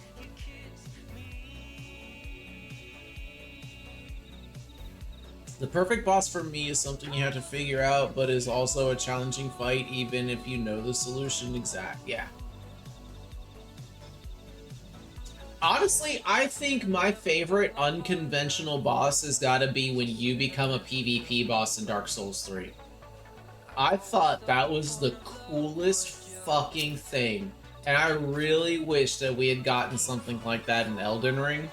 The perfect boss for me is something you have to figure out, but is also a challenging fight even if you know the solution exact. Yeah. Honestly, I think my favorite unconventional boss has got to be when you become a PvP boss in Dark Souls 3. I thought that was the coolest fucking thing, and I really wish that we had gotten something like that in Elden Ring.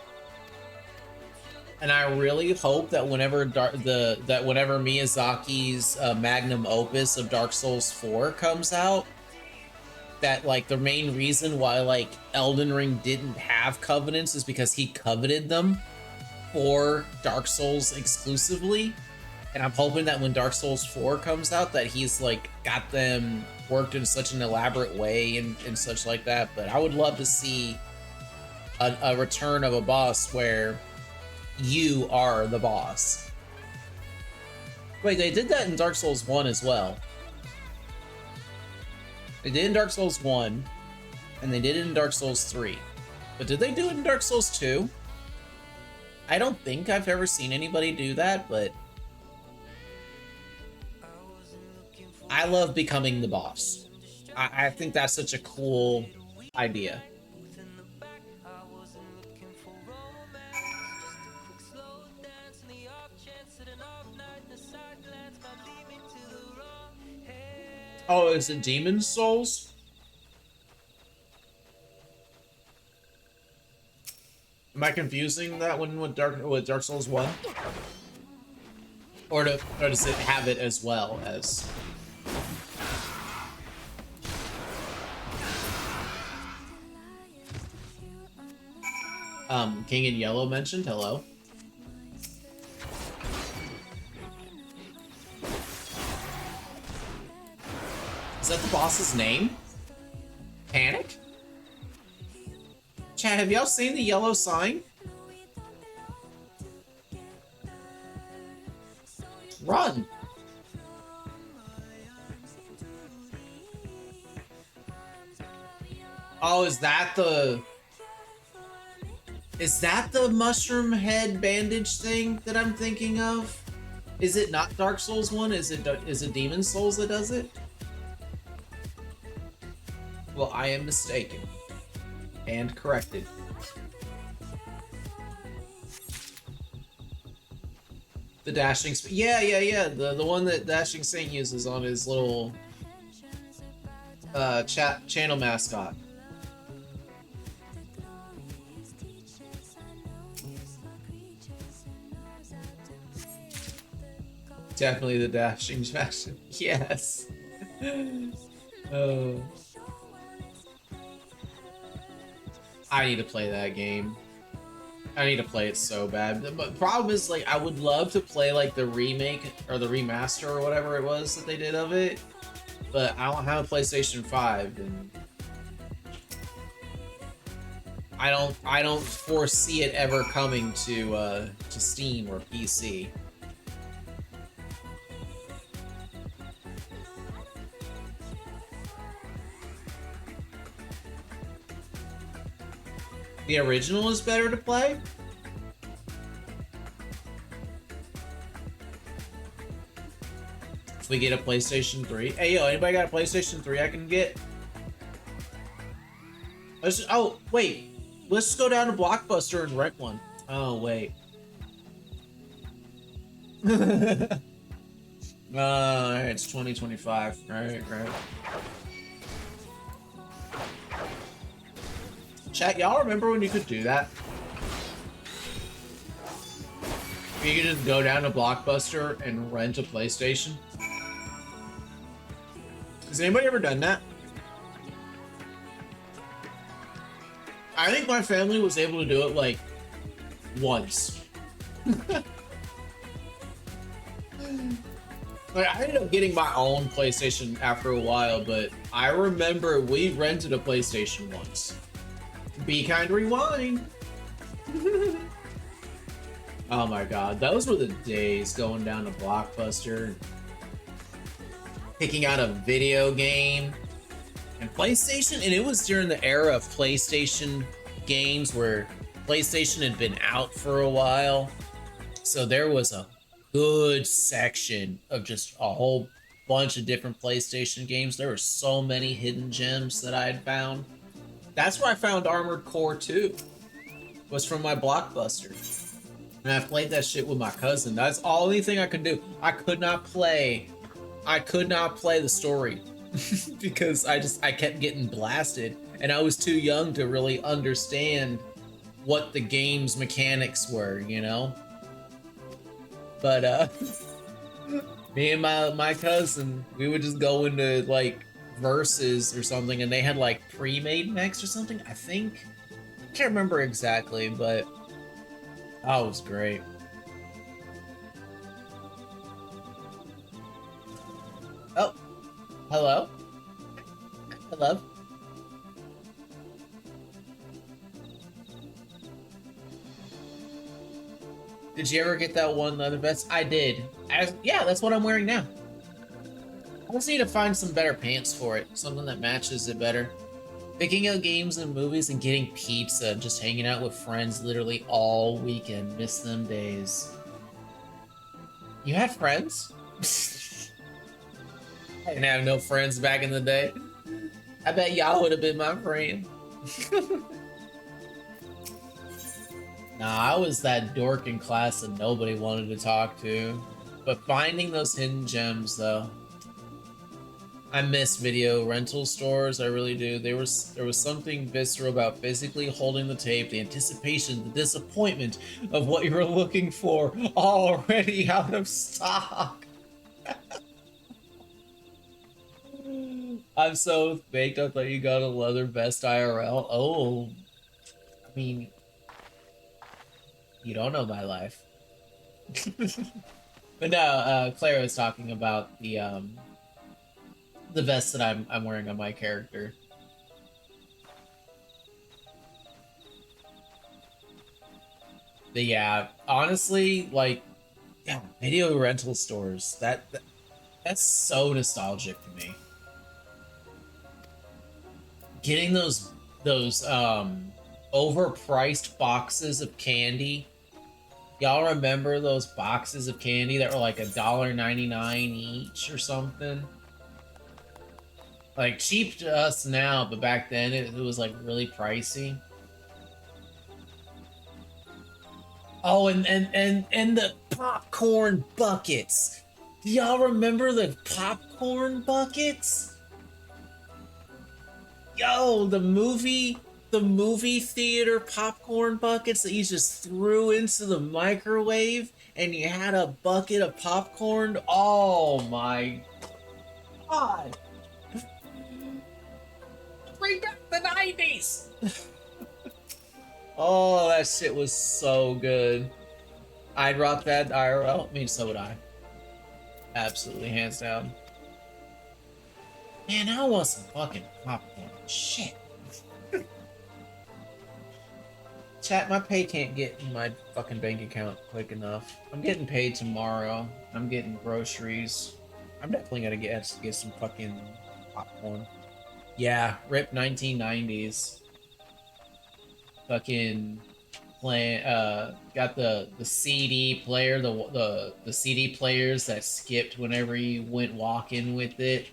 And I really hope that whenever whenever Miyazaki's magnum opus of Dark Souls 4 comes out, that like the main reason why like Elden Ring didn't have covenants is because he coveted them for Dark Souls exclusively. And I'm hoping that when Dark Souls 4 comes out that he's like got them worked in such an elaborate way and such like that. But I would love to see a return of a boss where you are the boss. Wait, they did that in Dark Souls 1 as well. They did it in Dark Souls 1, and they did it in Dark Souls 3. But did they do it in Dark Souls 2? I don't think I've ever seen anybody do that, but I love becoming the boss. I think that's such a cool idea. Oh, is it Demon Souls? Am I confusing that one with Dark Souls 1? Or does it have it as well as? King in Yellow mentioned hello. Is that the boss's name? Panic? Chat, have y'all seen the yellow sign? Run! Oh, is that the mushroom head bandage thing that I'm thinking of? Is it not Dark Souls 1? Is it Demon Souls that does it? Well, I am mistaken. And corrected. The dashing yeah. The one that Dashing Saint uses on his little channel mascot. Definitely the dashing fashion. Yes. Oh. I need to play that game. I need to play it so bad. But the problem is, like, I would love to play, like, the remake or the remaster or whatever it was that they did of it. But I don't have a PlayStation 5, and I don't foresee it ever coming to Steam or PC. The original is better to play? If we get a PlayStation 3. Hey, yo, anybody got a PlayStation 3 I can get? Oh, wait. Let's just go down to Blockbuster and rent one. Oh, wait. It's 2025. Right. Chat, y'all remember when you could do that? You could just go down to Blockbuster and rent a PlayStation? Has anybody ever done that? I think my family was able to do it like once. Like, I ended up getting my own PlayStation after a while, but I remember we rented a PlayStation once. Be Kind Rewind. Oh my god, those were the days going down to Blockbuster, picking out a video game, and PlayStation, and it was during the era of PlayStation games where PlayStation had been out for a while, so there was a good section of just a whole bunch of different PlayStation games. There were so many hidden gems that I had found. That's where I found Armored Core 2, was from my Blockbuster. And I played that shit with my cousin. That's the only thing I could do. I could not play the story because I kept getting blasted, and I was too young to really understand what the game's mechanics were, you know? But me and my cousin, we would just go into like Versus or something, and they had like pre-made mechs or something, I think. I can't remember exactly, but oh, it was great. Oh, hello? Hello? Did you ever get that one leather vest? I did. Yeah, that's what I'm wearing now. I just need to find some better pants for it. Something that matches it better. Picking out games and movies and getting pizza. Just hanging out with friends literally all weekend. Miss them days. You had friends? I didn't have no friends back in the day. I bet y'all would have been my friend. Nah, I was that dork in class that nobody wanted to talk to. But finding those hidden gems, though. I miss video rental stores, I really do. There was something visceral about physically holding the tape, the anticipation, the disappointment of what you were looking for, already out of stock. I'm so faked. I thought you got a leather vest IRL. Oh, I mean, you don't know my life. But no, Claire was talking about the vest that I'm wearing on my character. But yeah, honestly, like, yeah, video rental stores, that's so nostalgic to me. Getting those overpriced boxes of candy. Y'all remember those boxes of candy that were like $1.99 each or something? Like, cheap to us now, but back then it was like really pricey. Oh, and the popcorn buckets. Do y'all remember the popcorn buckets? Yo, the movie theater popcorn buckets that you just threw into the microwave and you had a bucket of popcorn. Oh my god. Bring back the 90s. Oh, that shit was so good. I'd rock that IRL. I mean, so would I. Absolutely, hands down. Man, I want some fucking popcorn. Shit. Chat, my pay can't get in my fucking bank account quick enough. I'm getting paid tomorrow. I'm getting groceries. I'm definitely gonna get some fucking popcorn. Yeah, rip 1990s. fucking playing got the CD player, the CD players that skipped whenever you went walking with it.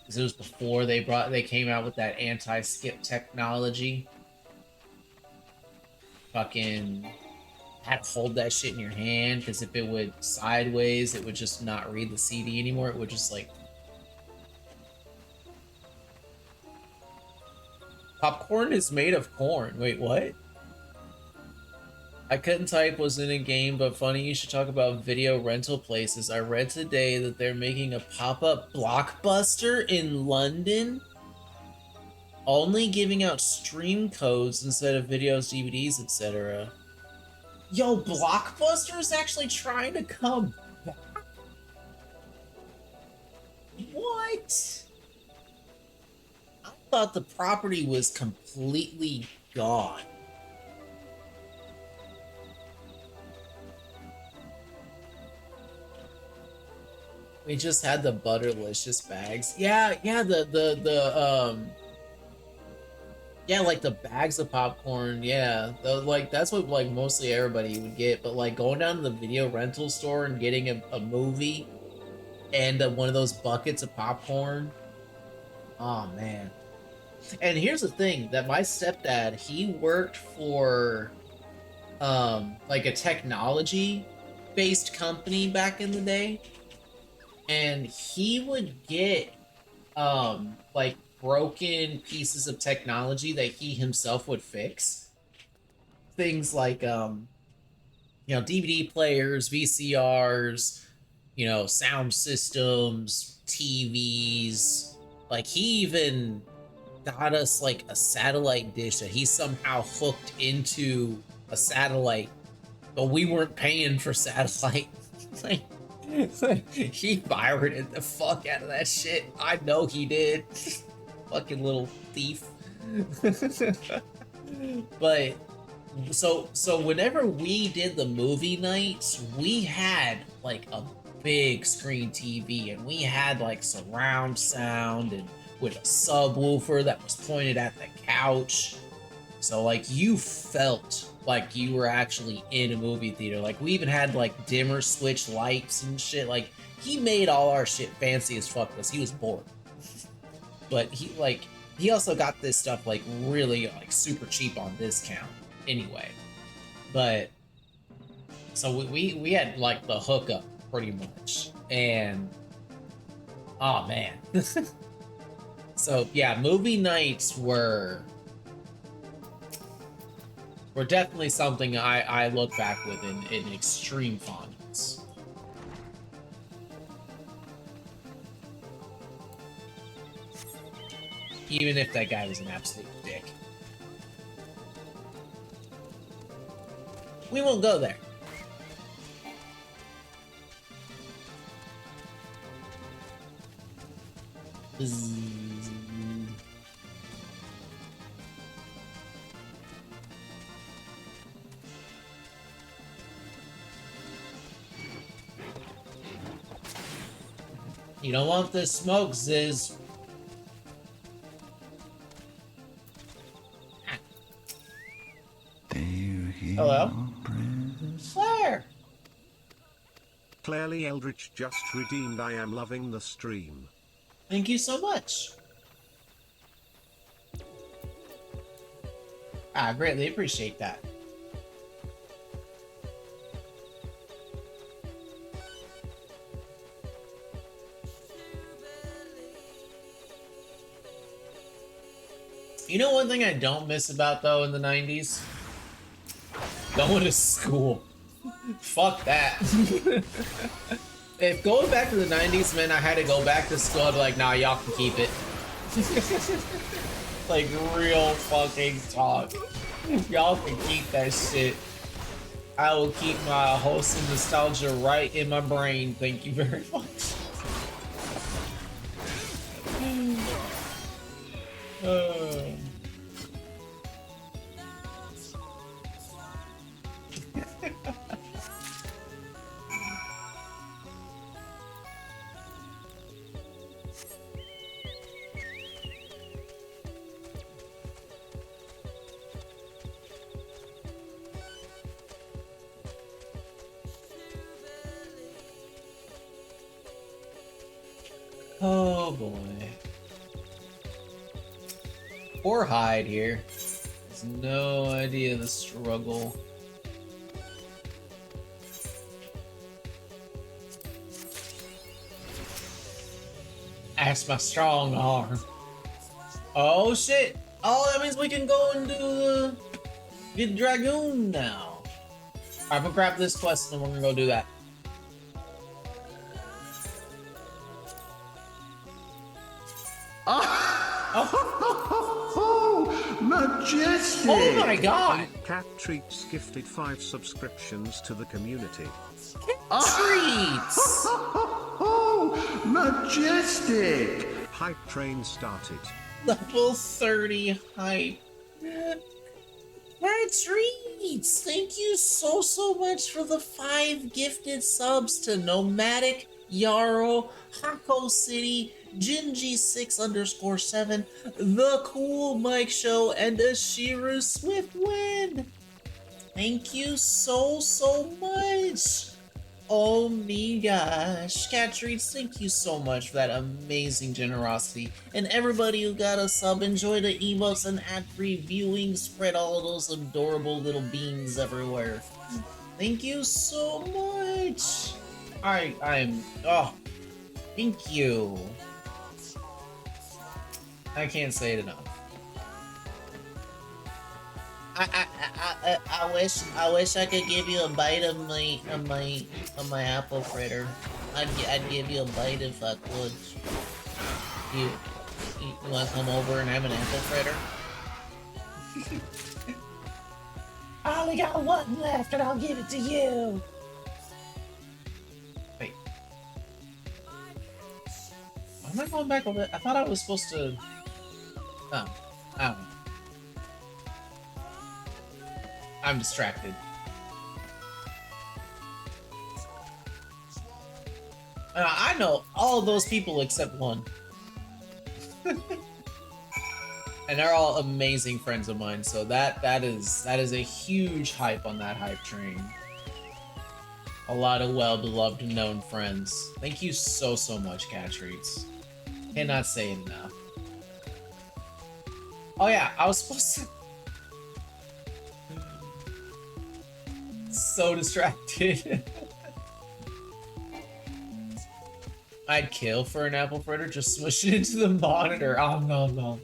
Because it was before they came out with that anti-skip technology. Fucking had to hold that shit in your hand because if it would sideways, it would just not read the CD anymore. It would just like popcorn is made of corn. Wait, what? I couldn't type was in a game, but funny you should talk about video rental places. I read today that they're making a pop-up Blockbuster in London, only giving out stream codes instead of videos, DVDs, etc. Yo, Blockbuster is actually trying to come back? What? I thought the property was completely gone. We just had the butterlicious bags. Yeah, yeah, like the bags of popcorn. Yeah, like that's what like mostly everybody would get. But like going down to the video rental store and getting a movie and one of those buckets of popcorn. Oh man. And here's the thing, that my stepdad, he worked for like a technology based company back in the day. And he would get like broken pieces of technology that he himself would fix. Things like you know, DVD players, VCRs, you know, sound systems, TVs. Like he even got us like a satellite dish that he somehow hooked into a satellite, but we weren't paying for satellite. Like he pirated the fuck out of that shit. I know he did. Fucking little thief. But so whenever we did the movie nights, we had like a big screen TV and we had like surround sound and with a subwoofer that was pointed at the couch. So like you felt like you were actually in a movie theater. Like we even had like dimmer switch lights and shit. Like he made all our shit fancy as fuck because he was bored. But he also got this stuff like really like super cheap on discount anyway. But so we had like the hookup pretty much. And oh man. So yeah, movie nights were definitely something I look back with in extreme fondness. Even if that guy was an absolute dick. We won't go there. You don't want this smoke, Ziz. Do you hear Hello? our prayers? Where? Clearly Eldritch just redeemed. I am loving the stream. Thank you so much. I greatly appreciate that. You know one thing I don't miss about though in the 90s? Going to school. Fuck that. If going back to the 90s meant I had to go back to school, I'd be like, nah, y'all can keep it. Like real fucking talk. Y'all can keep that shit. I will keep my wholesome nostalgia right in my brain. Thank you very much. Oh boy. Poor Hyde here. Has no idea the struggle. That's my strong arm. Oh shit! Oh, that means we can go and do the get Dragoon now. Alright, I'm gonna grab this quest and we're gonna go do that. Oh, majestic! Oh my god! Cat Treats gifted 5 subscriptions to the community. Treats! Oh, majestic! Hype train started. Level 30 hype. Cat Treats! Thank you so much for the 5 gifted subs to Nomadic, Yarrow, Hako City, Gingy6_7, The Cool Mike Show, and Ashiru Swiftwind. Thank you so much. Oh me gosh. Cat Treats, thank you so much for that amazing generosity. And everybody who got a sub, enjoy the emotes and ad-free viewing, spread all of those adorable little beans everywhere. Thank you so much. Oh, thank you. I can't say it enough. I wish I could give you a bite of my apple fritter. I'd give you a bite if I could. You want to come over and have an apple fritter? I only got one left, and I'll give it to you. Wait. Why am I going back over? I thought I was supposed to. Oh, I don't know. I'm distracted. I know all those people except one. And they're all amazing friends of mine, so that is a huge hype on that hype train. A lot of well-beloved known friends. Thank you so much, Cat Treats. Cannot say it enough. Oh yeah, I was supposed to... So distracted. I'd kill for an apple fritter, just smush it into the monitor. Oh no.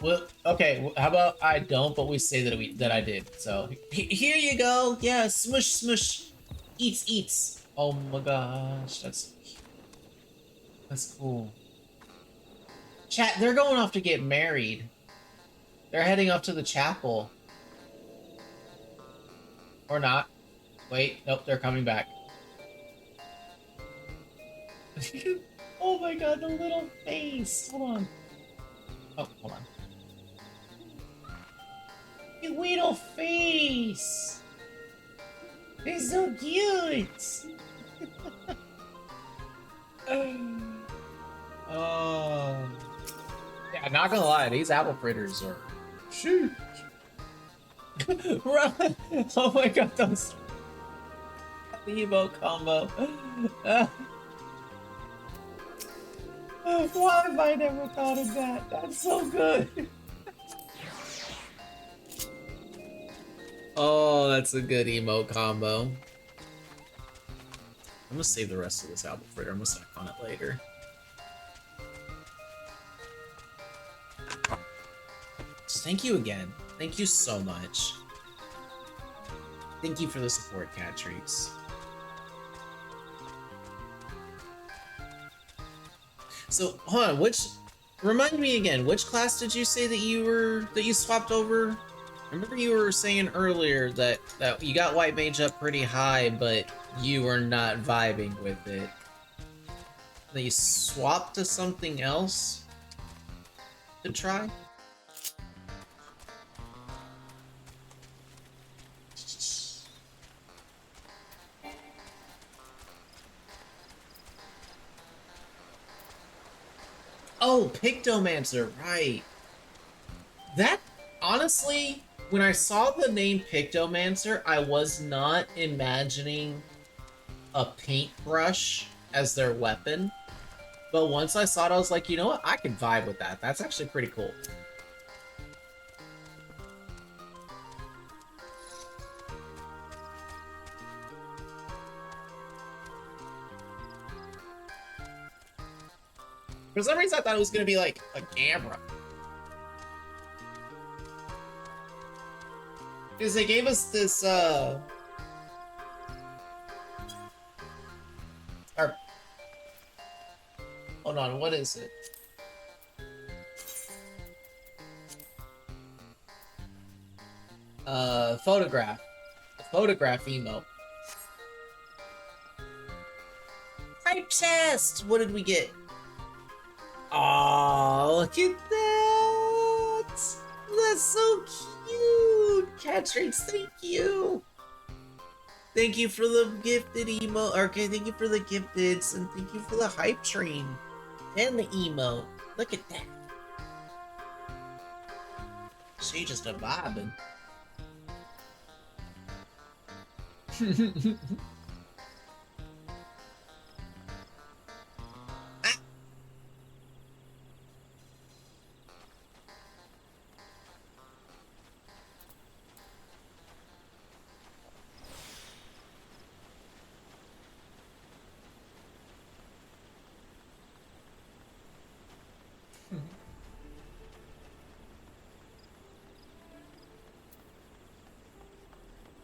Well, okay, how about I don't, but we say that I did. So here you go. Yeah, smush. Eats. Oh my gosh, that's cool. Chat, they're going off to get married. They're heading up to the chapel. Or not. Wait, nope, they're coming back. Oh my god, the little face. Hold on. Oh, hold on. The little face. It's so cute. Oh. Yeah, not gonna lie, these apple fritters are... Shoot! Run! Oh my god, those... The emote combo. Why have I never thought of that? That's so good! Oh, that's a good emote combo. I'm gonna save the rest of this apple fritter. I'm gonna snack on it later. Thank you again. Thank you so much. Thank you for the support, Cat Treats. So, hold on, remind me again, which class did you say that you swapped over? I remember you were saying earlier that you got White Mage up pretty high, but you were not vibing with it. That you swapped to something else to try? Oh, Pictomancer, right. That, honestly, when I saw the name Pictomancer, I was not imagining a paintbrush as their weapon. But once I saw it, I was like, you know what? I can vibe with that. That's actually pretty cool. For some reason, I thought it was gonna be like a camera. Because they gave us this, or, hold on, what is it? Photograph. A photograph emote. Type test! What did we get? Oh, look at that! That's so cute! Cat Streets, thank you! Thank you for the gifted emote. Okay, thank you for the gifteds, and thank you for the hype train. And the emote. Look at that. She just a vibing.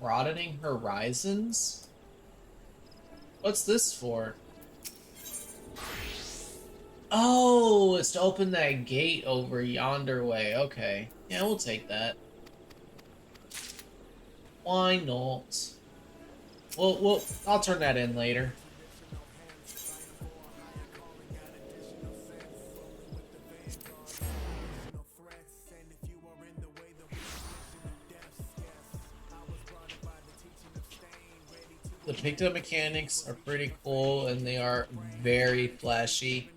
Broadening horizons? What's this for? Oh, it's to open that gate over yonder way. Okay. Yeah, we'll take that. Why not? Well, I'll turn that in later. The picked up mechanics are pretty cool and they are very flashy.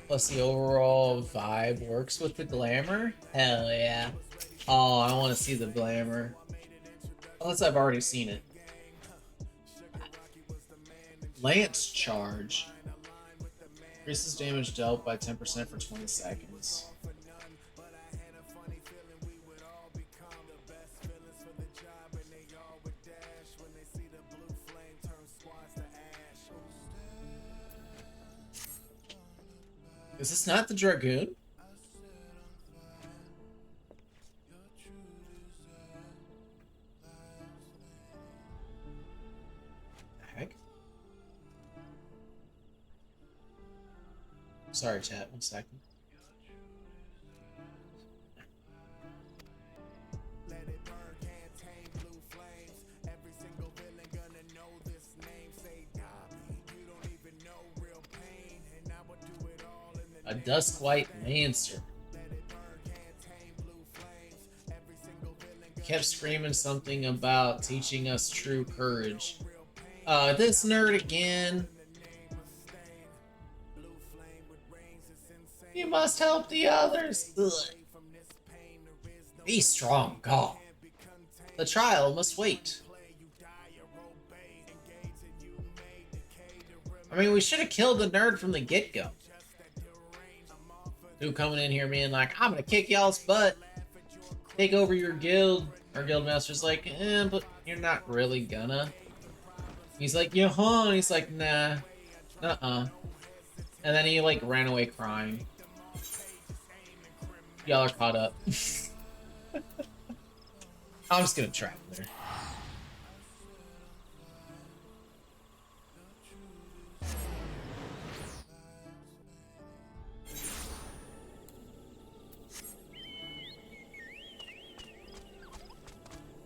Plus the overall vibe works with the glamour. Hell yeah. Oh, I want to see the glamour. Unless I've already seen it. Lance charge. Increases damage dealt by 10% for 20 seconds. Is this not the Dragoon? The heck? Sorry, chat. 1 second. A Duskwhite Lancer. Kept screaming something about teaching us true courage. This nerd again. You must help the others. Ugh. Be strong, God. The trial must wait. I mean, we should have killed the nerd from the get-go. Who coming in here being like, I'm gonna kick y'all's butt, take over your guild. Our guild master's like, but you're not really gonna. He's like, yeah, huh? And he's like, nah, and then he like ran away crying. Y'all are caught up. I'm just gonna trap there.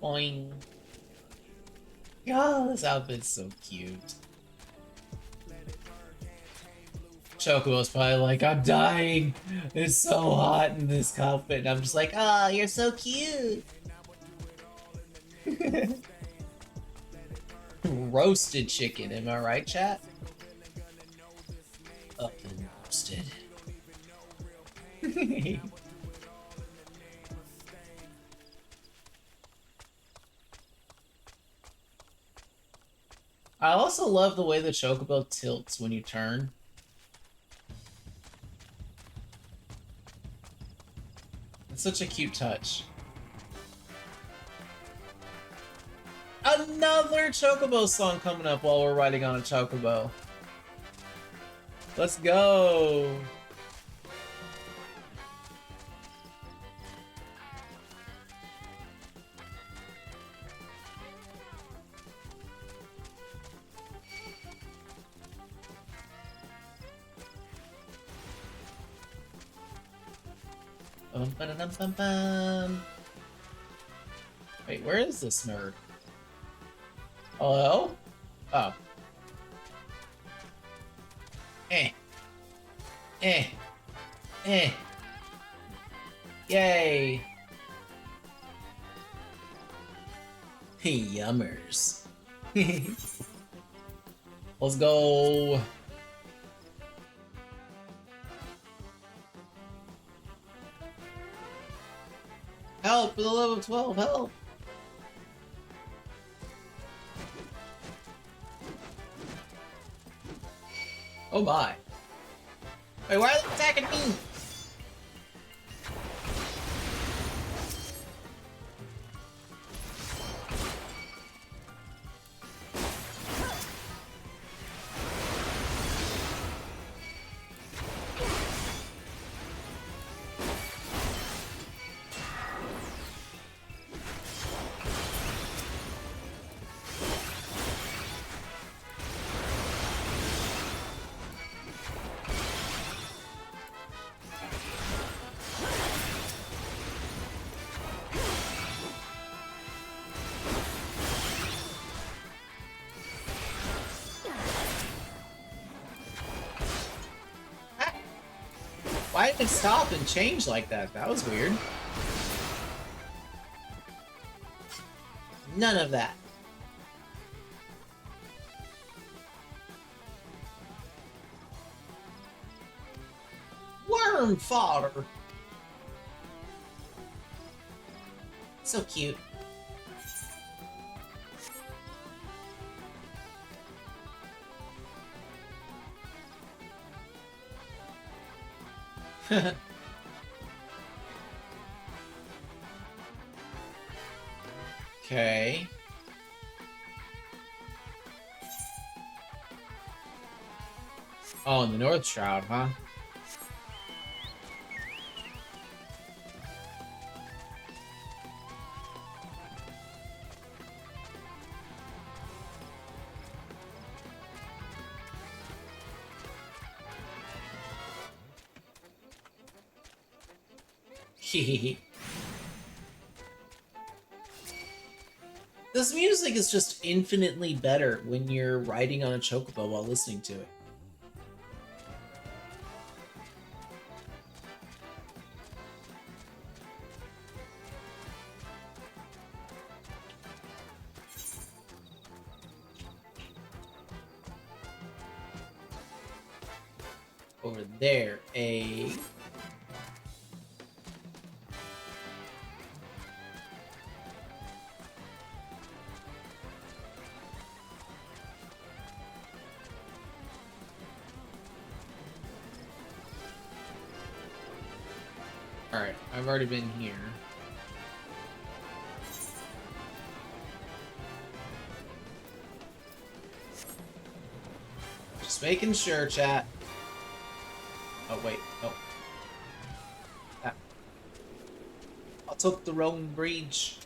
Boing. God, this outfit's so cute. Chocobo's probably like, I'm dying. It's so hot in this outfit. And I'm just like, oh, you're so cute. Roasted chicken, am I right, chat? Up and roasted. I also love the way the chocobo tilts when you turn. It's such a cute touch. Another chocobo song coming up while we're riding on a chocobo. Let's go. Bum. Wait, where is this nerd? Hello? Oh. Eh. Yay. Yummers. Let's go. Help for the level 12, help! Oh my. Wait, why are they attacking me? Why did it stop and change like that? That was weird. None of that. Worm fodder. So cute. Okay. Oh, in the North Shroud, huh? This music is just infinitely better when you're riding on a chocobo while listening to it. Over there, a... Alright, I've already been here. Just making sure, chat. Oh, wait. Oh. Ah. I took the wrong bridge.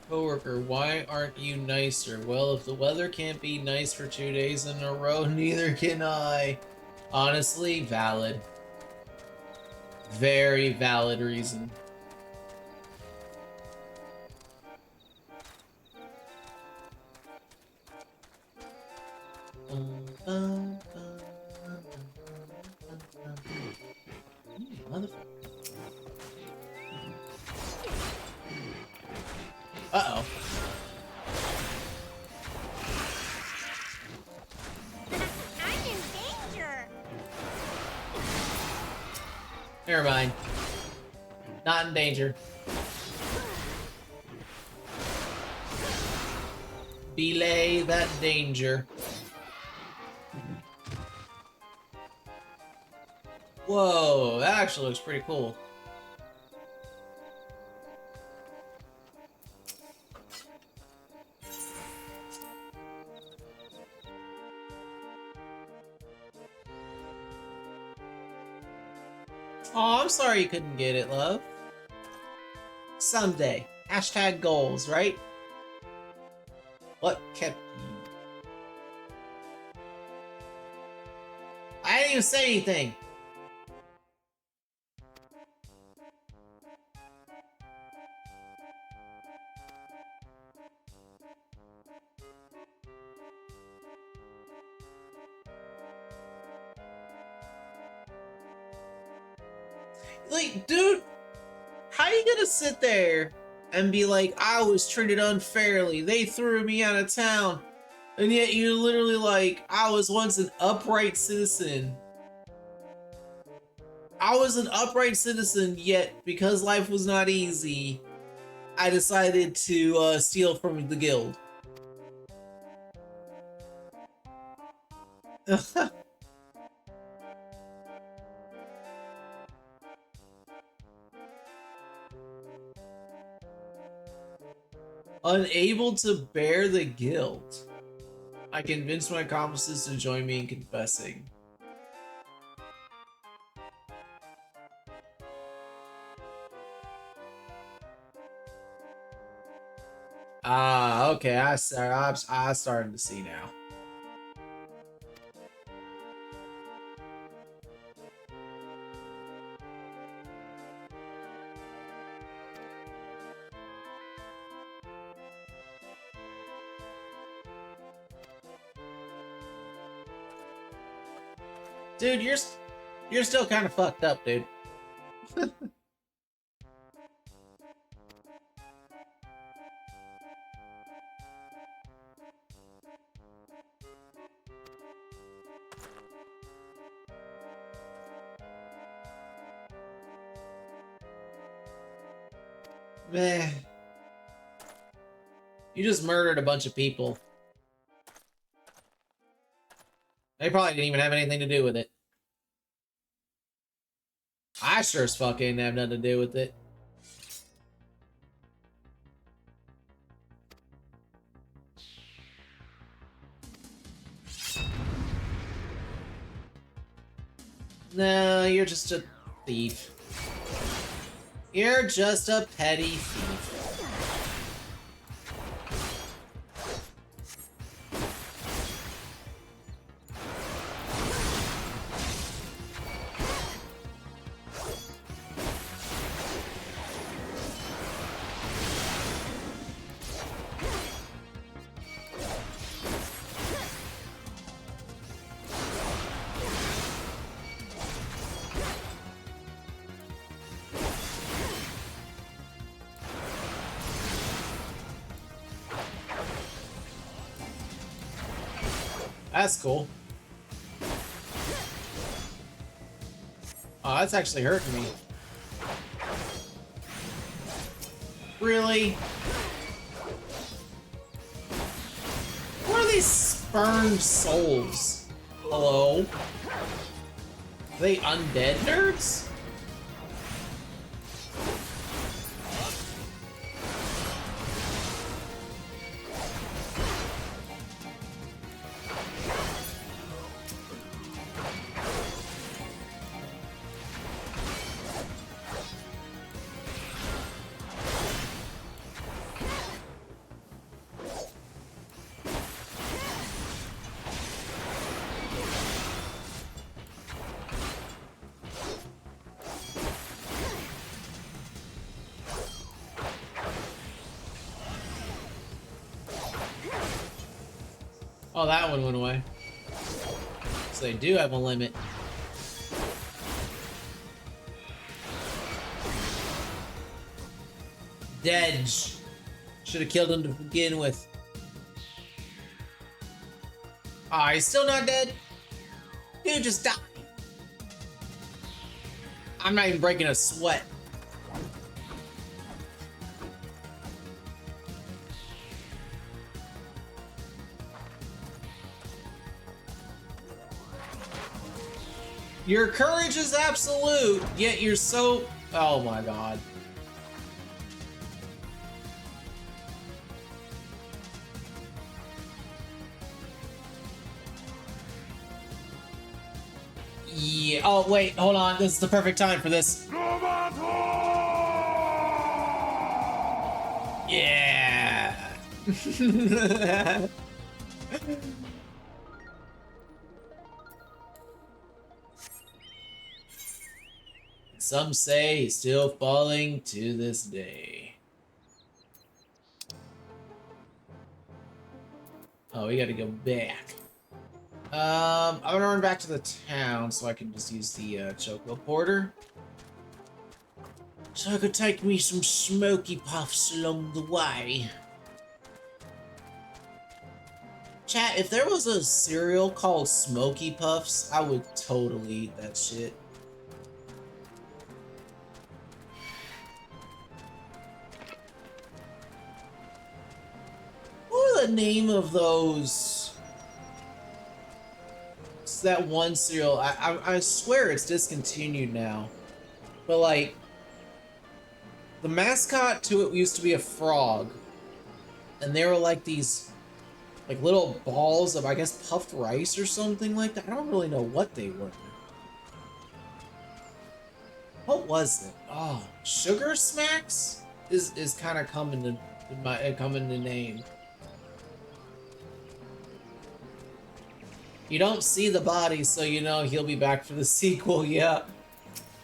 Coworker, why aren't you nicer? Well, if the weather can't be nice for 2 days in a row, neither can I. Honestly, valid. Very valid reason. Motherfucker. Uh-oh. I'm in danger. Never mind. Not in danger. Belay that danger. Whoa, that actually looks pretty cool. Oh, I'm sorry you couldn't get it, love. Someday. Hashtag goals, right? What kept you? I didn't even say anything. Like, dude, how you gonna sit there and be like, I was treated unfairly, they threw me out of town, and yet you're literally like, I was once an upright citizen. I was an upright citizen, yet because life was not easy, I decided to steal from the guild. Unable to bear the guilt. I convinced my accomplices to join me in confessing. Ah, okay, I'm starting to see now. Dude, you're still kind of fucked up, dude. Meh. You just murdered a bunch of people. They probably didn't even have anything to do with it. I sure as fuck didn't have nothing to do with it. No, you're just a thief. You're just a petty thief. That's cool. Oh, that's actually hurting me. Really? What are these spurned souls? Hello? Are they undead nerds? Oh, that one went away. So they do have a limit. Dedge. Should have killed him to begin with. Ah, he's still not dead? Dude, just die. I'm not even breaking a sweat. Your courage is absolute, yet you're so... Oh my god. Yeah. Oh, wait, hold on. This is the perfect time for this. Yeah. Some say he's still falling to this day. Oh, we gotta go back. I'm gonna run back to the town so I can just use the chocolate porter. So I could take me some smoky puffs along the way. Chat, if there was a cereal called Smoky Puffs, I would totally eat that shit. What are the name of those? It's that one cereal. I swear it's discontinued now. But like, the mascot to it used to be a frog. And they were like these like little balls of, I guess, puffed rice or something like that. I don't really know what they were. What was it? Oh, Sugar Smacks is kind of coming to name. You don't see the body, so you know he'll be back for the sequel. Yeah,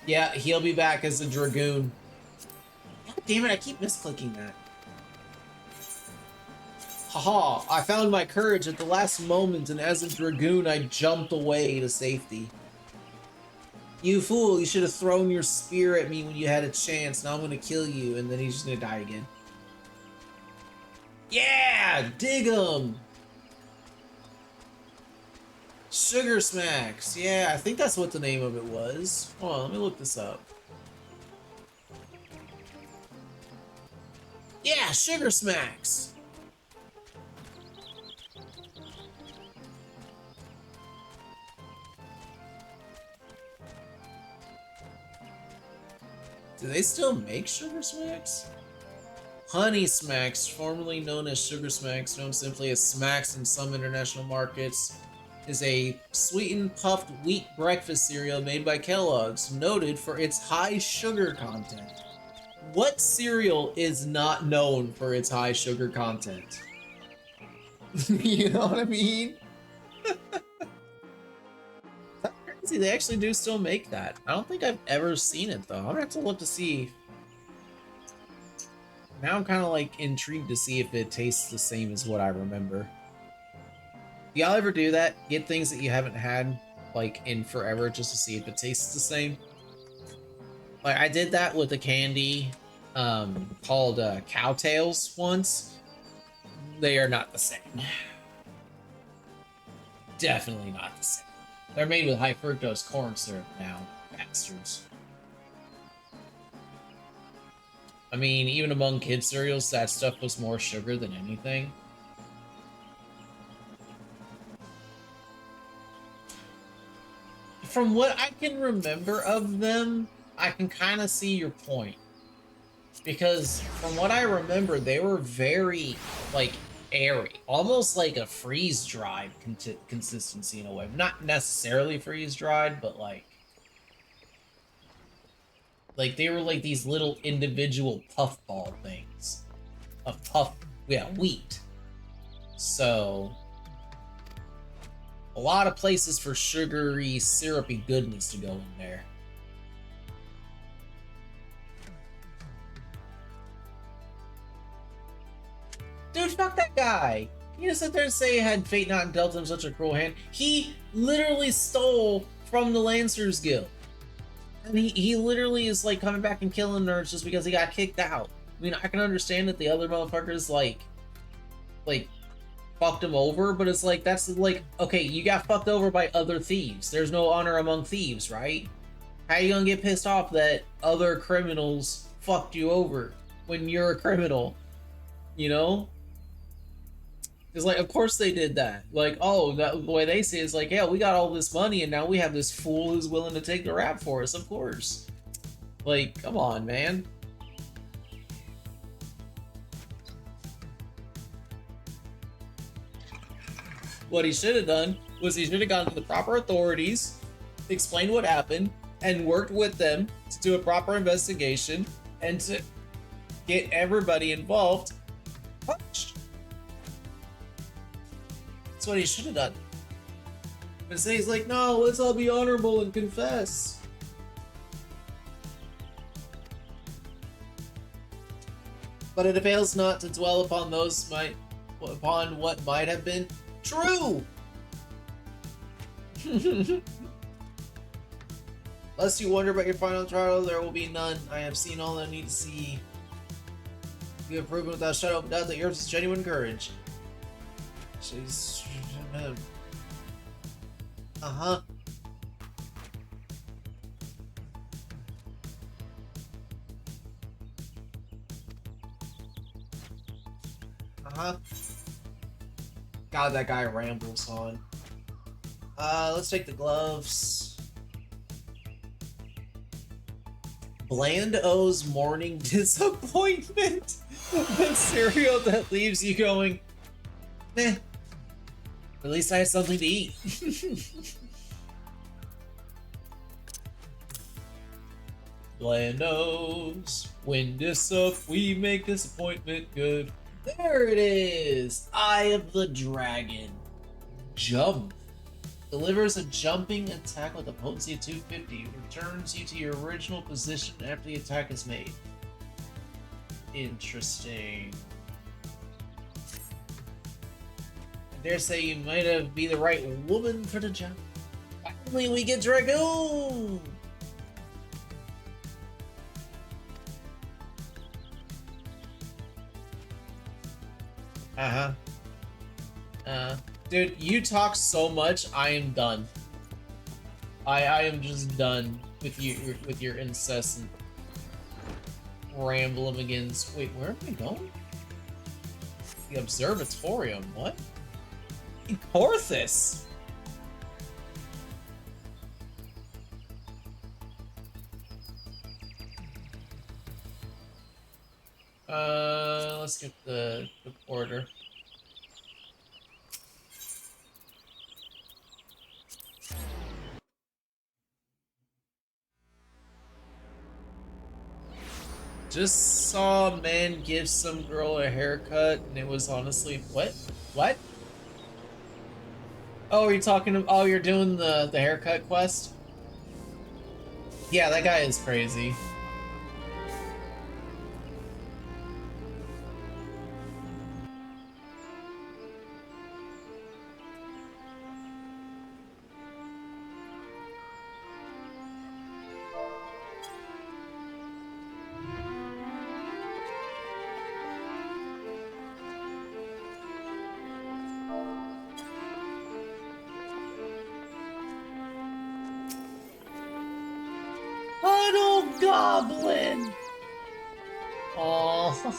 he'll be back as a dragoon. God damn it! I keep misclicking that. Haha, I found my courage at the last moment, and as a dragoon, I jumped away to safety. You fool, you should have thrown your spear at me when you had a chance. Now I'm gonna kill you, and then he's just gonna die again. Yeah! Dig him! Sugar Smacks. Yeah, I think that's what the name of it was. Hold on, let me look this up. Yeah, Sugar Smacks! Do they still make Sugar Smacks? Honey Smacks, formerly known as Sugar Smacks, known simply as Smacks in some international markets, is a sweetened puffed wheat breakfast cereal made by Kellogg's, noted for its high sugar content. What cereal is not known for its high sugar content? You know what I mean? See, they actually do still make that. I don't think I've ever seen it though. I'm gonna have to look to see. Now I'm kind of like intrigued to see if it tastes the same as what I remember. Do y'all ever do that? Get things that you haven't had like in forever just to see if it tastes the same? Like I did that with a candy called Cowtails once. They are not the same. Definitely not the same. They're made with high fructose corn syrup now, bastards. I mean, even among kid cereals, that stuff was more sugar than anything. From what I can remember of them, I can kind of see your point. Because from what I remember, they were very, like, airy. Almost like a freeze-dried consistency in a way. Not necessarily freeze-dried, but like they were like these little individual puffball things. Of wheat. So a lot of places for sugary, syrupy goodness to go in there. Dude, fuck that guy. You just sit there and say had fate not dealt him such a cruel hand. He literally stole from the Lancers Guild. And he literally is like coming back and killing nerds just because he got kicked out. I mean, I can understand that the other motherfuckers like fucked him over, but it's like, that's like, okay, you got fucked over by other thieves. There's no honor among thieves, right? How you gonna get pissed off that other criminals fucked you over when you're a criminal? You know? It's like, of course they did that. Like, oh, that, the way they say it is like, yeah, we got all this money and now we have this fool who's willing to take the rap for us, of course. Like, come on, man. What he should have done was he should have gone to the proper authorities, explained what happened, and worked with them to do a proper investigation and to get everybody involved punished. That's what he should have done. But instead he's like, no, let's all be honorable and confess. But it avails not to dwell upon what might have been true. Lest you wonder about your final trial, there will be none. I have seen all I need to see. You have proven without shadow of doubt that yours is genuine courage. She's... Uh-huh. Uh-huh. God, that guy rambles on. Let's take the gloves. Bland O's morning disappointment. The cereal that leaves you going, meh. At least I had something to eat. Bland O's. When we make disappointment good. There it is! Eye of the Dragon. Jump. Delivers a jumping attack with a potency of 250. Returns you to your original position after the attack is made. Interesting. I dare say you might have be the right woman for the job. Finally, we get Dragoon! Uh-huh. Dude, you talk so much, I am done. I am just done with your incessant ramblemigans. Wait, where am I going? The observatorium, what? Porthos! Let's get the porter. Just saw a man give some girl a haircut, and it was honestly what? What? Oh, are you talking? Oh, you're doing the haircut quest? Yeah, that guy is crazy. Goblin! Oh.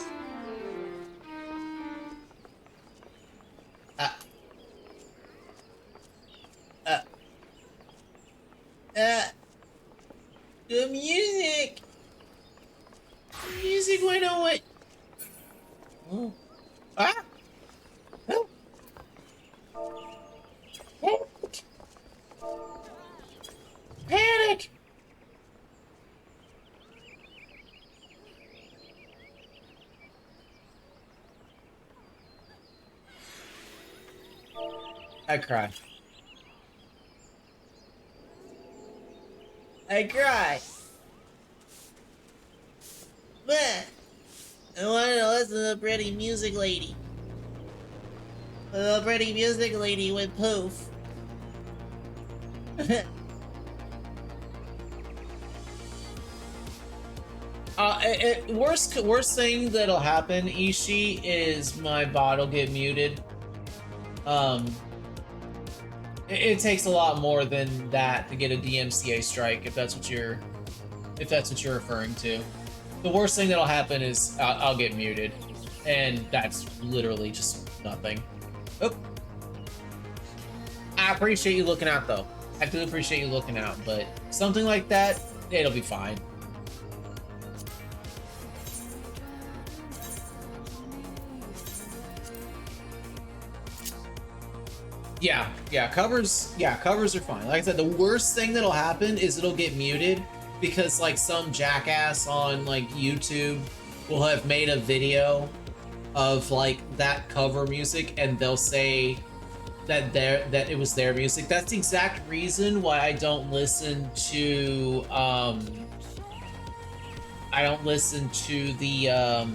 The music! The music went away! Oh. Ah! Oh. Panic! Panic! I cry. I cry. But I want to listen to the pretty music lady. The pretty music lady with poof. Worst thing that'll happen, Ishii, is my bot will get muted. It takes a lot more than that to get a DMCA strike, if that's what you're referring to. The worst thing that'll happen is I'll get muted, and that's literally just nothing. Oh. I appreciate you looking out, though. I do appreciate you looking out, but something like that, it'll be fine. Yeah, covers are fine. Like I said, the worst thing that'll happen is it'll get muted because like some jackass on like YouTube will have made a video of like that cover music and they'll say that it was their music. That's the exact reason why I don't listen to the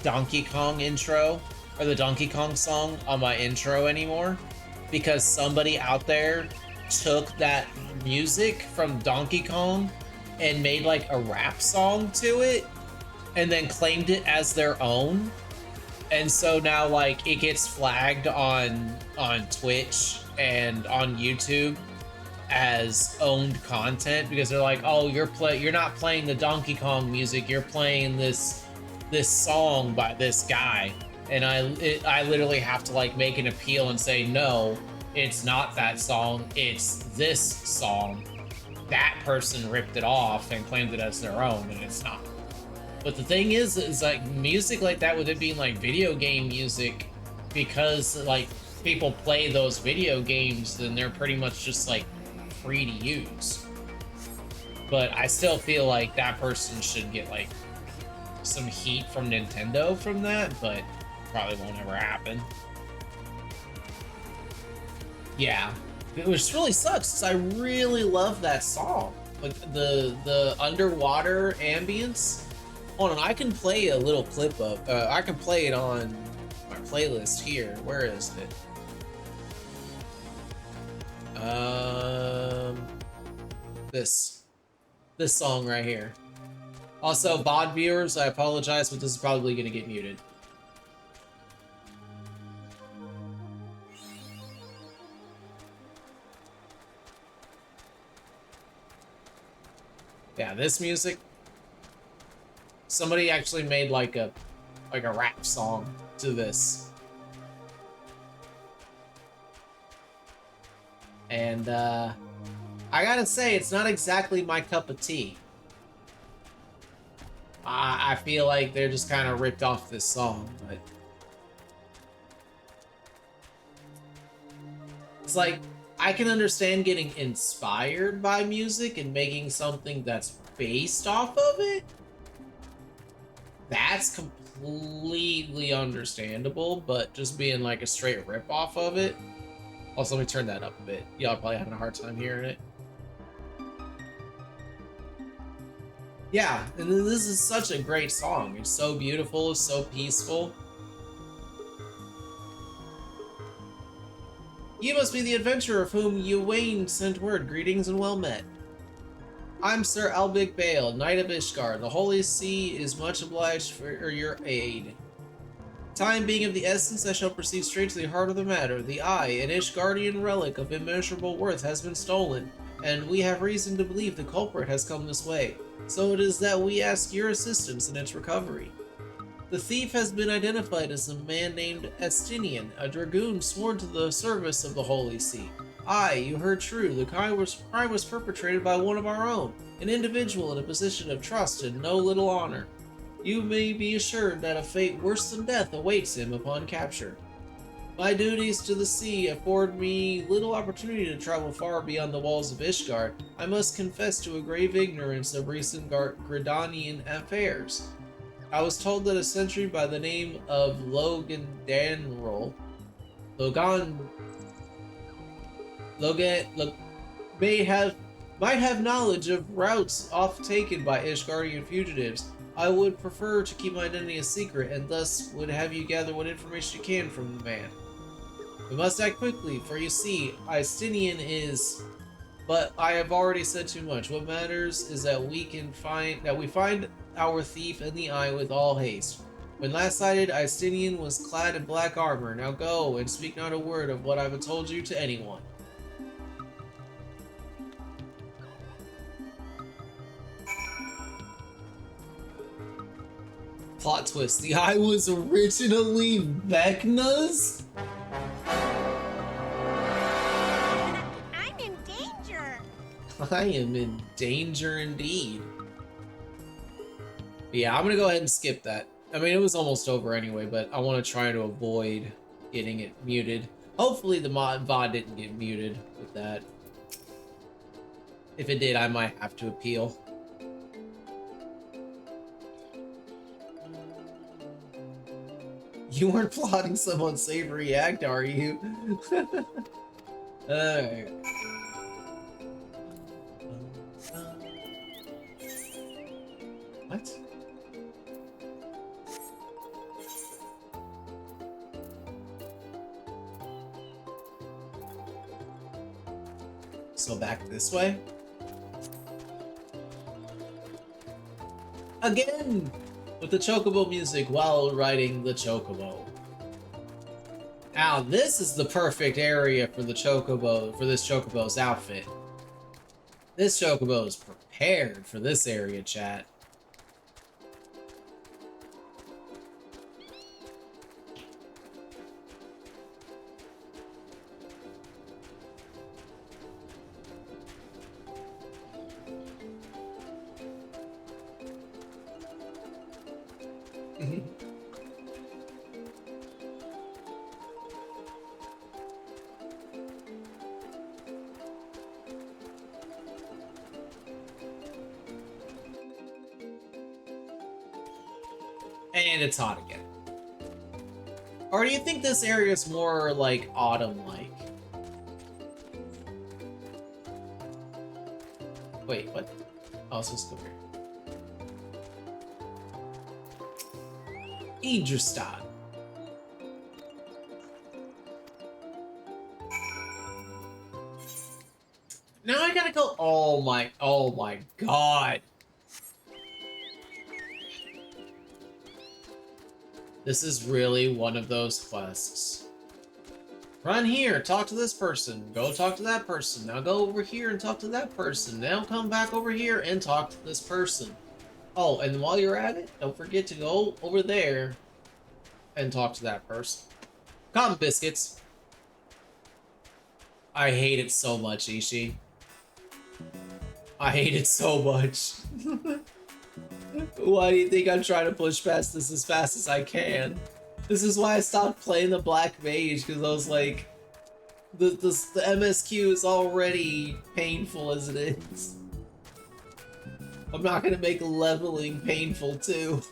Donkey Kong intro or the Donkey Kong song on my intro anymore, because somebody out there took that music from Donkey Kong and made like a rap song to it and then claimed it as their own. And so now like it gets flagged on Twitch and on YouTube as owned content because they're like, oh, you're not playing the Donkey Kong music, you're playing this song by this guy. And I literally have to like make an appeal and say, no, it's not that song, it's this song. That person ripped it off and claimed it as their own, and it's not. But the thing is like music like that, with it being like video game music, because like people play those video games, then they're pretty much just like free to use. But I still feel like that person should get like some heat from Nintendo from that, but probably won't ever happen. Yeah, which really sucks because I really love that song. Like the underwater ambience. Hold on, I can play a little clip of. I can play it on my playlist here. Where is it? This song right here. Also, VOD viewers, I apologize, but this is probably gonna get muted. Yeah, this music. Somebody actually made like a rap song to this. And I gotta say, it's not exactly my cup of tea. I feel like they're just kind of ripped off this song, but it's like, I can understand getting inspired by music and making something that's based off of it. That's completely understandable, but just being like a straight rip off of it. Also, let me turn that up a bit. Y'all are probably having a hard time hearing it. Yeah, and this is such a great song. It's so beautiful, it's so peaceful. You must be the adventurer of whom Ywain sent word. Greetings and well met. I'm Sir Albig Bale, Knight of Ishgard. The Holy See is much obliged for your aid. Time being of the essence, I shall proceed straight to the heart of the matter. The eye, an Ishgardian relic of immeasurable worth, has been stolen, and we have reason to believe the culprit has come this way. So it is that we ask your assistance in its recovery. The thief has been identified as a man named Estinian, a dragoon sworn to the service of the Holy See. Aye, you heard true. The crime was perpetrated by one of our own, an individual in a position of trust and no little honor. You may be assured that a fate worse than death awaits him upon capture. My duties to the sea afford me little opportunity to travel far beyond the walls of Ishgard. I must confess to a grave ignorance of recent Gridanian affairs. I was told that a sentry by the name of Logan might have knowledge of routes oft taken by Ishgardian fugitives. I would prefer to keep my identity a secret, and thus would have you gather what information you can from the man. We must act quickly, for you see, Estinian is... But I have already said too much. What matters is that we find our thief in the eye with all haste. When last sighted, Estinian was clad in black armor. Now go, and speak not a word of what I have told you to anyone. Plot twist. The eye was originally Vecna's? I am in danger indeed. But yeah, I'm gonna go ahead and skip that. I mean, it was almost over anyway, but I want to try to avoid getting it muted. Hopefully the VOD didn't get muted with that. If it did, I might have to appeal. You weren't plotting some unsavory act, are you? Alright. What? So back this way? Again! With the chocobo music while riding the chocobo. Now this is the perfect area for the chocobo, for this chocobo's outfit. This chocobo is prepared for this area, chat. And it's hot again. Or do you think this area is more like autumn-like? Wait, what? Oh, it's supposed to go here. Idristan. Now I gotta go. Oh my god. This is really one of those quests. Run here, talk to this person, go talk to that person, now go over here and talk to that person, now come back over here and talk to this person. Oh, and while you're at it, don't forget to go over there and talk to that person. Cotton biscuits. I hate it so much, Ishii. I hate it so much. Why do you think I'm trying to push past this as fast as I can? This is why I stopped playing the Black Mage, because I was like, the MSQ is already painful as it is. I'm not gonna make leveling painful too.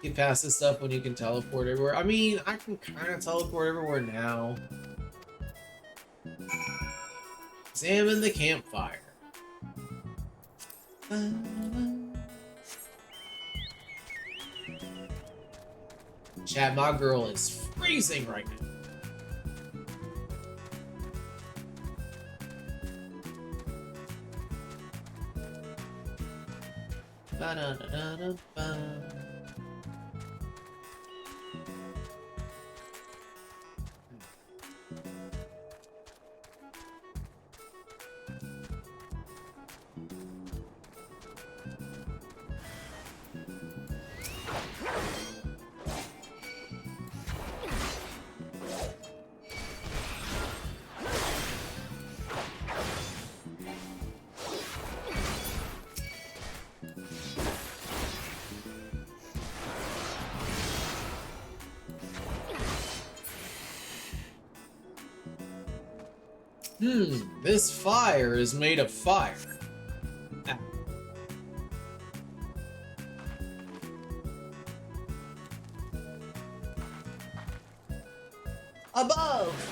Get past this stuff when you can teleport everywhere. I mean, I can kind of teleport everywhere now. Examine the campfire. Chat, my girl is freezing right now. Ba-da-da-da-da-ba. This fire is made of fire. Ah. Above!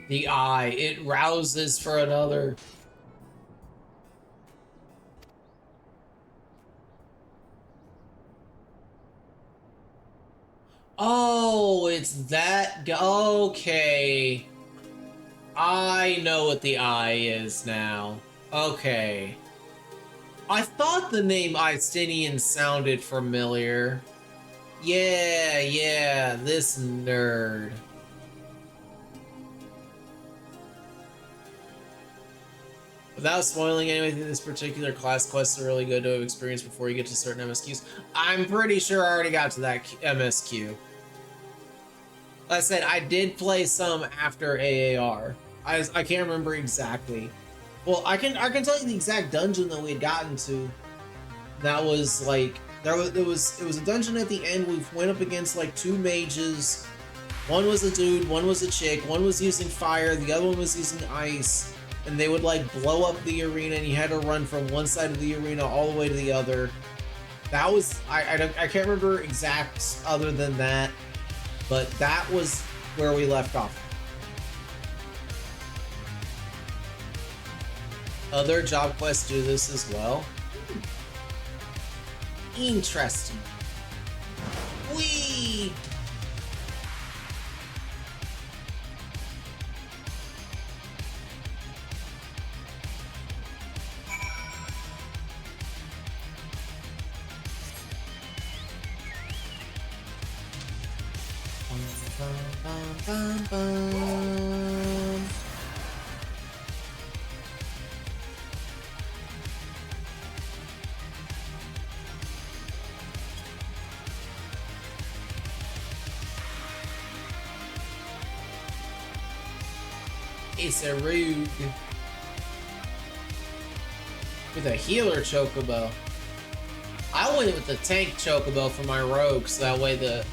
The eye, it rouses for another. Oh, it's that guy. Okay. I know what the eye is now. Okay. I thought the name Istinian sounded familiar. Yeah, this nerd. Without spoiling anything, this particular class quests are really good to have experienced before you get to certain MSQs. I'm pretty sure I already got to that MSQ. Like I said, I did play some after AAR. I can't remember exactly. Well, I can tell you the exact dungeon that we had gotten to. That was like it was a dungeon at the end. We went up against like two mages. One was a dude, one was a chick. One was using fire, the other one was using ice. And they would like blow up the arena, and you had to run from one side of the arena all the way to the other. That was I can't remember exact other than that, but that was where we left off. Other job quests do this as well. Interesting. Whee! Bum, bum. It's a rogue with a healer chocobo. I went with the tank chocobo for my rogue, so that way the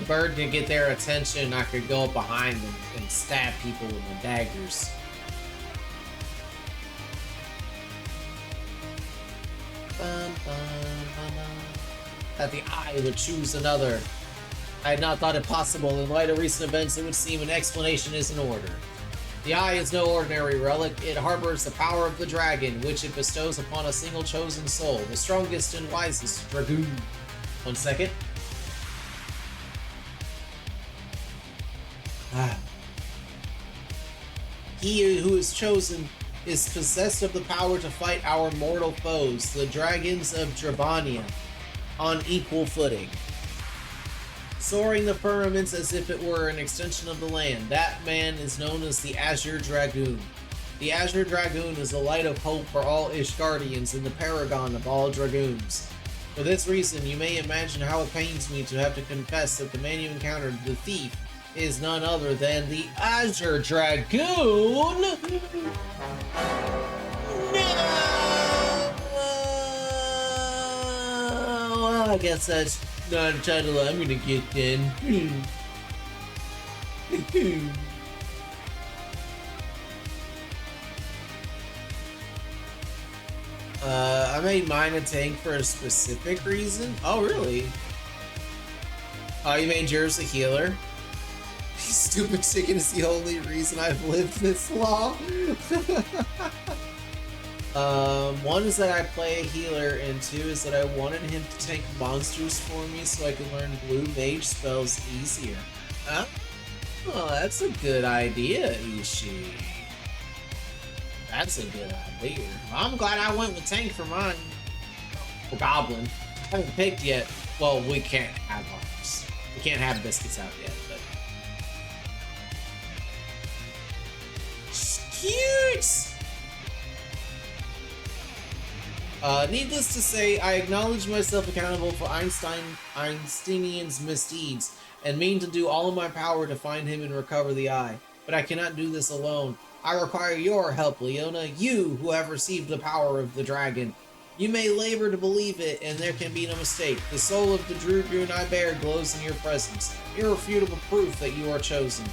bird could get their attention. I could go up behind them and stab people with the daggers. That the eye would choose another. I had not thought it possible. In light of recent events, it would seem an explanation is in order. The eye is no ordinary relic. It harbors the power of the dragon, which it bestows upon a single chosen soul, the strongest and wisest dragoon. 1 second. He who is chosen is possessed of the power to fight our mortal foes, the dragons of Drabania, on equal footing. Soaring the firmaments as if it were an extension of the land, that man is known as the Azure Dragoon. The Azure Dragoon is the light of hope for all Ishgardians and the paragon of all dragoons. For this reason, you may imagine how it pains me to have to confess that the man you encountered, the thief, is none other than the Azure Dragoon. No! Well, I guess that's not a title I'm gonna get then. I made mine a tank for a specific reason. Oh, really? Oh, you made yours a healer? Stupid chicken is the only reason I've lived this long. One is that I play a healer, and two is that I wanted him to tank monsters for me so I could learn blue mage spells easier. Oh, that's a good idea, Ishii. That's a good idea. I'm glad I went with tank for mine. Or goblin. I haven't picked yet. Well, we can't have ours. We can't have biscuits out yet, but... Cute! Needless to say, I acknowledge myself accountable for Einsteinian's misdeeds, and mean to do all in my power to find him and recover the eye. But I cannot do this alone. I require your help, Leona, you who have received the power of the dragon. You may labor to believe it, and there can be no mistake. The soul of the dragoon I bear glows in your presence, irrefutable proof that you are chosen.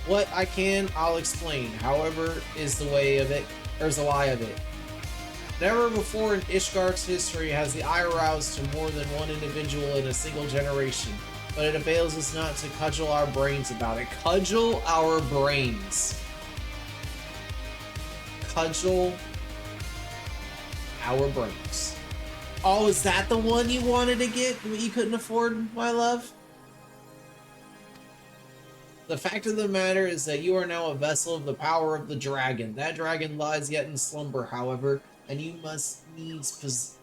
What I can, I'll explain. However, is the lie of it. Never before in Ishgard's history has the eye aroused to more than one individual in a single generation, but it avails us not to cudgel our brains about it. Cudgel our brains. Cudgel our brains. Oh, is that the one you wanted to get but you couldn't afford, my love? The fact of the matter is that you are now a vessel of the power of the dragon. That dragon lies yet in slumber, however, and you must needs possess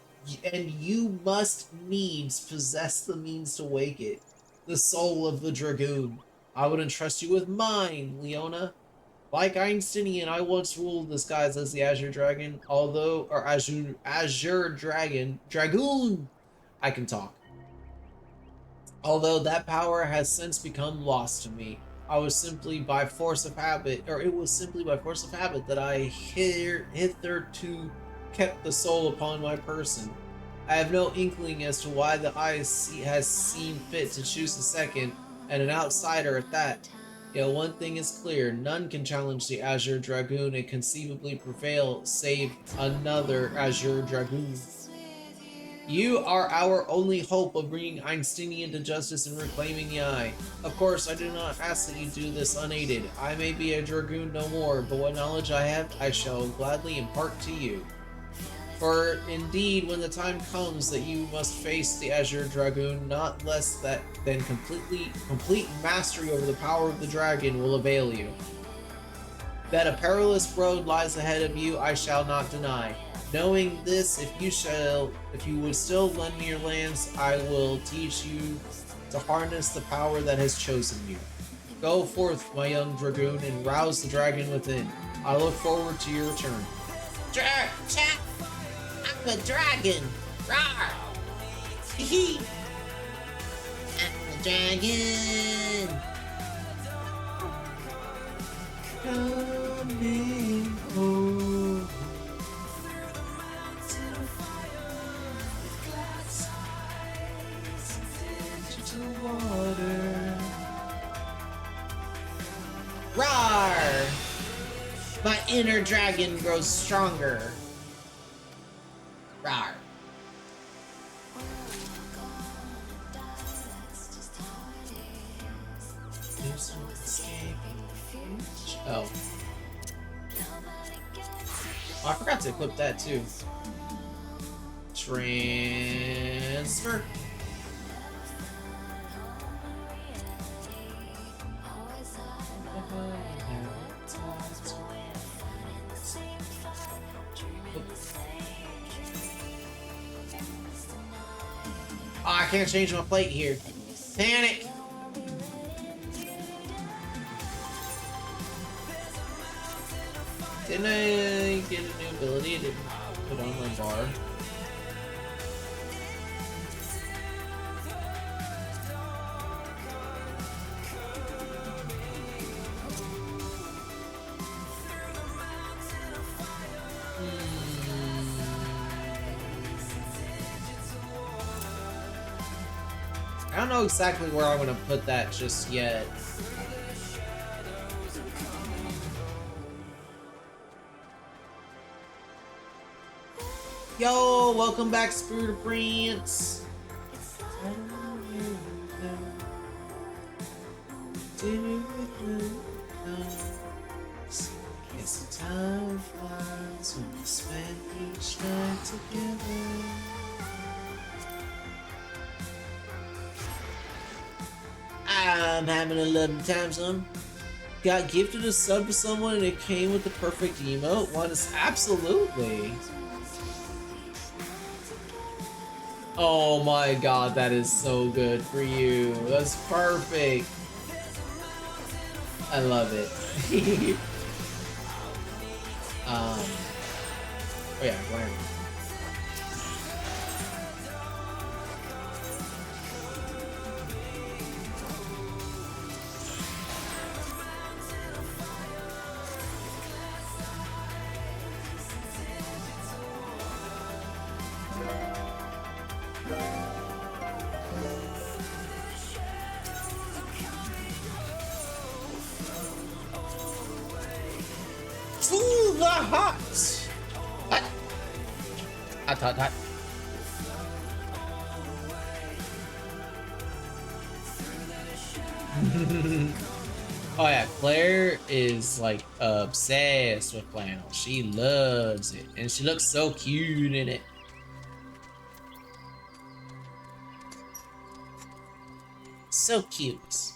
the means to wake it. The soul of the dragoon. I would entrust you with mine, Leona. Like Einsteinian, I once ruled the skies as the Azure Dragon, or Azure Dragoon. I can talk. Although that power has since become lost to me. I was simply by force of habit, or it was simply by force of habit that I hitherto kept the soul upon my person. I have no inkling as to why the has seen fit to choose the second, and an outsider at that. Yet one thing is clear, none can challenge the Azure Dragoon and conceivably prevail save another Azure Dragoon. You are our only hope of bringing Einsteinian to justice and reclaiming the Eye. Of course, I do not ask that you do this unaided. I may be a Dragoon no more, but what knowledge I have, I shall gladly impart to you. For indeed, when the time comes that you must face the Azure Dragoon, not less than complete mastery over the power of the dragon will avail you. That a perilous road lies ahead of you, I shall not deny. Knowing this, if you would still lend me your lands, I will teach you to harness the power that has chosen you. Go forth, my young Dragoon, and rouse the dragon within. I look forward to your return. I'm the dragon! Rawr! Hee I'm the dragon! Coming home. Water. Rawr! My inner dragon grows stronger. Rawr. Oh. Oh, I forgot to equip that too. Transfer. Oh, I can't change my plate here. Panic! Didn't I get a new ability? I didn't put on my bar. I don't know exactly where I'm gonna put that just yet. Yo, welcome back, Spirit of Prince. It's the time flies when we spend each night together. I'm having a lovely time, son. Got gifted a sub to someone and it came with the perfect emote? What is absolutely? Oh my god, that is so good for you. That's perfect. I love it. Oh yeah, glamour. To the hut! Hut! Hut, hut, hut. Oh yeah, Claire is like obsessed with flannel. She loves it. And she looks so cute in it. So cute.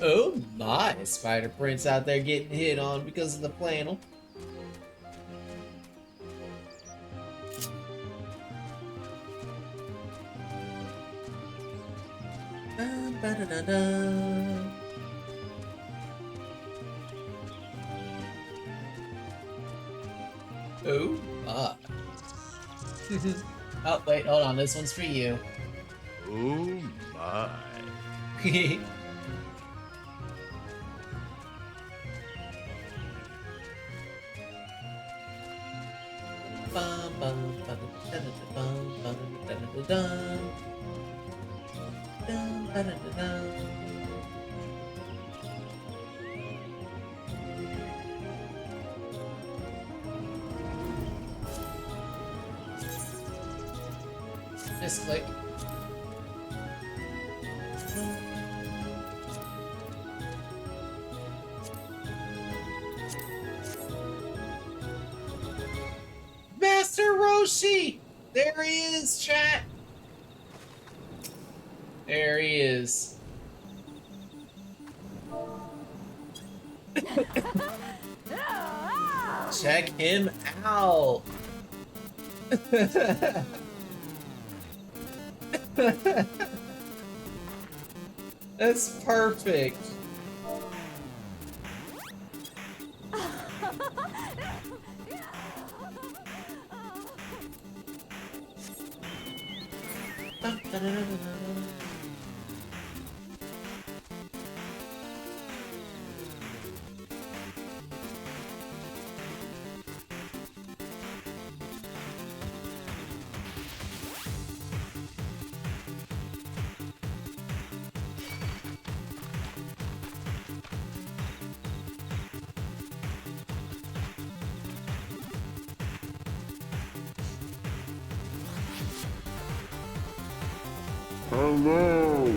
Oh my, Spider Prince out there getting hit on because of the flannel. Oh my. Oh wait, hold on, this one's for you. Oh my. Misclick. Master Roshi! There he is, chat! There he is. Check him out! That's perfect. Hello.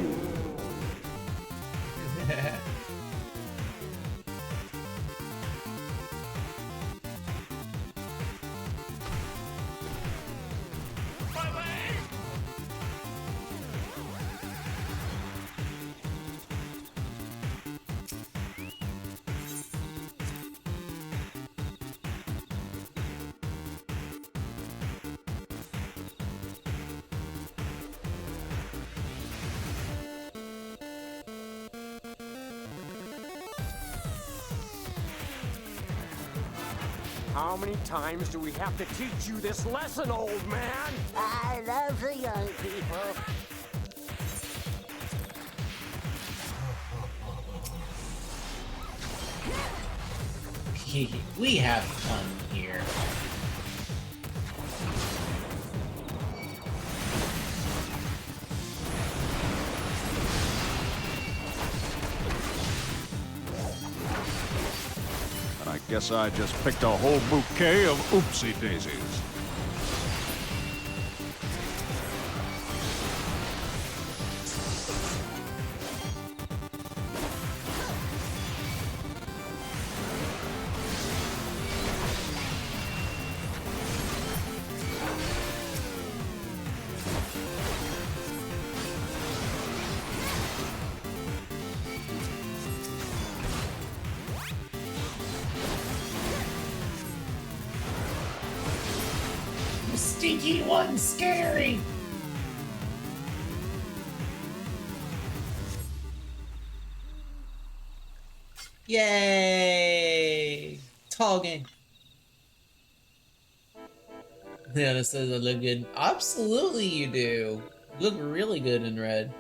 How many times do we have to teach you this lesson, old man? I love the young people. We have fun here. I guess I just picked a whole bouquet of oopsie daisies. Stinky one, scary! Yay! Togging. Leona says I look good. Absolutely you do. You look really good in red.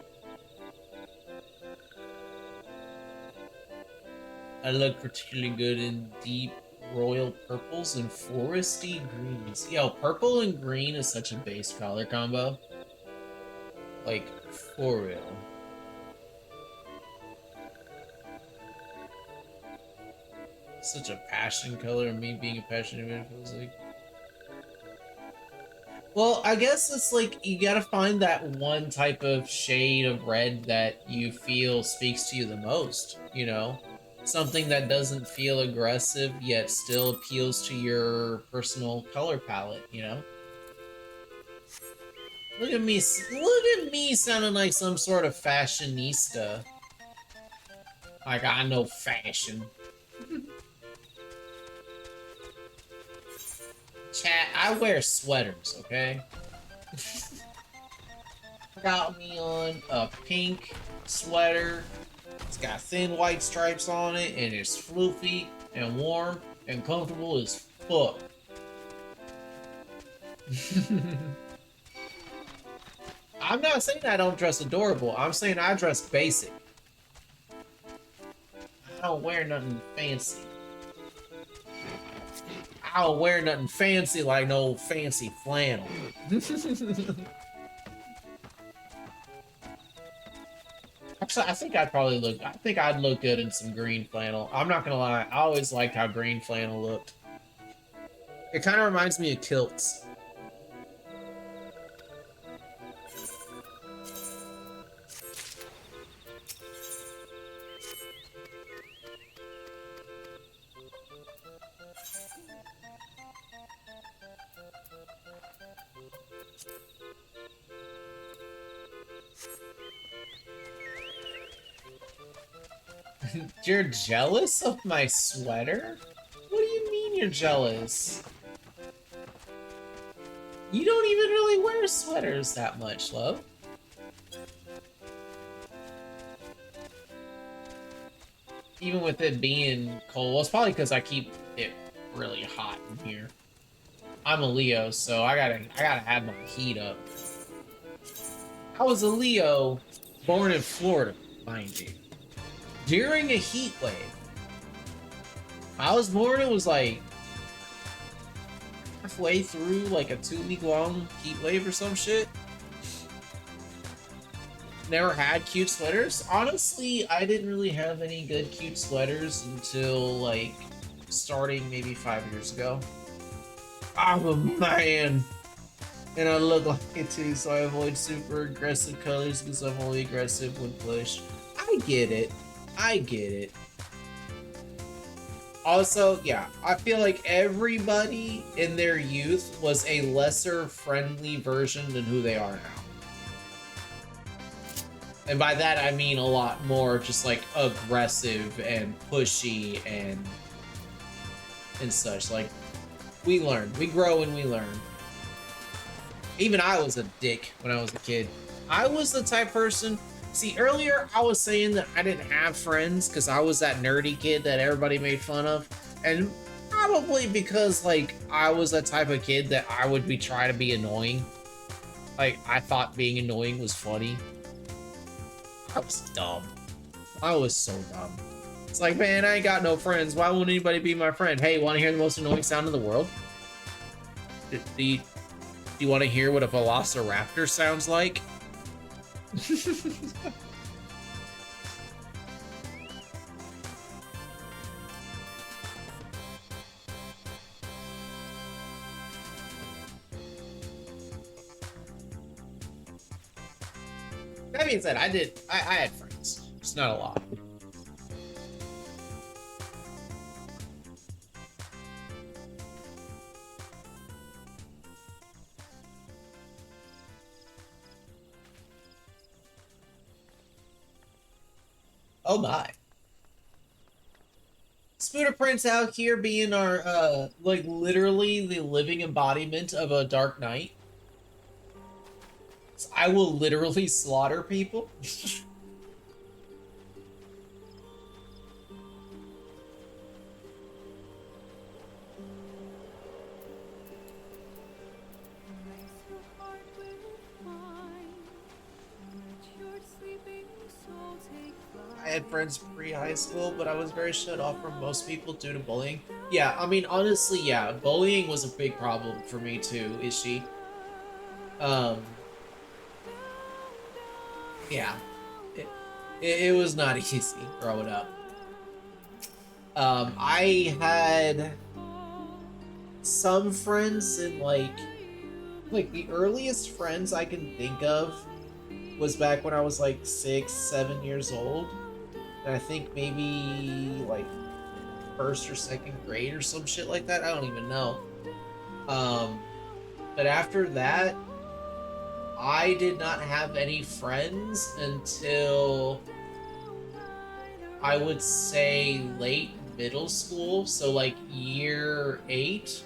I look particularly good in deep royal purples and foresty greens. Yo, purple and green is such a base color combo. Like, for real. Such a passion color, and me being a passionate man feels like. Well, I guess it's like you gotta find that one type of shade of red that you feel speaks to you the most, you know? Something that doesn't feel aggressive yet still appeals to your personal color palette, you know? Look at me sounding like some sort of fashionista. Like, I know fashion. Chat, I wear sweaters, okay? Got me on a pink sweater. It's got thin white stripes on it, and it's floofy and warm and comfortable as fuck. I'm not saying I don't dress adorable. I'm saying I dress basic. I don't wear nothing fancy. I don't wear nothing fancy like no fancy flannel. Actually, I think I'd look good in some green flannel. I'm not gonna lie, I always liked how green flannel looked. It kind of reminds me of kilts. You're jealous of my sweater? What do you mean you're jealous? You don't even really wear sweaters that much, love. Even with it being cold. Well, it's probably because I keep it really hot in here. I'm a Leo, so I gotta have my heat up. I was a Leo born in Florida, mind you. During a heat wave. I was born, it was like halfway through like a 2-week long heat wave or some shit. Never had cute sweaters. Honestly, I didn't really have any good cute sweaters until like starting maybe 5 years ago. I'm a man. And I look like it too, so I avoid super aggressive colors because I'm only aggressive when pushed. I get it. I get it. Also, yeah, I feel like everybody in their youth was a lesser friendly version than who they are now. And by that, I mean a lot more just like aggressive and pushy and such. Like, we learn. We grow and we learn. Even I was a dick when I was a kid. I was the type person... See, earlier I was saying that I didn't have friends because I was that nerdy kid that everybody made fun of. And probably because, like, I was that type of kid that I would try to be annoying. Like, I thought being annoying was funny. I was dumb. I was so dumb. It's like, man, I ain't got no friends. Why won't anybody be my friend? Hey, want to hear the most annoying sound in the world? Do you want to hear what a velociraptor sounds like? That being said, I had friends. Just not a lot. Oh my. Spooder Prince out here being our, like, literally the living embodiment of a Dark Knight. So I will literally slaughter people. I had friends pre-high school, but I was very shut off from most people due to bullying. Yeah, I mean, honestly, yeah, bullying was a big problem for me too, Ishi. Yeah, it was not easy growing up. I had some friends in like the earliest friends I can think of was back when I was like 6, 7 years old. And I think maybe like 1st or 2nd grade or some shit like that. I don't even know. But after that, I did not have any friends until I would say late middle school, so like year 8,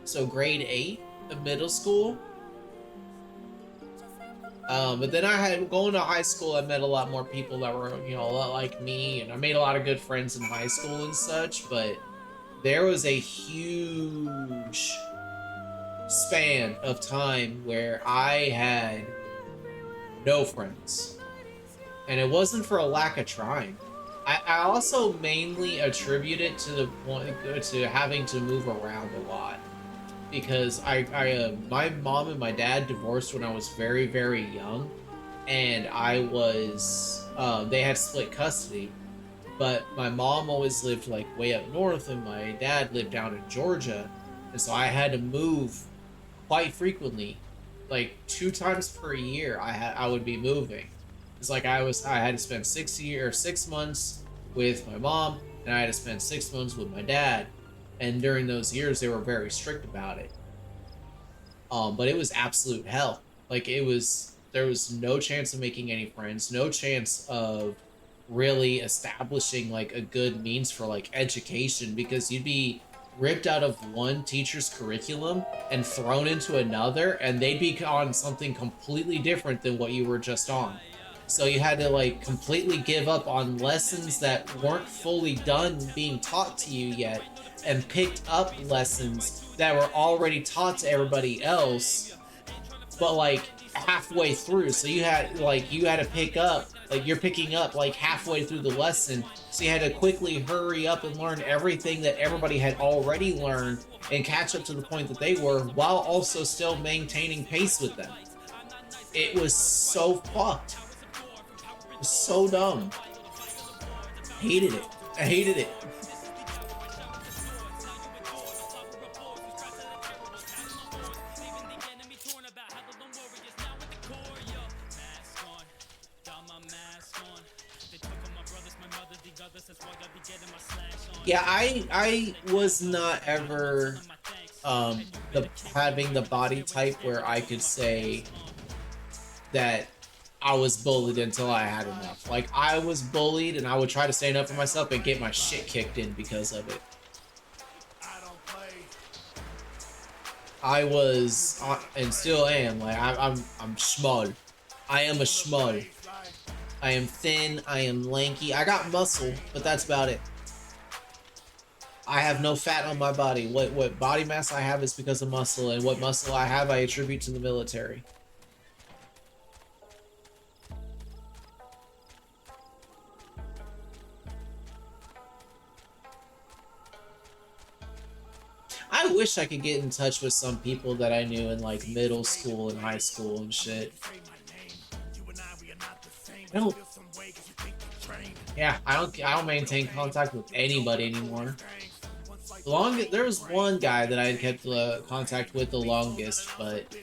so grade 8 of middle school. But then I had going to high school, I met a lot more people that were, you know, a lot like me, and I made a lot of good friends in high school and such, but there was a huge span of time where I had no friends. And it wasn't for a lack of trying. I also mainly attribute it to the point to having to move around a lot because my mom and my dad divorced when I was very, very young, and I was they had split custody, but my mom always lived like way up north and my dad lived down in Georgia, and so I had to move quite frequently, like 2 times per year. I would be moving. It's like I had to spend 6 months with my mom, and I had to spend 6 months with my dad. And during those years, they were very strict about it. But it was absolute hell. Like there was no chance of making any friends, no chance of really establishing like a good means for like education because you'd be ripped out of one teacher's curriculum and thrown into another, and they'd be on something completely different than what you were just on. So you had to like completely give up on lessons that weren't fully done being taught to you yet and picked up lessons that were already taught to everybody else, but like halfway through. So you had to pick up, like you're picking up like halfway through the lesson. So you had to quickly hurry up and learn everything that everybody had already learned and catch up to the point that they were while also still maintaining pace with them. It was so fucked. It was so dumb. Hated it. I hated it. Yeah, I was not ever having the body type where I could say that I was bullied until I had enough. Like I was bullied and I would try to stand up for myself and get my shit kicked in because of it. I was and still am like I'm small. I am a schmull. I am thin, I am lanky. I got muscle, but that's about it. I have no fat on my body. What body mass I have is because of muscle, and what muscle I have I attribute to the military. I wish I could get in touch with some people that I knew in like middle school and high school and shit. I don't maintain contact with anybody anymore. There was one guy that I had kept contact with the longest, but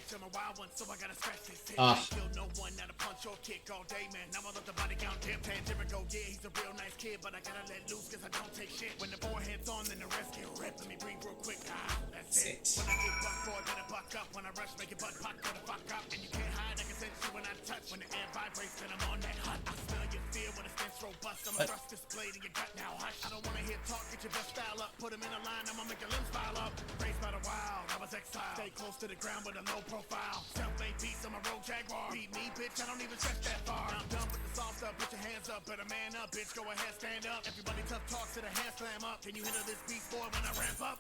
Stay close to the ground with a low profile. Self-made beats, I'm a road jaguar. Beat me, bitch, I don't even stretch that far. I'm done with the soft stuff, put your hands up. Better man up, bitch, go ahead, stand up. Everybody tough talks to the hand slam up. Can you handle this beast, boy, when I ramp up?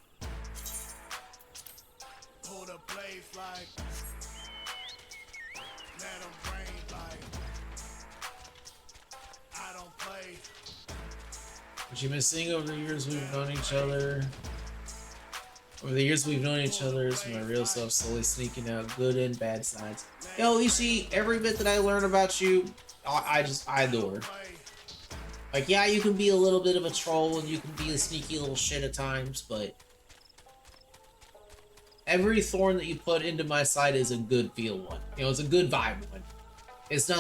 Pull the blades like, let them rain like, I don't play. What you been seeing over the years we've known each other? Over the years we've known each other, is my real self slowly sneaking out, good and bad sides. Yo, Ishii, every bit that I learn about you, I adore. Like, yeah, you can be a little bit of a troll and you can be a sneaky little shit at times, but every thorn that you put into my side is a good feel one. You know, it's a good vibe one. It's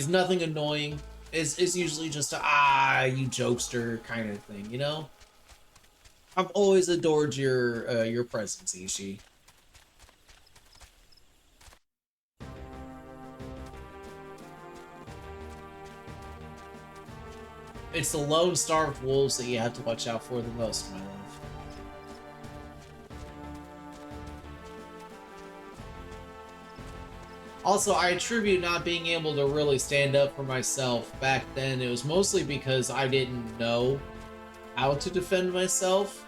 nothing annoying. It's usually just a, you jokester kind of thing, you know? I've always adored your presence, Ishii. It's the lone starved wolves that you have to watch out for the most, my love. Also, I attribute not being able to really stand up for myself back then. It was mostly because I didn't know how to defend myself.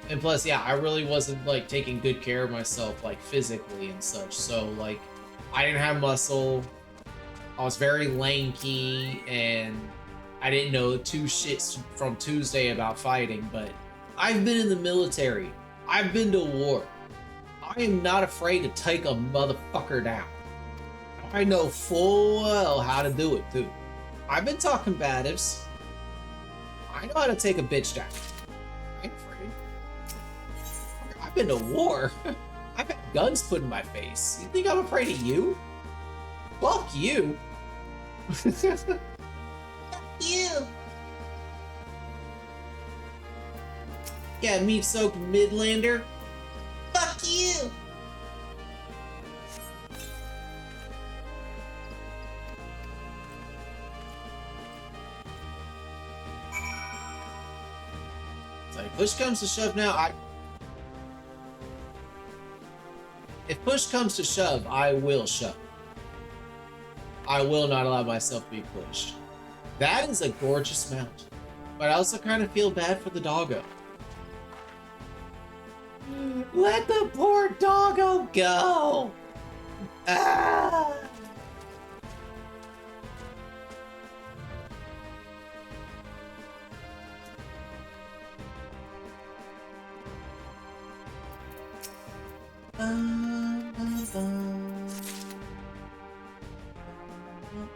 And plus, yeah, I really wasn't, like, taking good care of myself, like, physically and such. So, like, I didn't have muscle. I was very lanky, and I didn't know two shits from Tuesday about fighting, but I've been in the military. I've been to war. I am not afraid to take a motherfucker down. I know full well how to do it, too. I've been talking combatives. I know how to take a bitch down. I ain't afraid. I've been to war. I've had guns put in my face. You think I'm afraid of you? Fuck you. Fuck you. Yeah, meat-soaked Midlander. Fuck you! It's like, push comes to shove now, if push comes to shove, I will shove. I will not allow myself to be pushed. That is a gorgeous mount. But I also kind of feel bad for the doggo. Let the poor doggo go! Ah!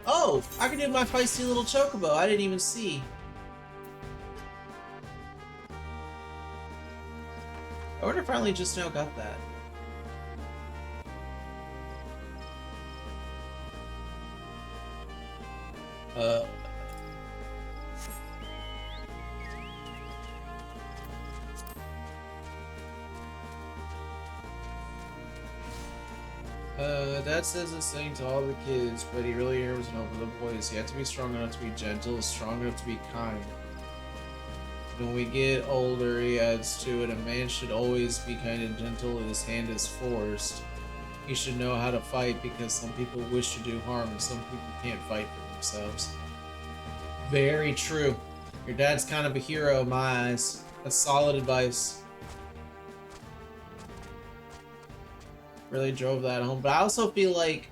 Oh! I can do my feisty little chocobo. I didn't even see. I wonder if I only just now got that. Dad says this thing to all the kids, but he really hears it over the boys. You have to be strong enough to be gentle, strong enough to be kind. When we get older, he adds to it, a man should always be kind and gentle if his hand is forced. He should know how to fight because some people wish to do harm and some people can't fight for themselves. Very true. Your dad's kind of a hero in my eyes. That's solid advice. Really drove that home, but I also feel like,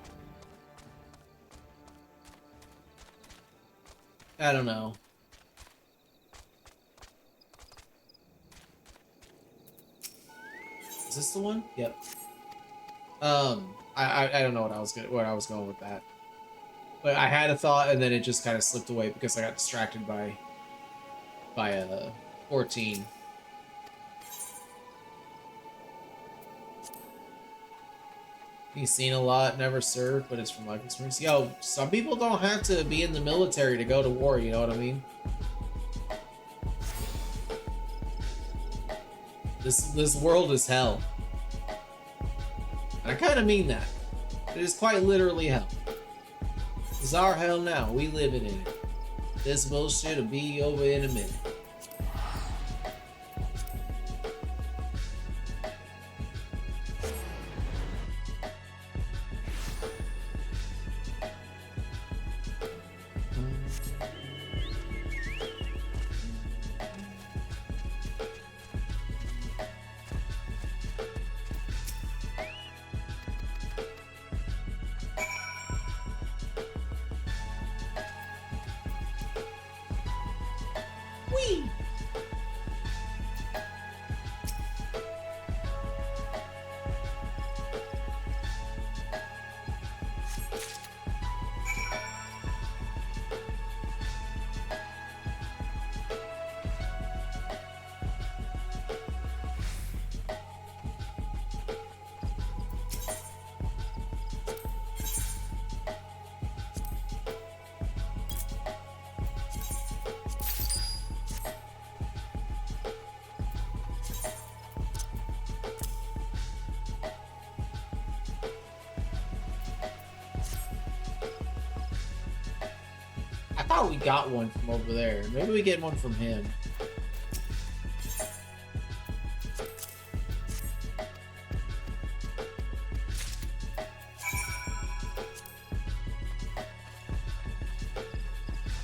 I don't know. Is this the one? Yep. I don't know where I was going with that, but I had a thought and then it just kind of slipped away because I got distracted by 14. He's seen a lot, never served, but it's from life experience. Yo, some people don't have to be in the military to go to war, you know what I mean? This world is hell. And I kind of mean that. It is quite literally hell. It's our hell now. We living in it. This bullshit will be over in a minute. thought we got one from over there. Maybe we get one from him.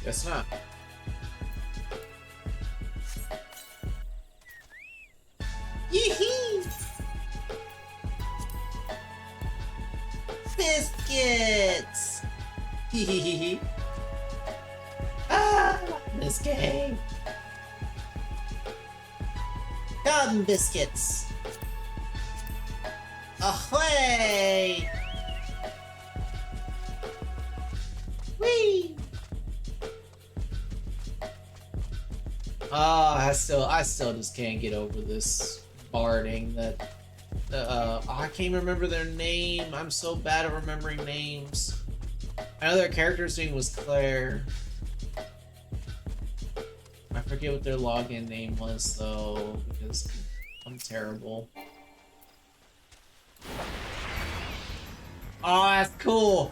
Guess not. Yee-hee! Biscuits! Hee-hee-hee-hee. Ah! Biscuit! Garden biscuits! Ahoy! Whee! I still just can't get over this barding that I can't remember their name. I'm so bad at remembering names. I know their character's name was Claire. I forget what their login name was though, because I'm terrible. Oh, that's cool.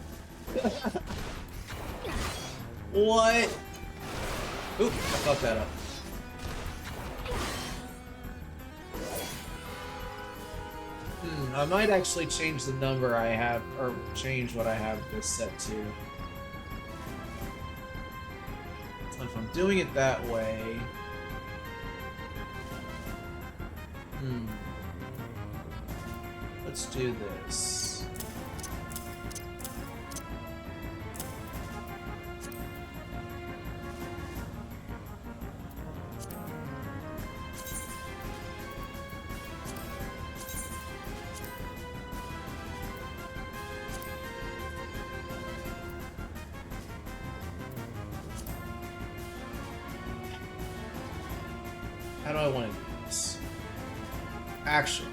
What? Oop, I fucked that up. I might actually change the number I have, or change what I have this set to. If I'm doing it that way... Let's do this. How do I want to do this? Actually.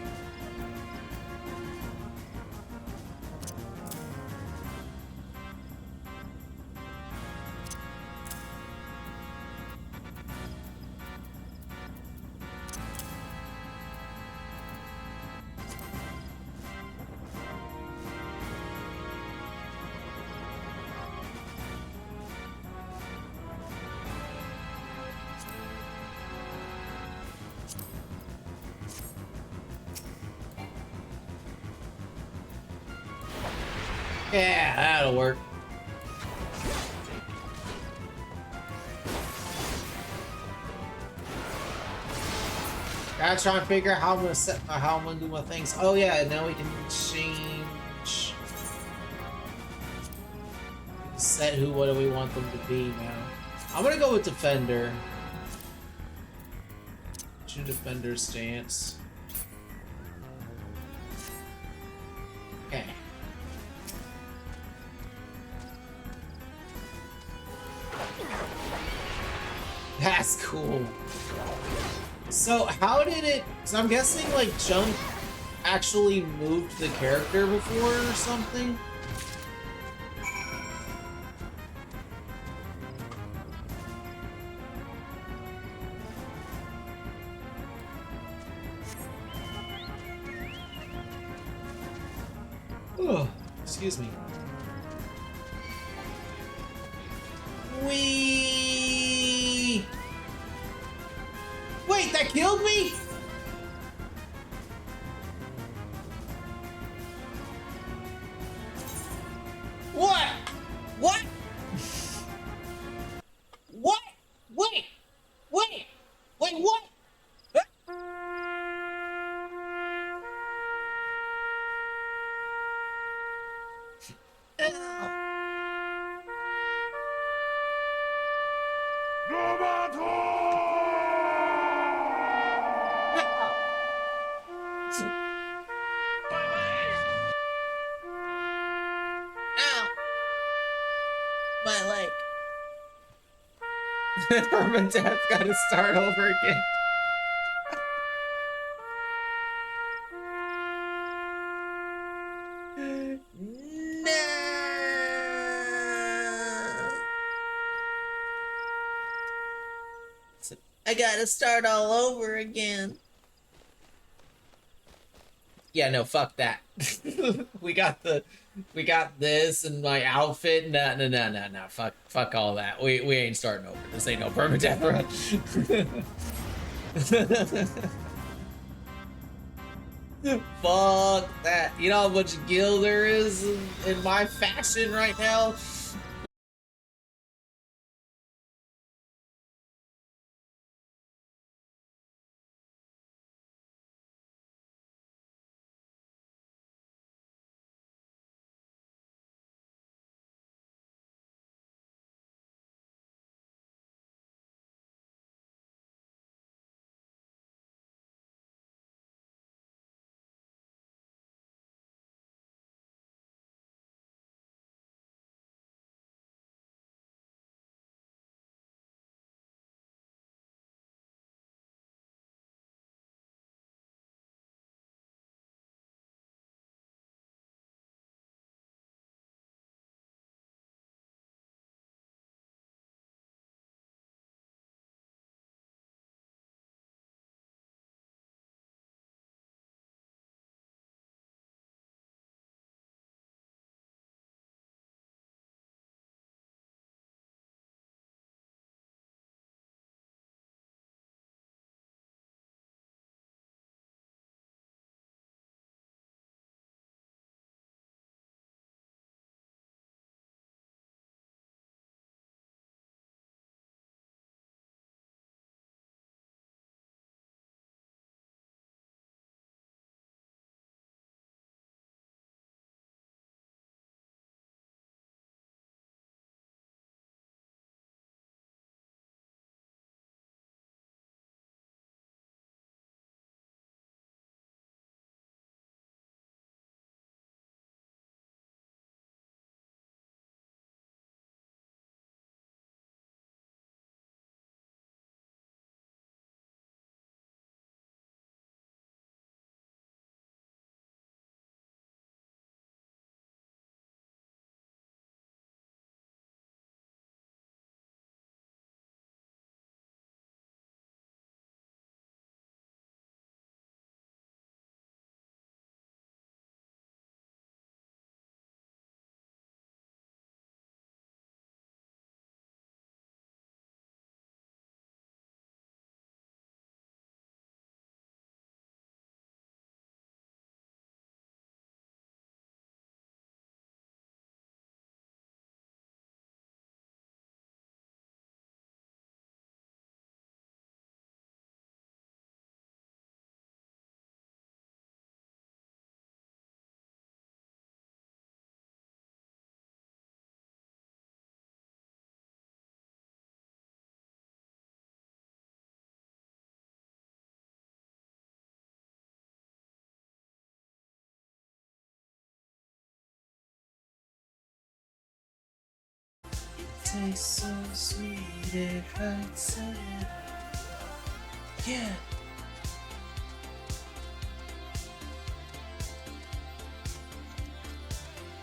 Yeah, that'll work. Gotta try and figure out how I'm gonna set how I'm gonna do my things. Oh yeah, now we can change set what do we want them to be now. I'm gonna go with Defender. Choose Defender stance. Okay. That's cool. So how did it... So I'm guessing like Jump actually moved the character before or something? Oh, excuse me. Wee! Wait, that killed me? What? What? What? Wait! Wait! Wait, what? My leg. Permadeath gotta start over again. No! I gotta start all over again. Yeah, no, fuck that. we got this and my outfit. No. Fuck all that. We ain't starting over. This ain't no permadeath run. Fuck that. You know how much gil there is in my faction right now? Tastes so sweet, it hurts so. Yeah.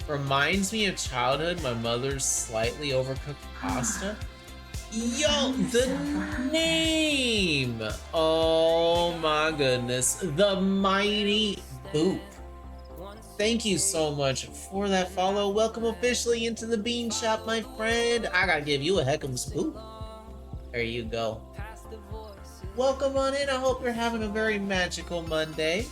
Reminds me of childhood, my mother's slightly overcooked pasta. Yo, the name! Oh my goodness. The Mighty Boop. Thank you so much for that follow. Welcome officially into the bean shop, my friend. I gotta give you a heckums boop. There you go. Welcome on in. I hope you're having a very magical Monday.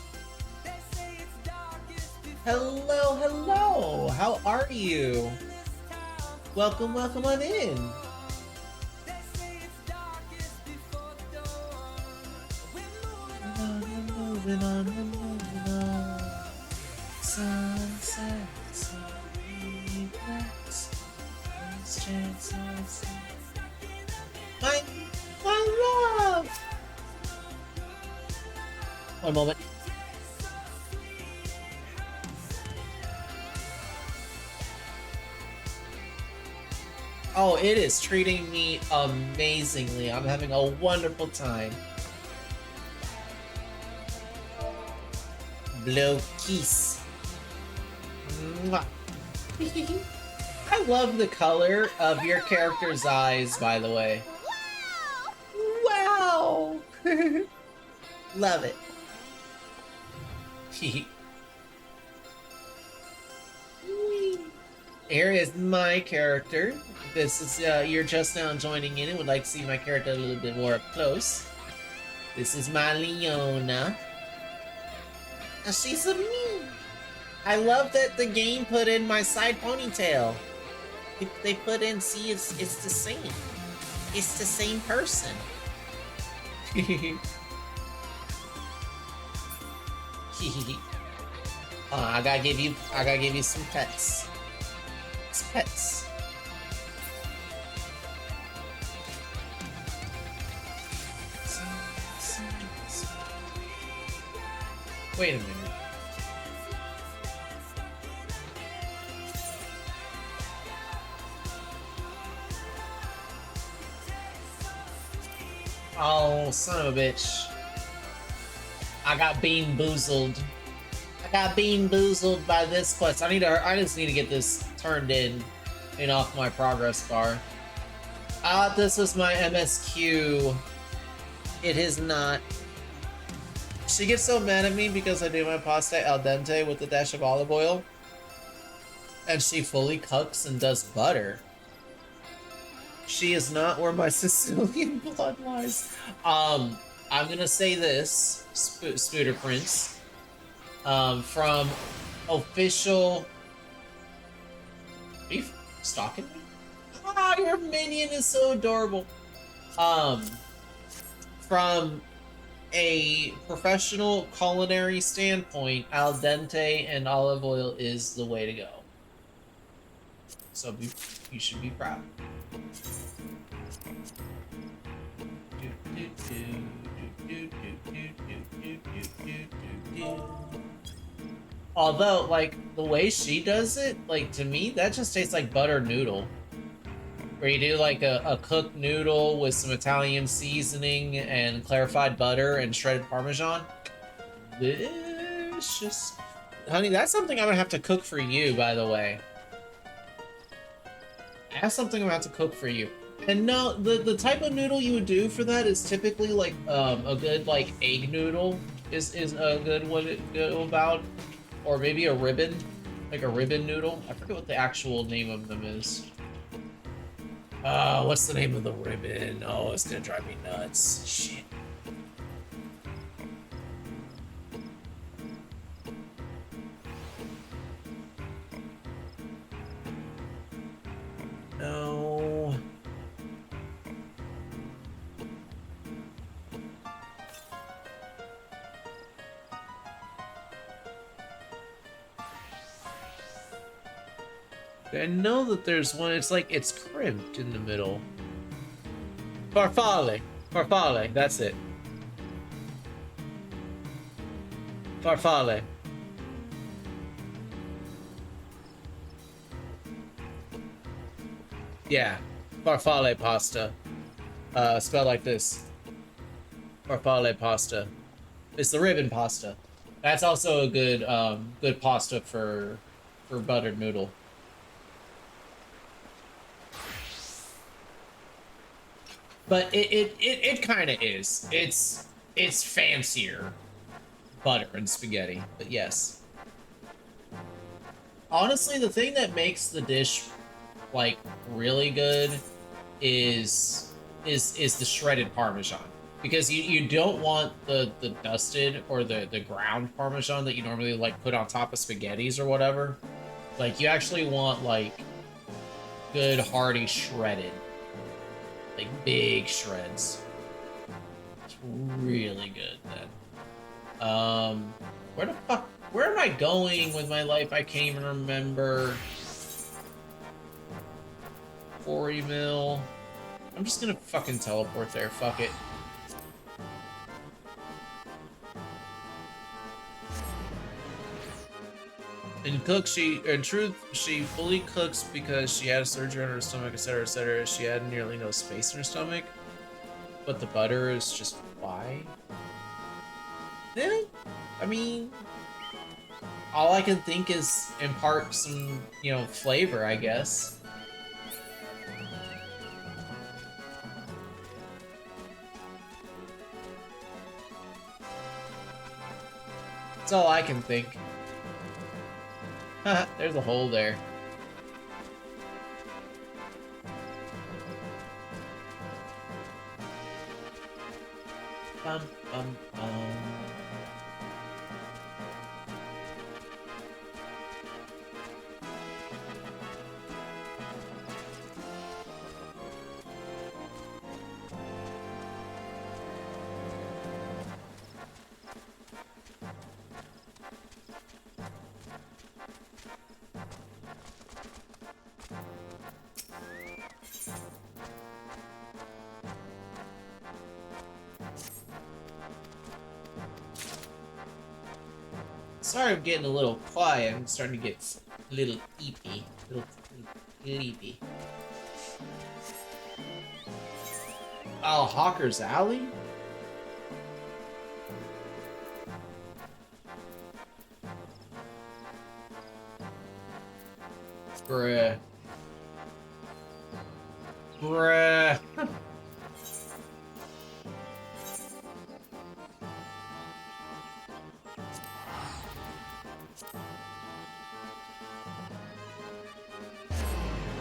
Hello. How are you? Welcome on in. Moving on. Sunset, my love. One moment. Oh, it is treating me amazingly. I'm having a wonderful time. Blow kiss. Mwah. I love the color of your character's eyes, by the way. Wow! Love it. Here is my character. This is, you're just now joining in and would like to see my character a little bit more up close. This is my Leona. She's a me. I love that the game put in my side ponytail. They put in, see, it's the same. It's the same person. I gotta give you some pets. It's pets. Wait a minute. Oh, son of a bitch. I got bean boozled. I got bean boozled by this quest. I just need to get this turned in and off my progress bar. This was my MSQ. It is not. She gets so mad at me because I do my pasta al dente with a dash of olive oil. And she fully cooks and does butter. She is not where my Sicilian blood lies. I'm gonna say this, Spooter Prince. From official... Are you stalking me? Ah, your minion is so adorable. From a professional culinary standpoint, al dente and olive oil is the way to go. So you should be proud. Although, like, the way she does it, like, to me, that just tastes like butter noodle. Where you do, like, a cooked noodle with some Italian seasoning and clarified butter and shredded Parmesan. Delicious. Honey, that's something I'm gonna have to cook for you, by the way. That's something I'm gonna have to cook for you. And no, the type of noodle you would do for that is typically, like, a good, like, egg noodle is a good one to go about. Or maybe a ribbon, like a ribbon noodle. I forget what the actual name of them is. What's the name of the ribbon? Oh, it's gonna drive me nuts. Shit. No. I know that there's one, it's like, it's crimped in the middle. Farfalle. Farfalle, that's it. Farfalle. Yeah, farfalle pasta. Spelled like this. Farfalle pasta. It's the ribbon pasta. That's also a good, good pasta for buttered noodle. But it kind of is. It's fancier butter and spaghetti, but yes. Honestly, the thing that makes the dish like really good is the shredded Parmesan, because you don't want the dusted or the ground Parmesan that you normally like put on top of spaghettis or whatever. Like, you actually want like good hearty shredded. Like, big shreds. It's really good, then. Where am I going with my life? I can't even remember. 40 mil. I'm just gonna fucking teleport there, fuck it. In truth, she fully cooks because she had a surgery on her stomach, etc., etc. She had nearly no space in her stomach, but the butter is just why. Yeah, I mean, all I can think is impart some, you know, flavor, I guess. That's all I can think. There's a hole there. bum, bum, bum. Sorry I'm getting a little quiet. I'm starting to get a little eepy. Little sleepy. Oh, Hawker's Alley? Bruh. Bruh.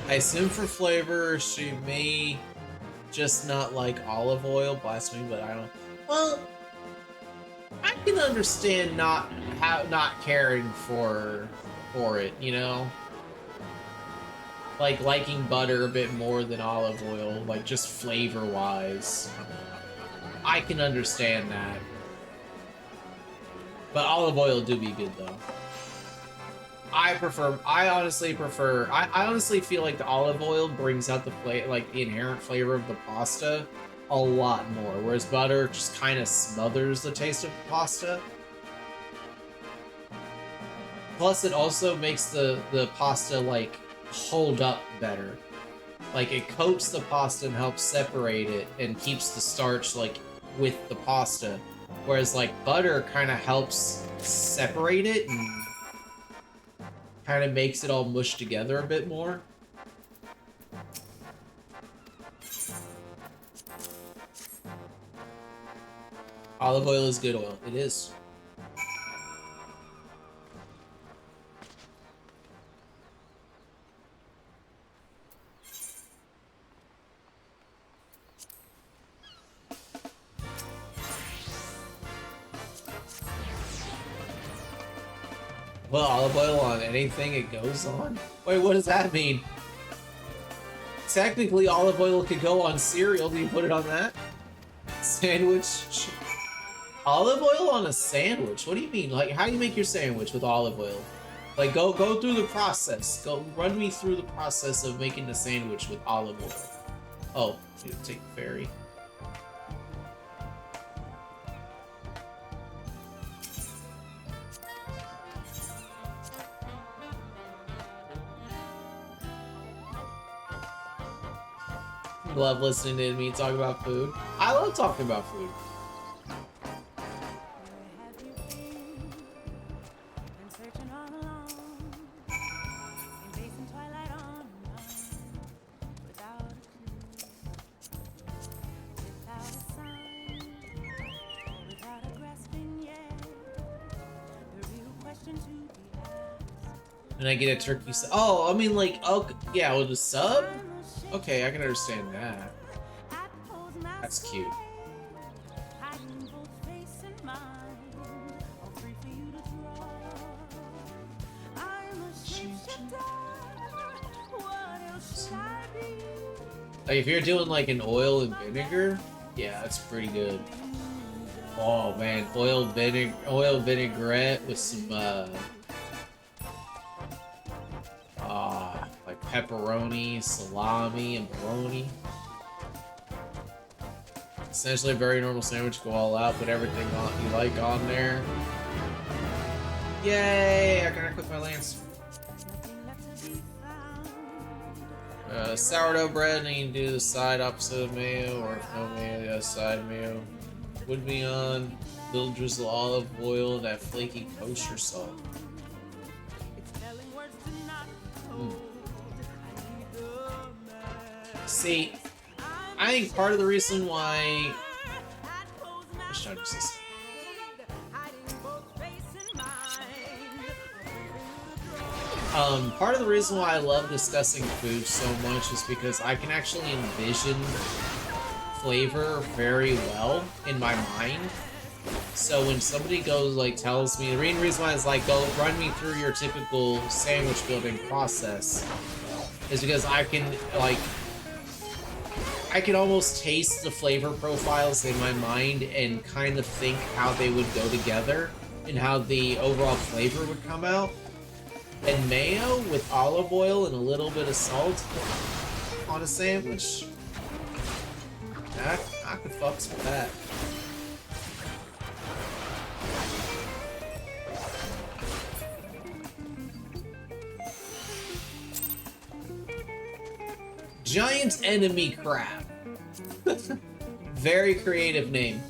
I assume for flavor, she may just not like olive oil. Blasphemy, but I don't. Well, I can understand not caring for it, you know, like liking butter a bit more than olive oil, like just flavor wise. I can understand that, but olive oil do be good though. I honestly feel like the olive oil brings out the the inherent flavor of the pasta a lot more, whereas butter just kind of smothers the taste of the pasta. Plus, it also makes the pasta, like, hold up better. Like, it coats the pasta and helps separate it and keeps the starch, like, with the pasta. Whereas, like, butter kind of helps separate it and kind of makes it all mushed together a bit more. Olive oil is good oil. It is. Well, olive oil on anything it goes on? Wait, what does that mean? Technically, olive oil could go on cereal. Do you put it on that? Sandwich? Olive oil on a sandwich? What do you mean? Like, how do you make your sandwich with olive oil? Like, go through the process. Run me through the process of making a sandwich with olive oil. Oh, you take the ferry. Love listening to me talk about food. I love talking about food. And I get a turkey sub. Oh, I mean, like, oh, yeah, with a sub? Okay, I can understand that. That's cute. Like, if you're doing like an oil and vinegar, yeah, that's pretty good. Oh man, oil vinaigrette with some like pepperoni, salami, and bologna. Essentially a very normal sandwich. Go all out, put everything on you like on there. Yay! I gotta equip my lance. Sourdough bread, and you can do the side opposite of mayo, or if no mayo, the other side mayo. Would be on little drizzle olive oil, that flaky kosher salt. See, I think part of the reason why part of the reason why I love discussing food so much is because I can actually envision flavor very well in my mind. So when somebody goes like tells me, the main reason why it's like, go run me through your typical sandwich building process is because I can almost taste the flavor profiles in my mind and kind of think how they would go together and how the overall flavor would come out. And mayo with olive oil and a little bit of salt on a sandwich, I could fucks with that. Giant enemy crab. Very creative name.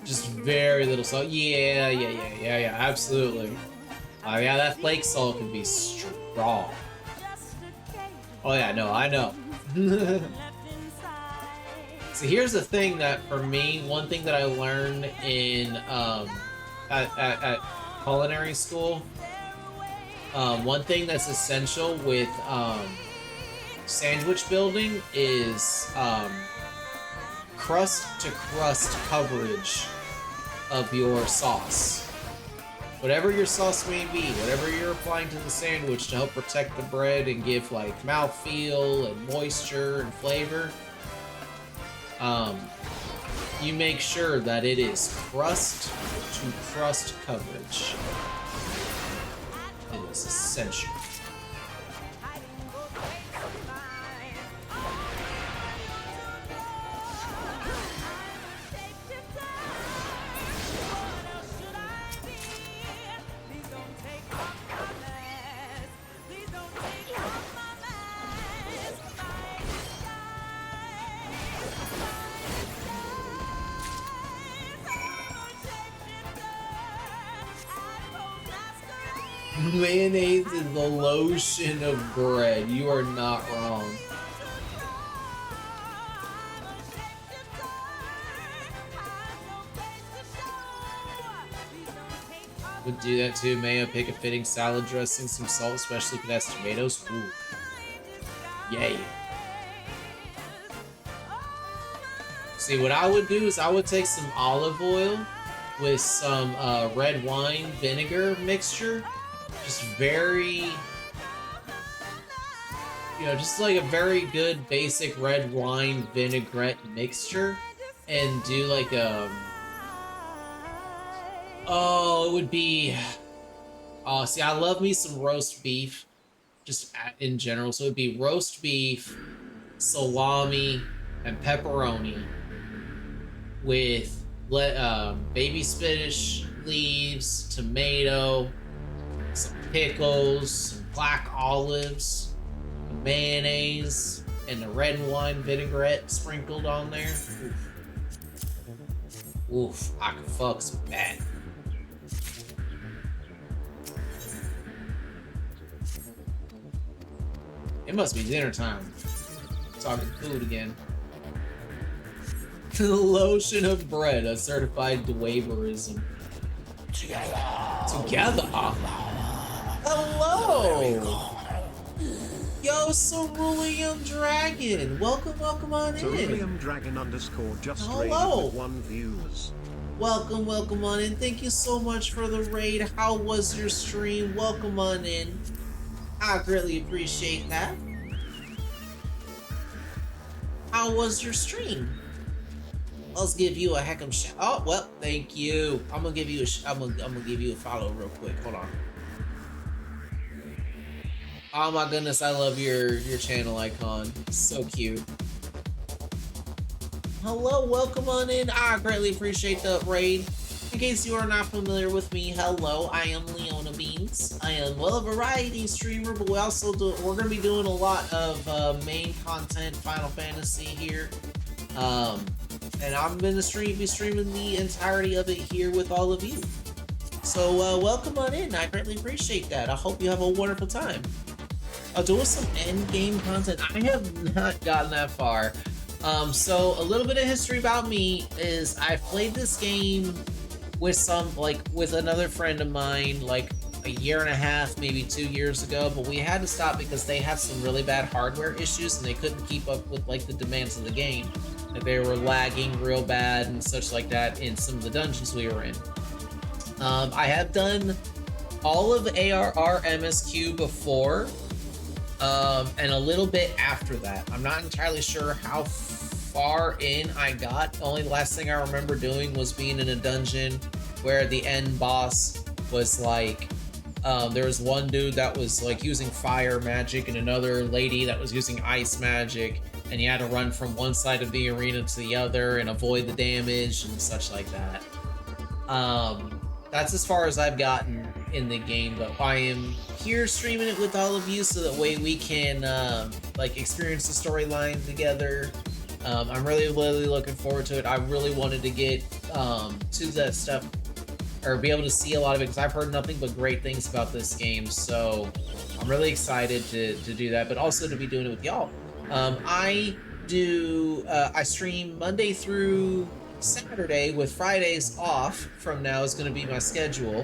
Just very little salt. Yeah, absolutely. Oh yeah, that flake salt can be strong. Oh yeah, no, I know. So here's the thing that for me, one thing that I learned in at culinary school, one thing that's essential with sandwich building is crust to crust coverage of your sauce. Whatever your sauce may be, whatever you're applying to the sandwich to help protect the bread and give like mouthfeel and moisture and flavor, you make sure that it is crust to crust coverage. It is essential. Mayonnaise is the lotion of bread. You are not wrong. Would do that too. Mayo, pick a fitting salad dressing, some salt, especially if it has tomatoes. Ooh. Yay. See, what I would do is I would take some olive oil with some red wine vinegar mixture. Just very, just like a very good basic red wine vinaigrette mixture, and do like it would be, see, I love me some roast beef, just in general, so it'd be roast beef, salami, and pepperoni with baby spinach leaves, tomato, some pickles, some black olives, mayonnaise, and the red wine vinaigrette sprinkled on there. Oof, I could fuck some that. It must be dinner time. Talking food again. The lotion of bread, a certified Dweaverism. Together. Hello! Yo, Cerulean Dragon! Welcome on in! Cerulean Dragon _ just hello! rated with 1 views. Welcome on in. Thank you so much for the raid. How was your stream? Welcome on in. I greatly appreciate that. How was your stream? Let's give you a heck'em shout. Oh, well, thank you. I'm gonna give you a follow real quick. Hold on. Oh my goodness, I love your channel icon. So cute. Hello, welcome on in. I greatly appreciate the raid. In case you are not familiar with me, hello, I am Leona Beans. I am a variety streamer, but we're gonna be doing a lot of main content, Final Fantasy here. And I'm gonna be streaming the entirety of it here with all of you. So welcome on in. I greatly appreciate that. I hope you have a wonderful time. Doing some end game content. I have not gotten that far. So a little bit of history about me is I've played this game with another friend of mine like a year and a half, maybe 2 years ago, but we had to stop because they had some really bad hardware issues and they couldn't keep up with like the demands of the game. They were lagging real bad and such like that in some of the dungeons we were in. I have done all of ARR MSQ before, and a little bit after that. I'm not entirely sure how far in I got. Only the last thing I remember doing was being in a dungeon where the end boss was like, there was one dude that was like using fire magic and another lady that was using ice magic, and you had to run from one side of the arena to the other and avoid the damage and such like that. That's as far as I've gotten in the game, but I am here streaming it with all of you so that way we can like experience the storyline together. I'm really looking forward to it. I really wanted to get to that stuff, or be able to see a lot of it, because I've heard nothing but great things about this game, so I'm really excited to do that, but also to be doing it with y'all. I stream Monday through Saturday with Fridays off. From now is going to be my schedule.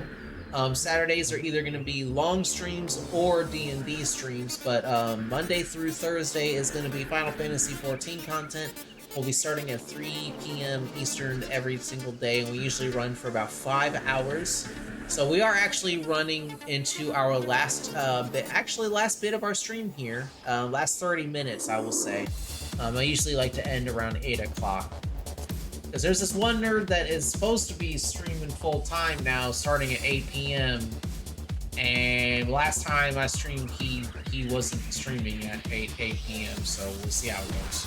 Saturdays are either going to be long streams or D&D streams, but Monday through Thursday is going to be Final Fantasy XIV content. We'll be starting at 3 p.m. Eastern every single day, and we usually run for about 5 hours. So we are actually running into our last bit of our stream here. Last 30 minutes, I will say. I usually like to end around 8 o'clock. Because there's this one nerd that is supposed to be streaming full time now, starting at 8 p.m. And last time I streamed, he wasn't streaming at 8 p.m. So we'll see how it goes.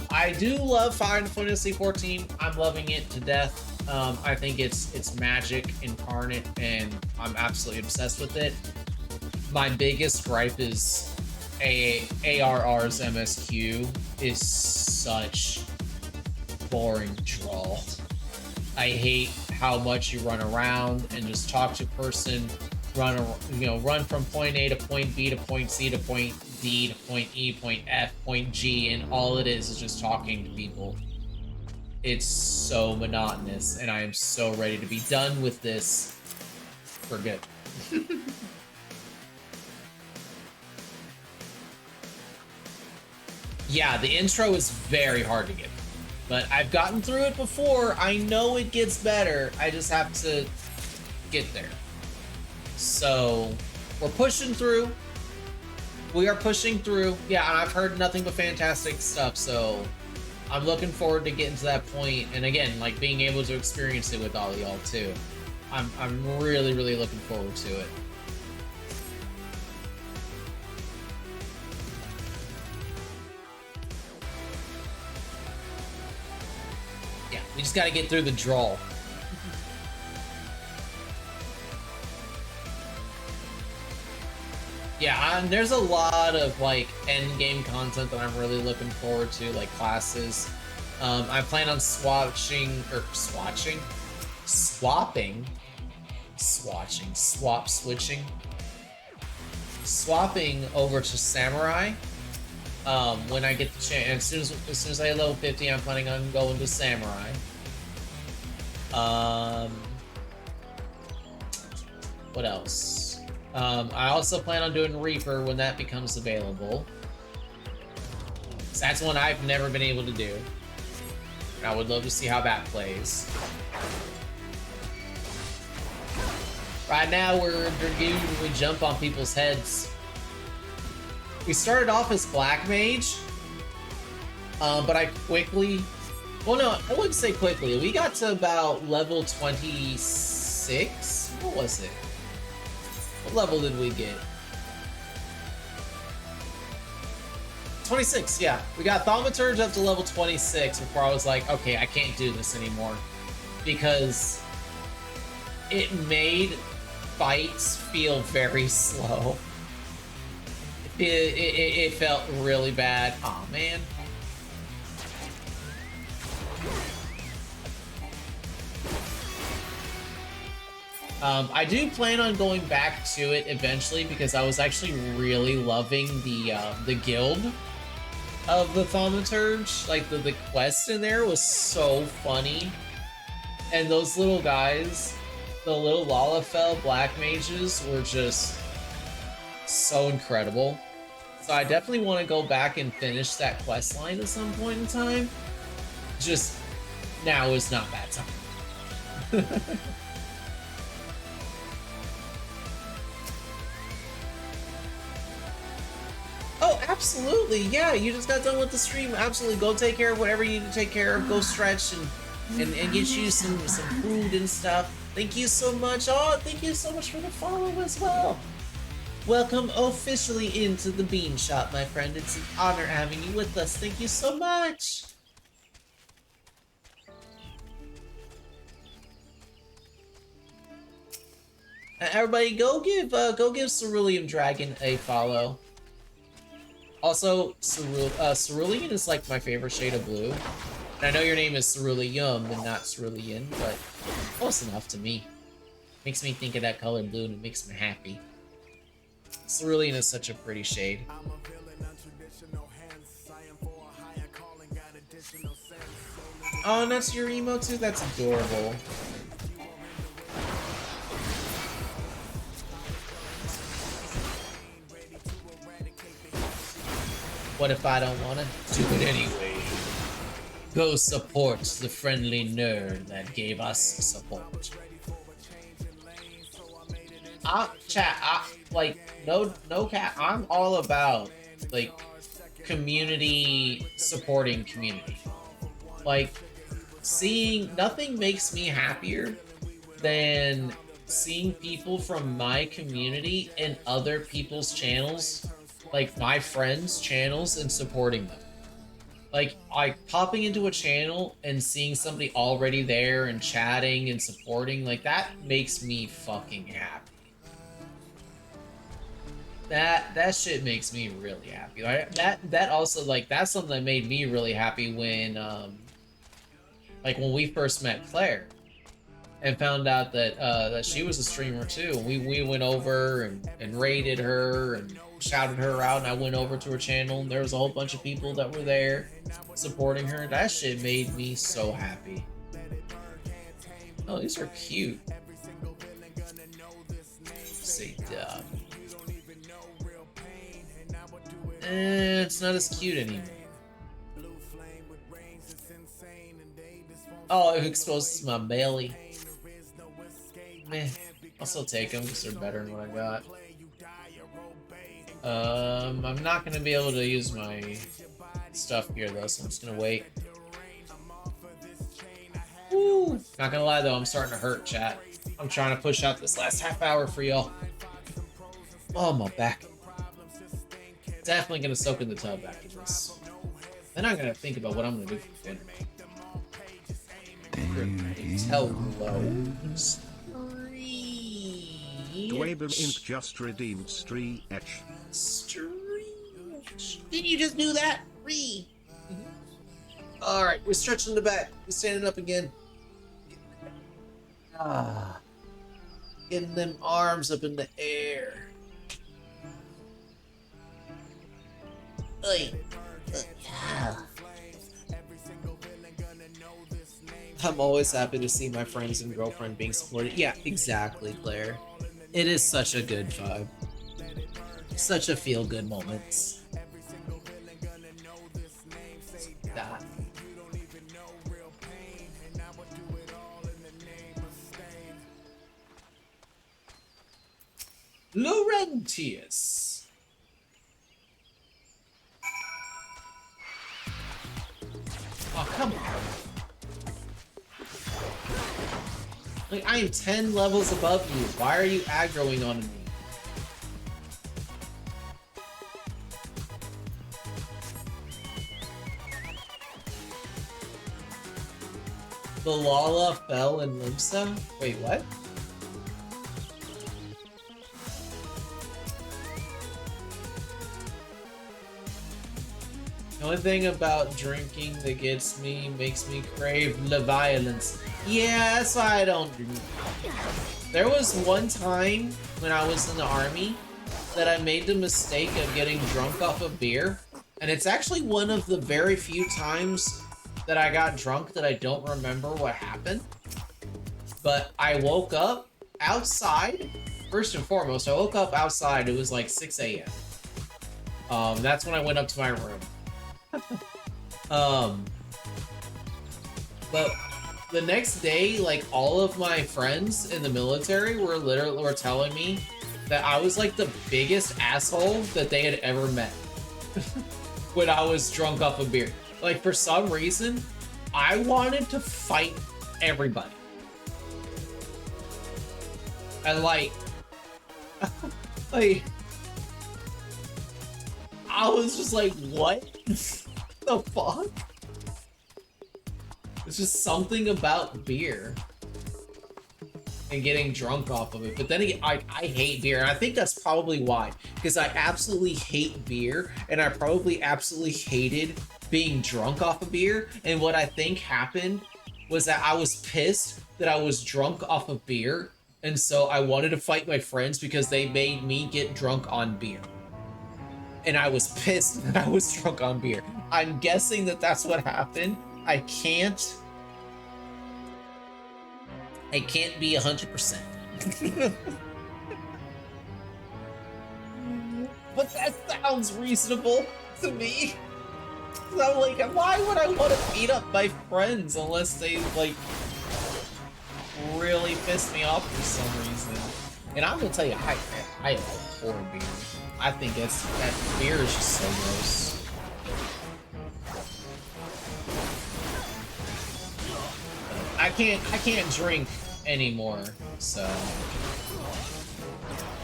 I do love Final Fantasy XIV. I'm loving it to death. I think it's magic incarnate, and I'm absolutely obsessed with it. My biggest gripe is ARR's MSQ is such boring drawl. I hate how much you run around and just talk to person, run from point A to point B to point C to point D to point E, point F, point G, and all it is just talking to people. It's so monotonous, and I am so ready to be done with this for good. Yeah, the intro is very hard to get, but I've gotten through it before. I know it gets better. I just have to get there. So we're pushing through. We are pushing through. Yeah, and I've heard nothing but fantastic stuff, so I'm looking forward to getting to that point, and again, like being able to experience it with all of y'all too. I'm really, really looking forward to it. Yeah, we just gotta get through the drawl. Yeah, there's a lot of like end game content that I'm really looking forward to, like classes. I plan on switching swapping over to Samurai. When I get the chance, as soon as I hit level 50, I'm planning on going to Samurai. What else? I also plan on doing Reaper when that becomes available. So that's one I've never been able to do. I would love to see how that plays. Right now we're Dragoon, we jump on people's heads. We started off as Black Mage, but I quickly... Well, no, I wouldn't say quickly. We got to about level 26? What was it? What level did we get? 26, yeah. We got Thaumaturge up to level 26 before I was like, okay, I can't do this anymore. Because it made fights feel very slow. It felt really bad. Aw, man. I do plan on going back to it eventually because I was actually really loving the guild of the Thaumaturge. Like the quest in there was so funny, and those little guys, the little Lalafell black mages, were just so incredible. So I definitely want to go back and finish that quest line at some point in time. Just now is not that time. Oh, absolutely. Yeah, you just got done with the stream. Absolutely. Go take care of whatever you need to take care of. Go stretch and get you some food and stuff. Thank you so much. Oh, thank you so much for the follow as well. Welcome officially into the bean shop, my friend. It's an honor having you with us. Thank you so much. Everybody, go give Cerulean Dragon a follow. Also, Cerulean is like my favorite shade of blue. And I know your name is Cerulean and not Cerulean, but close enough to me. Makes me think of that color blue and it makes me happy. Cerulean is such a pretty shade. Oh, and that's your emo too? That's adorable. What if I don't want to do it anyway? Go support the friendly nerd that gave us support. Chat, like, no cat, I'm all about, like, community supporting community. Like, nothing makes me happier than seeing people from my community and other people's channels, like my friends' channels, and supporting them. Like popping into a channel and seeing somebody already there and chatting and supporting, like that makes me fucking happy. That shit makes me really happy. Like that also, like, that's something that made me really happy when like when we first met Claire and found out that that she was a streamer too. We went over and raided her and shouted her out, and I went over to her channel and there was a whole bunch of people that were there supporting her. That shit made me so happy. Oh, these are cute. Say dumb. It's not as cute anymore. Oh, it exposes my belly. Meh. I'll still take them because they're better than what I got. I'm not gonna be able to use my stuff here though, so I'm just gonna wait. Woo! Not gonna lie though, I'm starting to hurt, chat. I'm trying to push out this last half hour for y'all. Oh, my back. Definitely gonna soak in the tub after this. Then I'm gonna think about what I'm gonna do for dinner. Hello. Dweber Ink just redeemed Stree Etch. Didn't you just do that? Alright, we're stretching the back. We're standing up again. Getting them arms up in the air. I'm always happy to see my friends and girlfriend being supported. Yeah, exactly, Claire. It is such a good vibe. Such a feel-good moment. God. Laurentius. Oh, come on. Like, I am 10 levels above you. Why are you aggroing on me? The Lala fell in Limsa? Wait, what? The only thing about drinking that makes me crave the violence. Yeah, that's why I don't drink. There was one time when I was in the army that I made the mistake of getting drunk off of beer. And it's actually one of the very few times that I got drunk that I don't remember what happened. But I woke up outside. First and foremost, I woke up outside. It was like 6 a.m. That's when I went up to my room. But the next day, like, all of my friends in the military were telling me that I was like the biggest asshole that they had ever met when I was drunk off of beer. Like, for some reason, I wanted to fight everybody. And like, like, I was just like, what the fuck? It's just something about beer and getting drunk off of it. But then again, I hate beer, and I think that's probably why. Because I absolutely hate beer, and I probably absolutely hated being drunk off of beer. And what I think happened was that I was pissed that I was drunk off of beer, and so I wanted to fight my friends because they made me get drunk on beer. And I was pissed that I was drunk on beer. I'm guessing that that's what happened. I can't be 100%. But that sounds reasonable to me. So I'm like, why would I want to beat up my friends unless they, like, really piss me off for some reason? And I'm gonna tell you, I abhor beer. I think that beer is just so gross. I can't drink anymore, so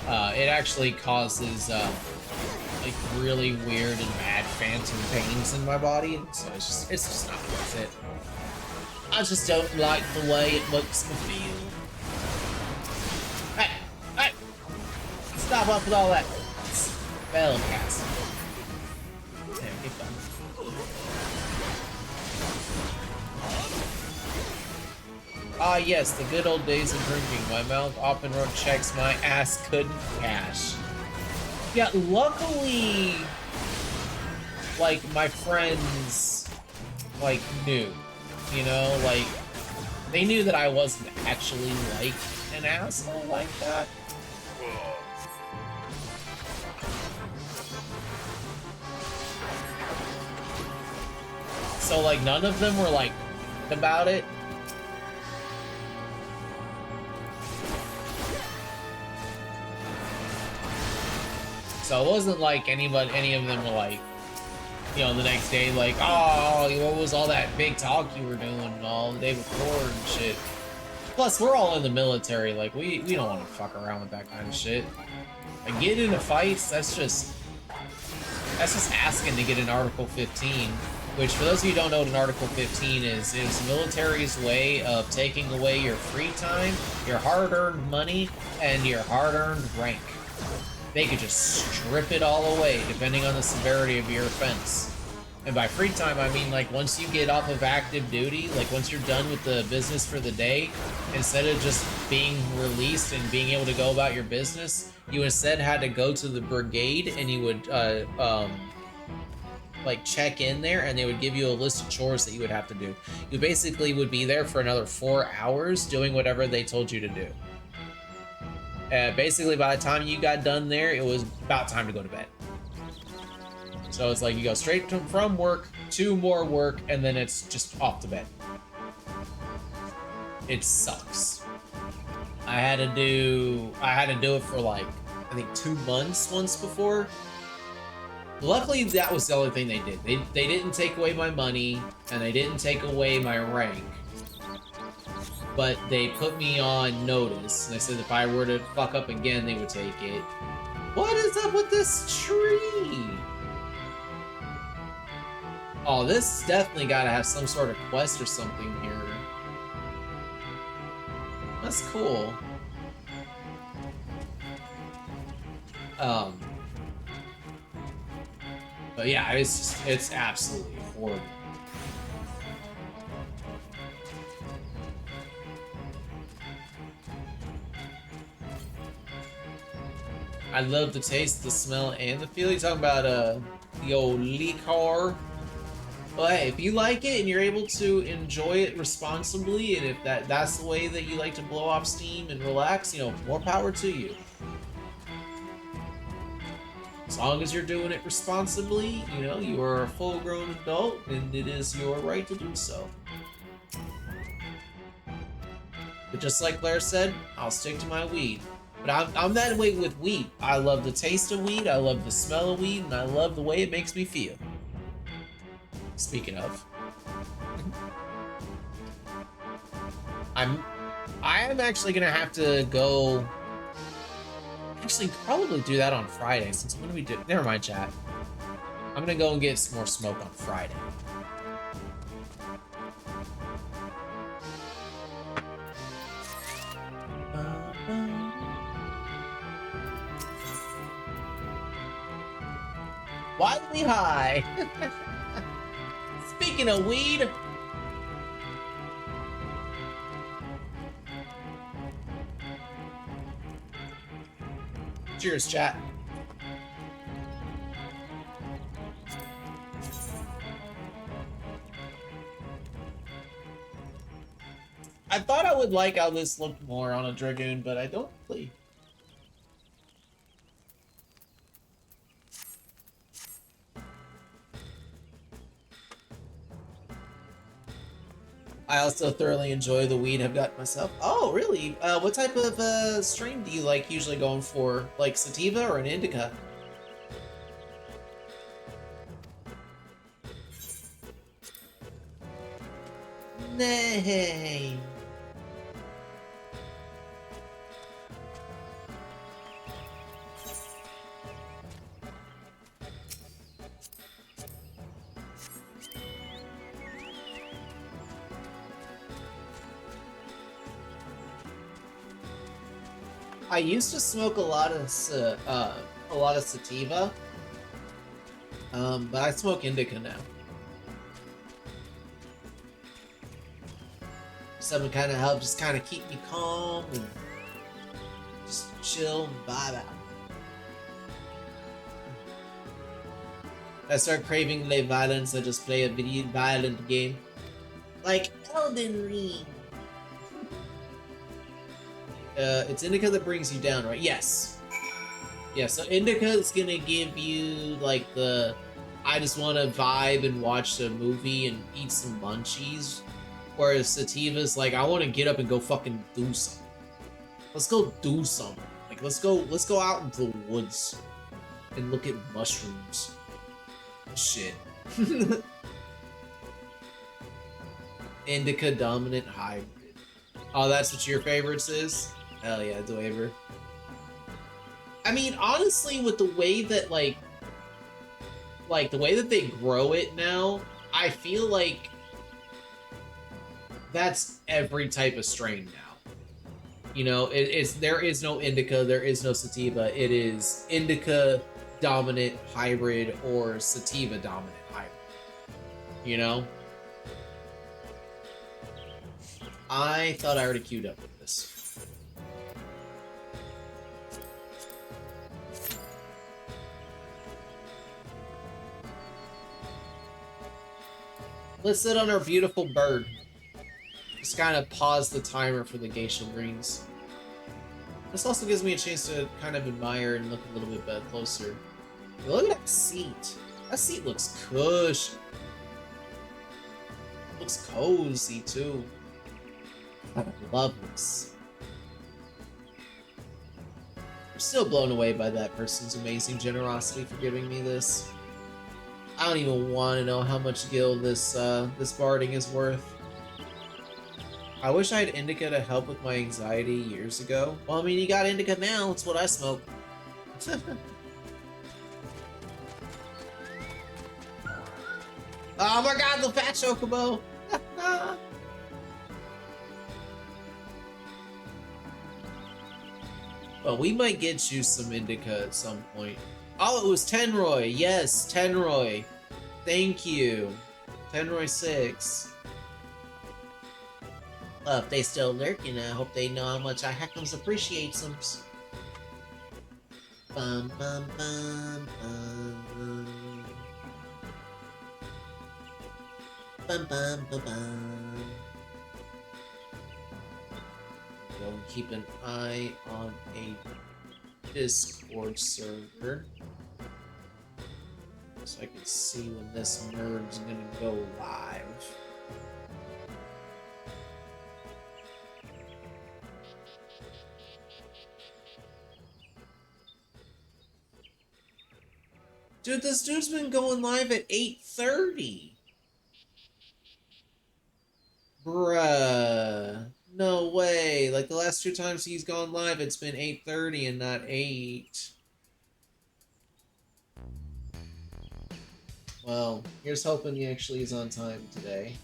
it actually causes like really weird and bad phantom pains in my body, so it's just not worth it. I just don't like the way it makes me feel. Hey, stop up with all that spell casting. There, get done. Ah yes, the good old days of drinking. My mouth often wrote checks my ass couldn't cash. Yeah, luckily, like, my friends, like, knew. You know, like, they knew that I wasn't actually, like, an asshole like that. So, like, none of them were, like, about it. So it wasn't like any of them were like, you know, the next day like, oh, what was all that big talk you were doing all the day before and shit. Plus, we're all in the military, like, we don't want to fuck around with that kind of shit. Like, getting into fights, that's just asking to get an Article 15, which, for those of you who don't know what an Article 15 is the military's way of taking away your free time, your hard-earned money, and your hard-earned rank. They could just strip it all away, depending on the severity of your offense. And by free time, I mean, like, once you get off of active duty, like, once you're done with the business for the day, instead of just being released and being able to go about your business, you instead had to go to the brigade, and you would, like, check in there, and they would give you a list of chores that you would have to do. You basically would be there for another 4 hours doing whatever they told you to do. Basically, by the time you got done there, it was about time to go to bed. So it's like you go straight from work to more work, and then it's just off to bed. It sucks. I had to do it for like, I think 2 months once before. Luckily, that was the only thing they did. They didn't take away my money, and they didn't take away my rank. But they put me on notice. They said if I were to fuck up again, they would take it. What is up with this tree? Oh, this definitely gotta have some sort of quest or something here. That's cool. But yeah, it's absolutely horrible. I love the taste, the smell, and the feel. You're talking about the old liquor. Well, hey, if you like it and you're able to enjoy it responsibly, and if that's the way that you like to blow off steam and relax, you know, more power to you. As long as you're doing it responsibly, you know, you are a full-grown adult, and it is your right to do so. But just like Claire said, I'll stick to my weed. But I'm that way with weed. I love the taste of weed, I love the smell of weed, and I love the way it makes me feel. Speaking of. I am actually gonna have to go... Actually, probably do that on Friday, since when do we do... Never mind, chat. I'm gonna go and get some more smoke on Friday. Wildly high. Speaking of weed. Cheers, chat. I thought I would like how this looked more on a Dragoon, but I don't really. I also thoroughly enjoy the weed I've got myself. Oh, really? What type of strain do you like usually going for? Like sativa or an indica? Nay. I used to smoke a lot of sativa, but I smoke indica now. Something kind of helps just kind of keep me calm and just chill and vibe out. I start craving the violence. I just play a video violent game, like Elden Ring. It's indica that brings you down, right? Yes. Yeah, so indica is gonna give you, like, the I just want to vibe and watch a movie and eat some munchies. Whereas sativa's like, I want to get up and go fucking do something. Let's go do something. Like, let's go out into the woods and look at mushrooms. Shit. Indica dominant hybrid. Oh, that's what your favorites is? Hell yeah, Dwaver. I mean, honestly, with the way that, like the way that they grow it now, I feel like that's every type of strain now. You know, there is no indica, there is no sativa. It is indica dominant hybrid or sativa dominant hybrid. You know? I thought I already queued up with this. Let's sit on our beautiful bird. Just kind of pause the timer for the geisha greens. This also gives me a chance to kind of admire and look a little bit closer. Look at that seat. That seat looks cush. Looks cozy too. I love this. I'm still blown away by that person's amazing generosity for giving me this. I don't even want to know how much gil this barding is worth. I wish I had indica to help with my anxiety years ago. Well, I mean, you got indica now. It's what I smoke. Oh my god, the fat chocobo! Well, we might get you some indica at some point. Oh, it was Tenroy. Yes, Tenroy. Thank you. Tenroy 6. Well, if they still lurking, I hope they know how much I heckums appreciates them. Bum, bum, bum, bum. Bum, bum, bum, bum. Go and keep an eye on a Discord server so I can see when this nerd's gonna go live. Dude, this dude's been going live at 8:30. Bruh. No way. Like, the last 2 times he's gone live, it's been 8:30 and not 8. Well, here's hoping he actually is on time today.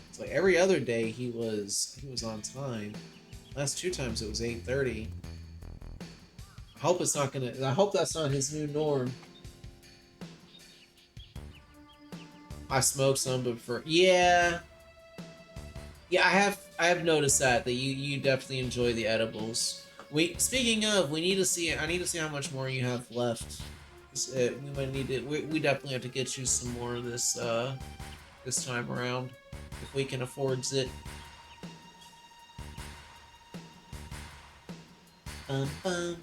It's like every other day he was on time. Last 2 times it was 8:30. I hope it's not gonna. I hope that's not his new norm. I smoked some, but yeah, I have noticed that you definitely enjoy the edibles. Speaking of, I need to see how much more you have left. We might need to. We definitely have to get you some more this this time around if we can afford it. Bum, bum.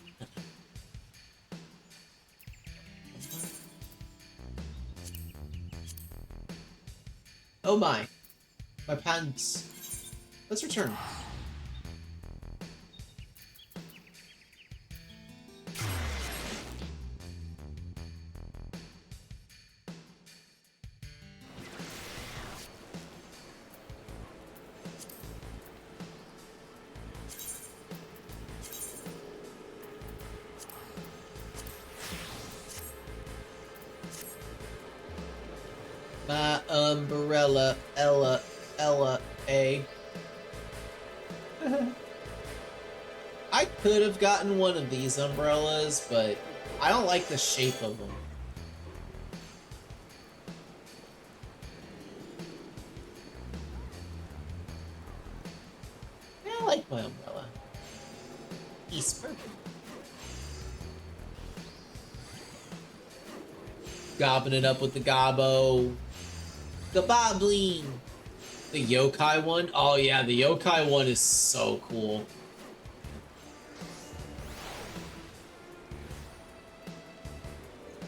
Oh my pants. Let's return. My umbrella, Ella, A. I could have gotten one of these umbrellas, but I don't like the shape of them. Yeah, I like my umbrella. He's perfect. Gobbing it up with the gobbo. The bobbling. The yokai one? Oh yeah, the yokai one is so cool.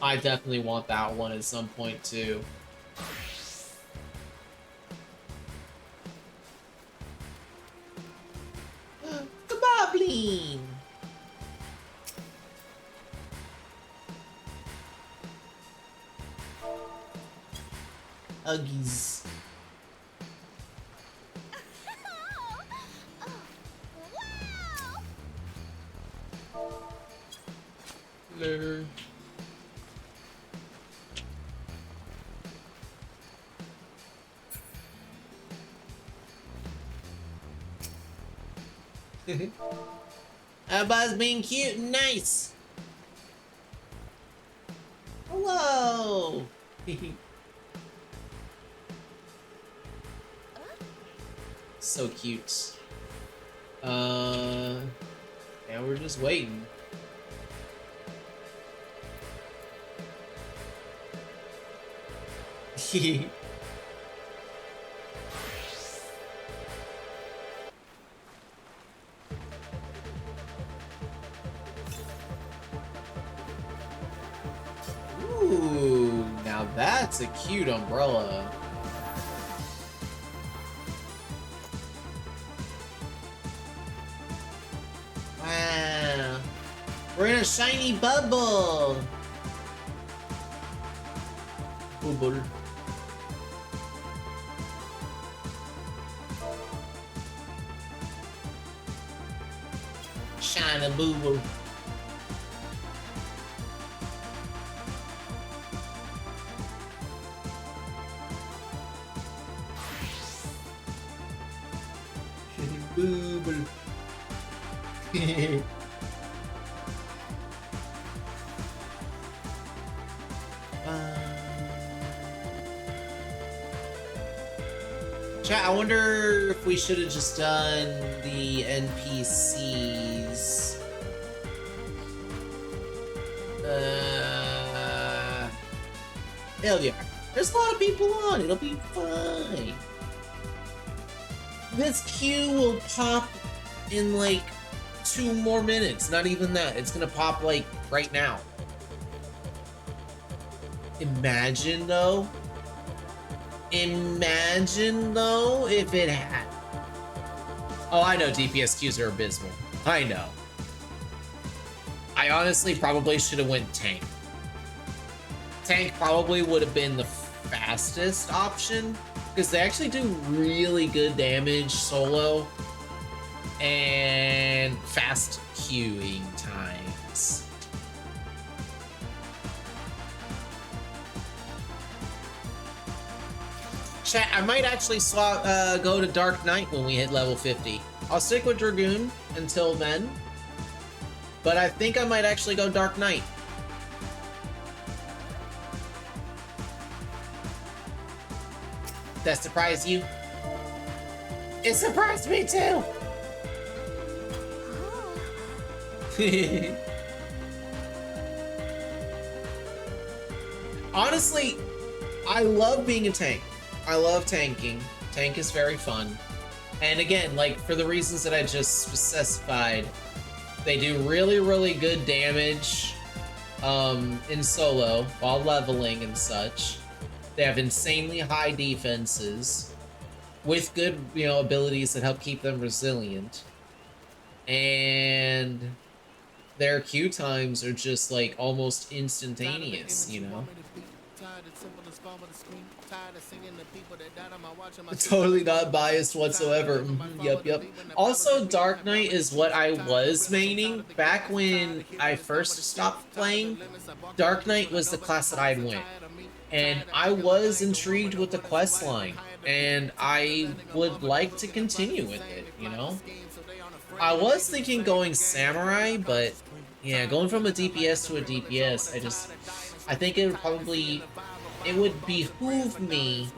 I definitely want that one at some point too. The bobbling. Uggies. Hello. Everybody's being cute and nice. Hello. So cute. And we're just waiting. Ooh, now that's a cute umbrella. Wow. We're in a shiny bubble. Oh, butter. Shiny boo-boo. Booble. Chat, I wonder if we should have just done the NPCs. Hell yeah. There's a lot of people on. It'll be fine. This queue will pop in like 2 more minutes. Not even that. It's gonna pop like right now. Imagine though. Imagine though if it had. Oh, I know DPS queues are abysmal. I know. I honestly probably should have went tank. Tank probably would have been the fastest option because they actually do really good damage solo and fast queuing times. Chat, I might actually swap, go to Dark Knight when we hit level 50. I'll stick with Dragoon until then, but I think I might actually go Dark Knight. That surprised you? It surprised me too! Honestly, I love being a tank. I love tanking. Tank is very fun. And again, like, for the reasons that I just specified, they do really, really good damage in solo while leveling and such. They have insanely high defenses with good, you know, abilities that help keep them resilient. And their queue times are just like almost instantaneous, you know? Totally not biased whatsoever. Yep. Also, Dark Knight is what I was maining. Back when I first stopped playing, Dark Knight was the class that I'd win. And I was intrigued with the quest line, and I would like to continue with it, you know? I was thinking going Samurai, but yeah, going from a DPS to a DPS, I think it would behoove me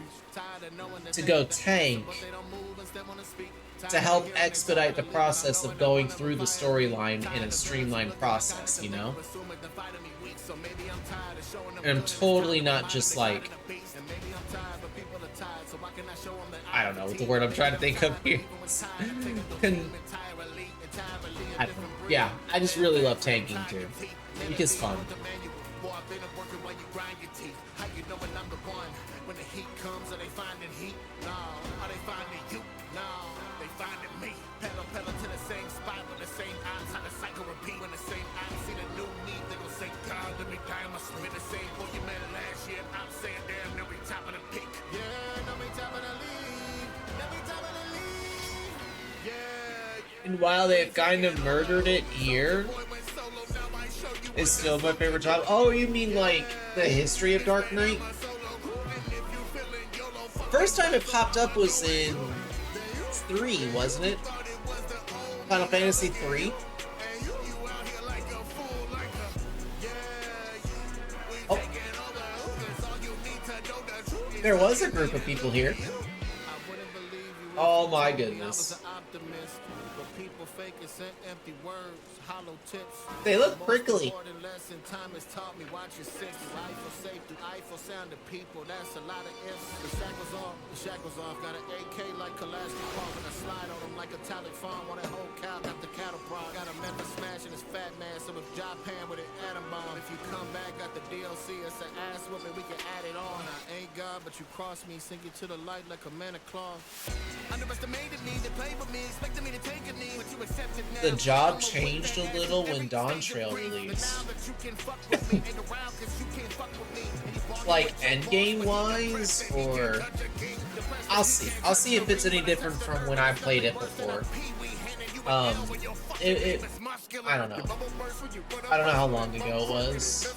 to go tank to help expedite the process of going through the storyline in a streamlined process, you know? And I'm totally not just like, I don't know what the word I'm trying to think of here. Yeah, I just really love tanking too. Tank is fun. And while they've kind of murdered it here, it's still my favorite job. Oh, you mean like the history of Dark Knight? First time it popped up was in 3, wasn't it? Final Fantasy 3? Oh. There was a group of people here. Oh my goodness. They look prickly. But you cross me, sink you to the light like a man of cloth. Underestimated me, they played with me, expected me to take a knee, but you accepted now. The job changed a little when Dawn Trail released. Like endgame wise, or I'll see if it's any different from when I played it before. I don't know. I don't know how long ago it was.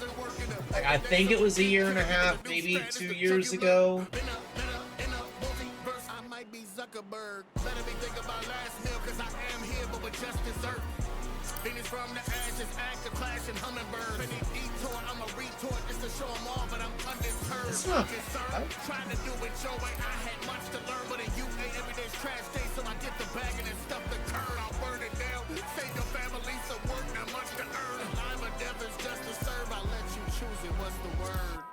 Like, I think it was 1.5 years, maybe 2 years ago. be Zuckerberg. Better be thinking about last meal, cause I am here, but with just dessert. Phoenix from the ashes, active clash and hummingbird. Any detour, I'm a retort just to show them all, but I'm undeterred. That's not Concerned, trying to do it your way. I had much to learn, but in UK every day's trash day, so I get the bag and then stuff the curd. I'll burn it down, save your family some work, not much to earn. Life or death is just to serve. I'll let you choose it. What's the word?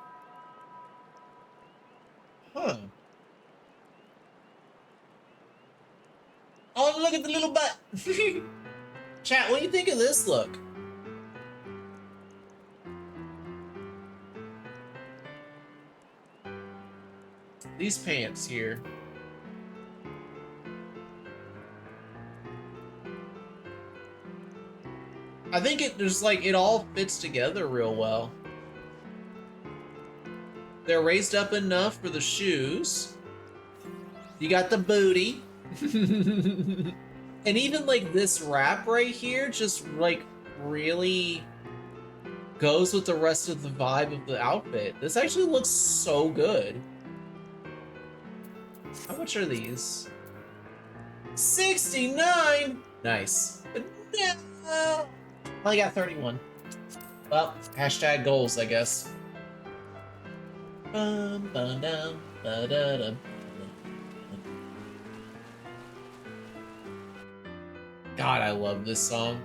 Huh. Oh, look at the little butt. Chat, what do you think of this look? These pants here. I think it just like it all fits together real well. They're raised up enough for the shoes. You got the booty. And even like this wrap right here just like really goes with the rest of the vibe of the outfit. This actually looks so good. How much are these? 69. Nice. No. Only got 31. Well, hashtag goals, I guess. God, I love this song.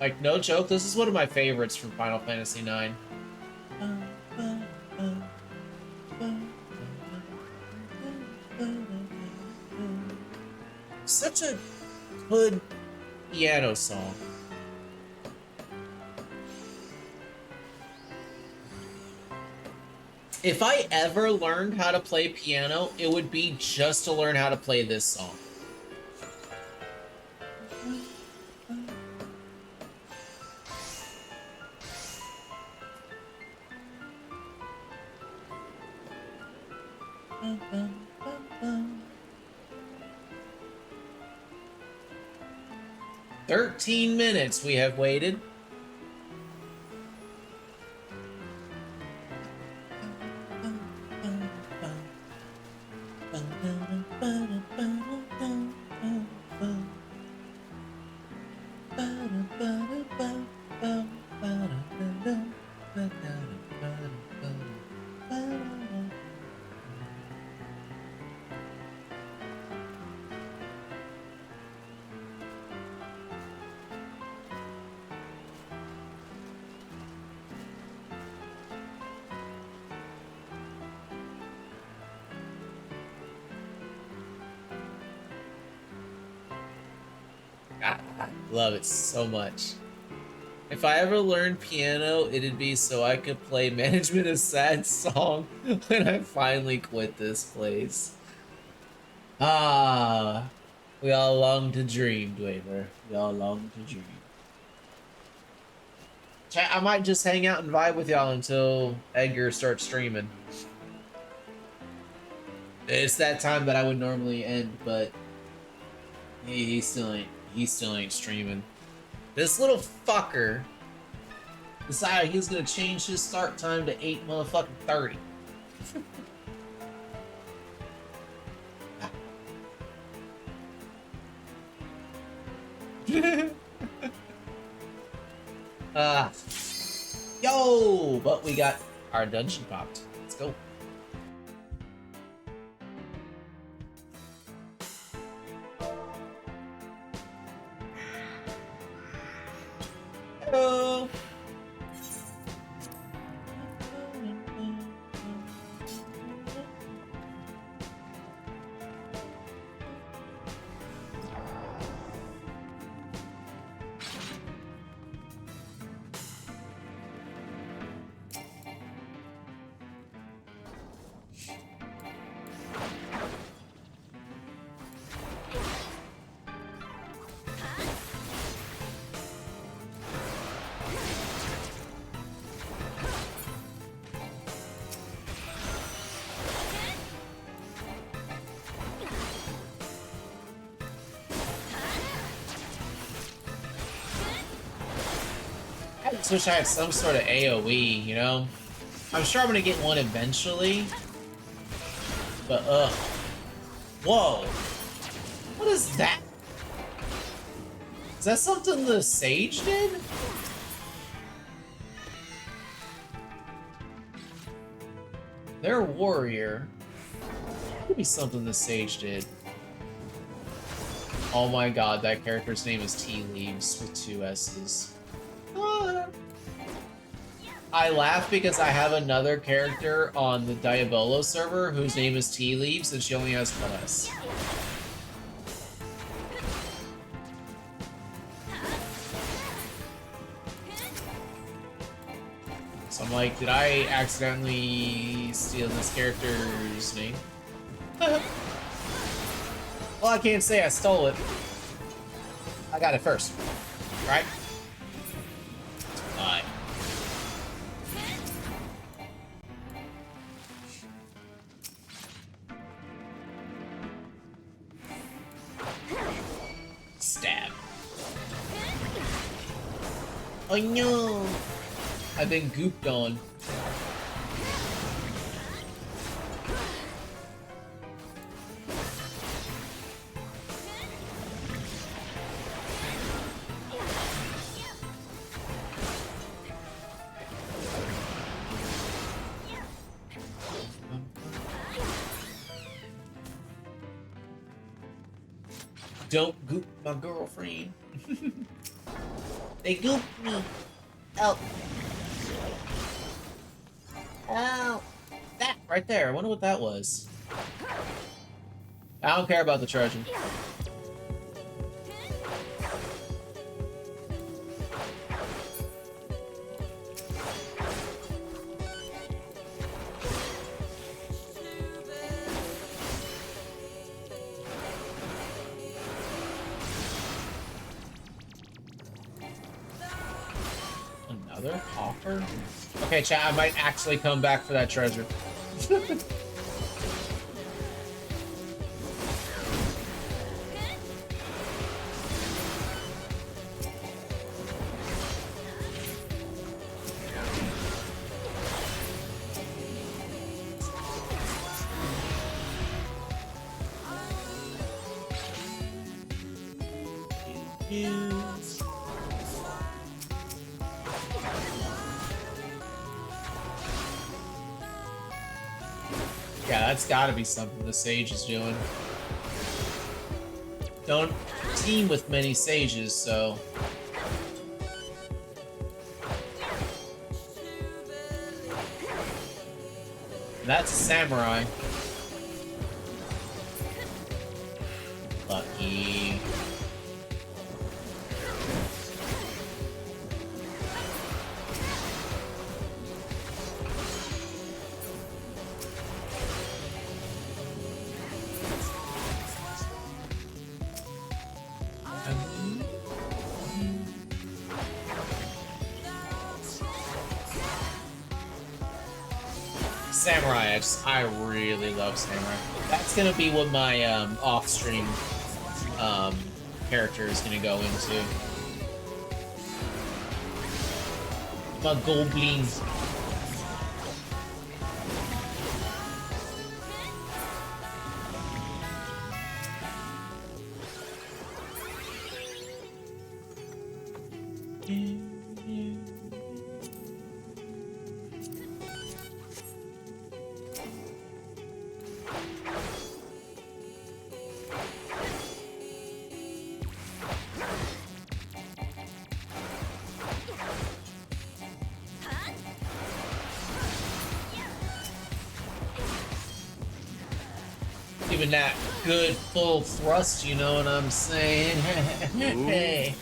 Like, no joke, this is one of my favorites from Final Fantasy IX. Such a good piano song. If I ever learned how to play piano, it would be just to learn how to play this song. "13 minutes we have waited." I love it so much. If I ever learned piano, it'd be so I could play Management of Sad song when I finally quit this place. Ah, we all long to dream, Dwemer. We all long to dream. Chat, I might just hang out and vibe with y'all until Edgar starts streaming. It's that time that I would normally end, but he still ain't streaming. This little fucker decided he was gonna change his start time to 8:30. Yo, but we got our dungeon popped. Let's go. Hello. I just wish I had some sort of AoE, you know? I'm sure I'm gonna get one eventually. But, whoa. What is that? Is that something the sage did? Their warrior. Could be something the sage did. Oh my god, that character's name is Tea Leaves with 2 S's. Ah. I laugh because I have another character on the Diabolo server whose name is Tea Leaves and she only has 1 S. So I'm like, did I accidentally steal this character's name? Well, I can't say I stole it. I got it first, right? Alright. Stab. Oh no! I've been gooped on. Don't goop my girlfriend. They gooped me. Help. Ow. That right there. I wonder what that was. I don't care about the treasure. Another offer? Okay, chat, I might actually come back for that treasure. Yeah, that's gotta be something the sage is doing. Don't team with many sages, so... That's a samurai. Lucky. Samurai, I really love Samurai. That's gonna be what my off-stream character is gonna go into. My goblin. Giving that good full thrust, you know what I'm saying? Hey.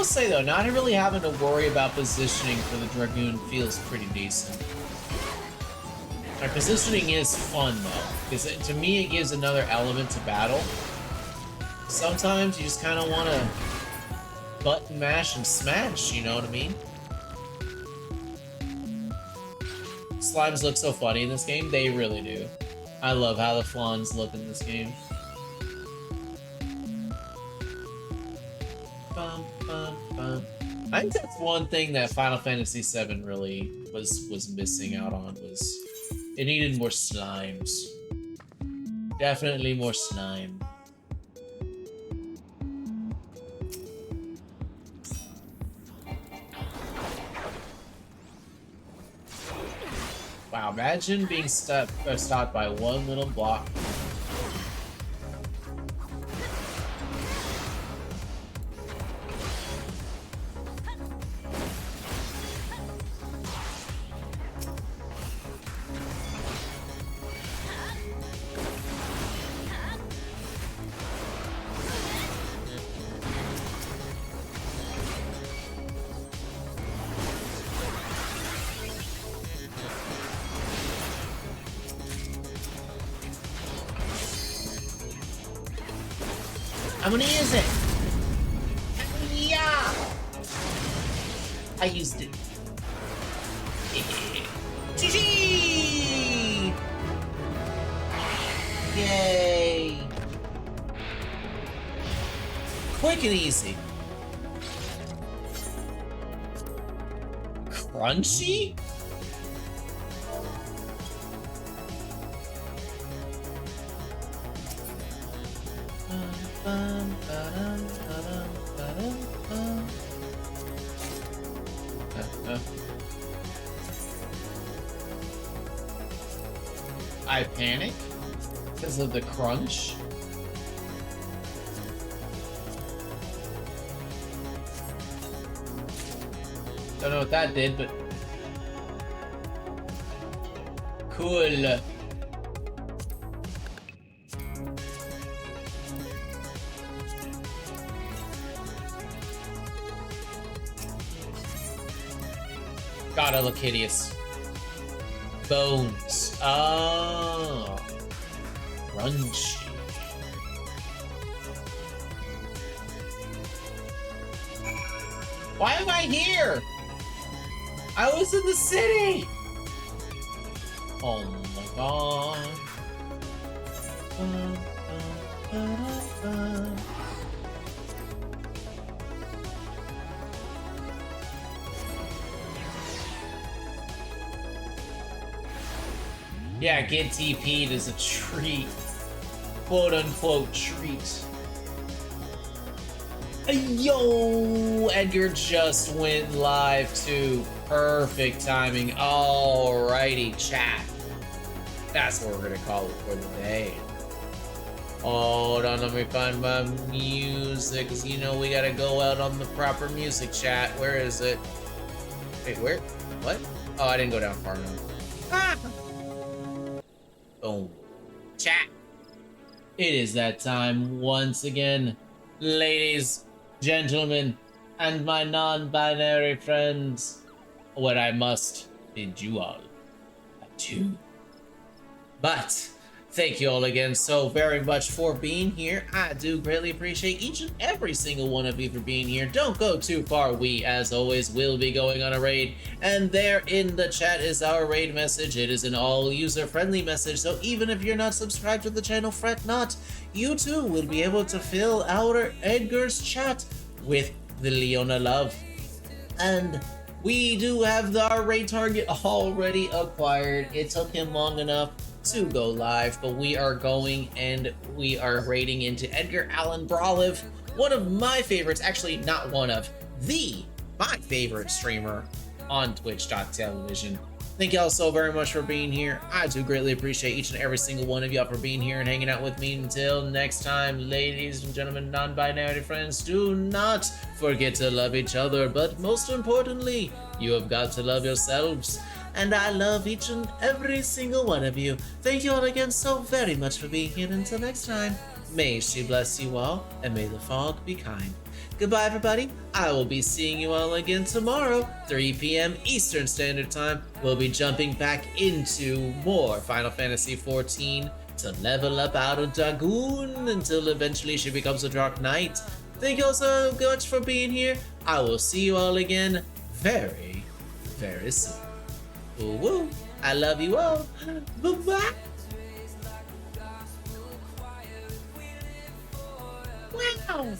will say though, not really having to worry about positioning for the Dragoon feels pretty decent. My positioning is fun though, because to me it gives another element to battle. Sometimes you just kind of want to button mash and smash, you know what I mean? Slimes look so funny in this game, they really do. I love how the Flans look in this game. Bum, bum, bum. I think that's one thing that Final Fantasy VII really was missing out on, was it needed more slimes. Definitely more slime. Wow, imagine being stopped by one little block. How many is it? Yeah! I used it. GG! Yay! Quick and easy. Crunchy? I panic because of the crunch. Don't know what that did, but cool. God, I look hideous. Bones. Oh. Crunchy. Why am I here? I was in the city. Oh my god. Yeah, get TP'd is a treat. Quote unquote treat. Yo, Edgar just went live too. Perfect timing. Alrighty, chat. That's what we're gonna call it for the day. Hold on, let me find my music, because you know we gotta go out on the proper music, chat. Where is it? Wait, where? What? Oh, I didn't go down far enough. Ah! Boom. Chat. It is that time once again, ladies, gentlemen, and my non-binary friends, where I must bid you all adieu. But thank you all again so very much for being here. I do greatly appreciate each and every single one of you for being here. Don't go too far. We, as always, will be going on a raid. And there in the chat is our raid message. It is an all user-friendly message. So even if you're not subscribed to the channel, fret not. You too will be able to fill our Edgar's chat with the Leona love. And we do have our raid target already acquired. It took him long enough to go live, but we are going and we are raiding into Edgar Allan Broliv, one of my favorites, actually not one of, my favorite streamer on twitch.tv. Thank y'all so very much for being here. I do greatly appreciate each and every single one of y'all for being here and hanging out with me. Until next time, ladies and gentlemen, non-binary friends, do not forget to love each other, but most importantly, you have got to love yourselves. And I love each and every single one of you. Thank you all again so very much for being here. Until next time, may she bless you all, and may the fog be kind. Goodbye, everybody. I will be seeing you all again tomorrow, 3 p.m. Eastern Standard Time. We'll be jumping back into more Final Fantasy XIV to level up our Dragoon until eventually she becomes a Dark Knight. Thank you all so much for being here. I will see you all again very, very soon. Woo woo. I love you all. Bye-bye. Wow.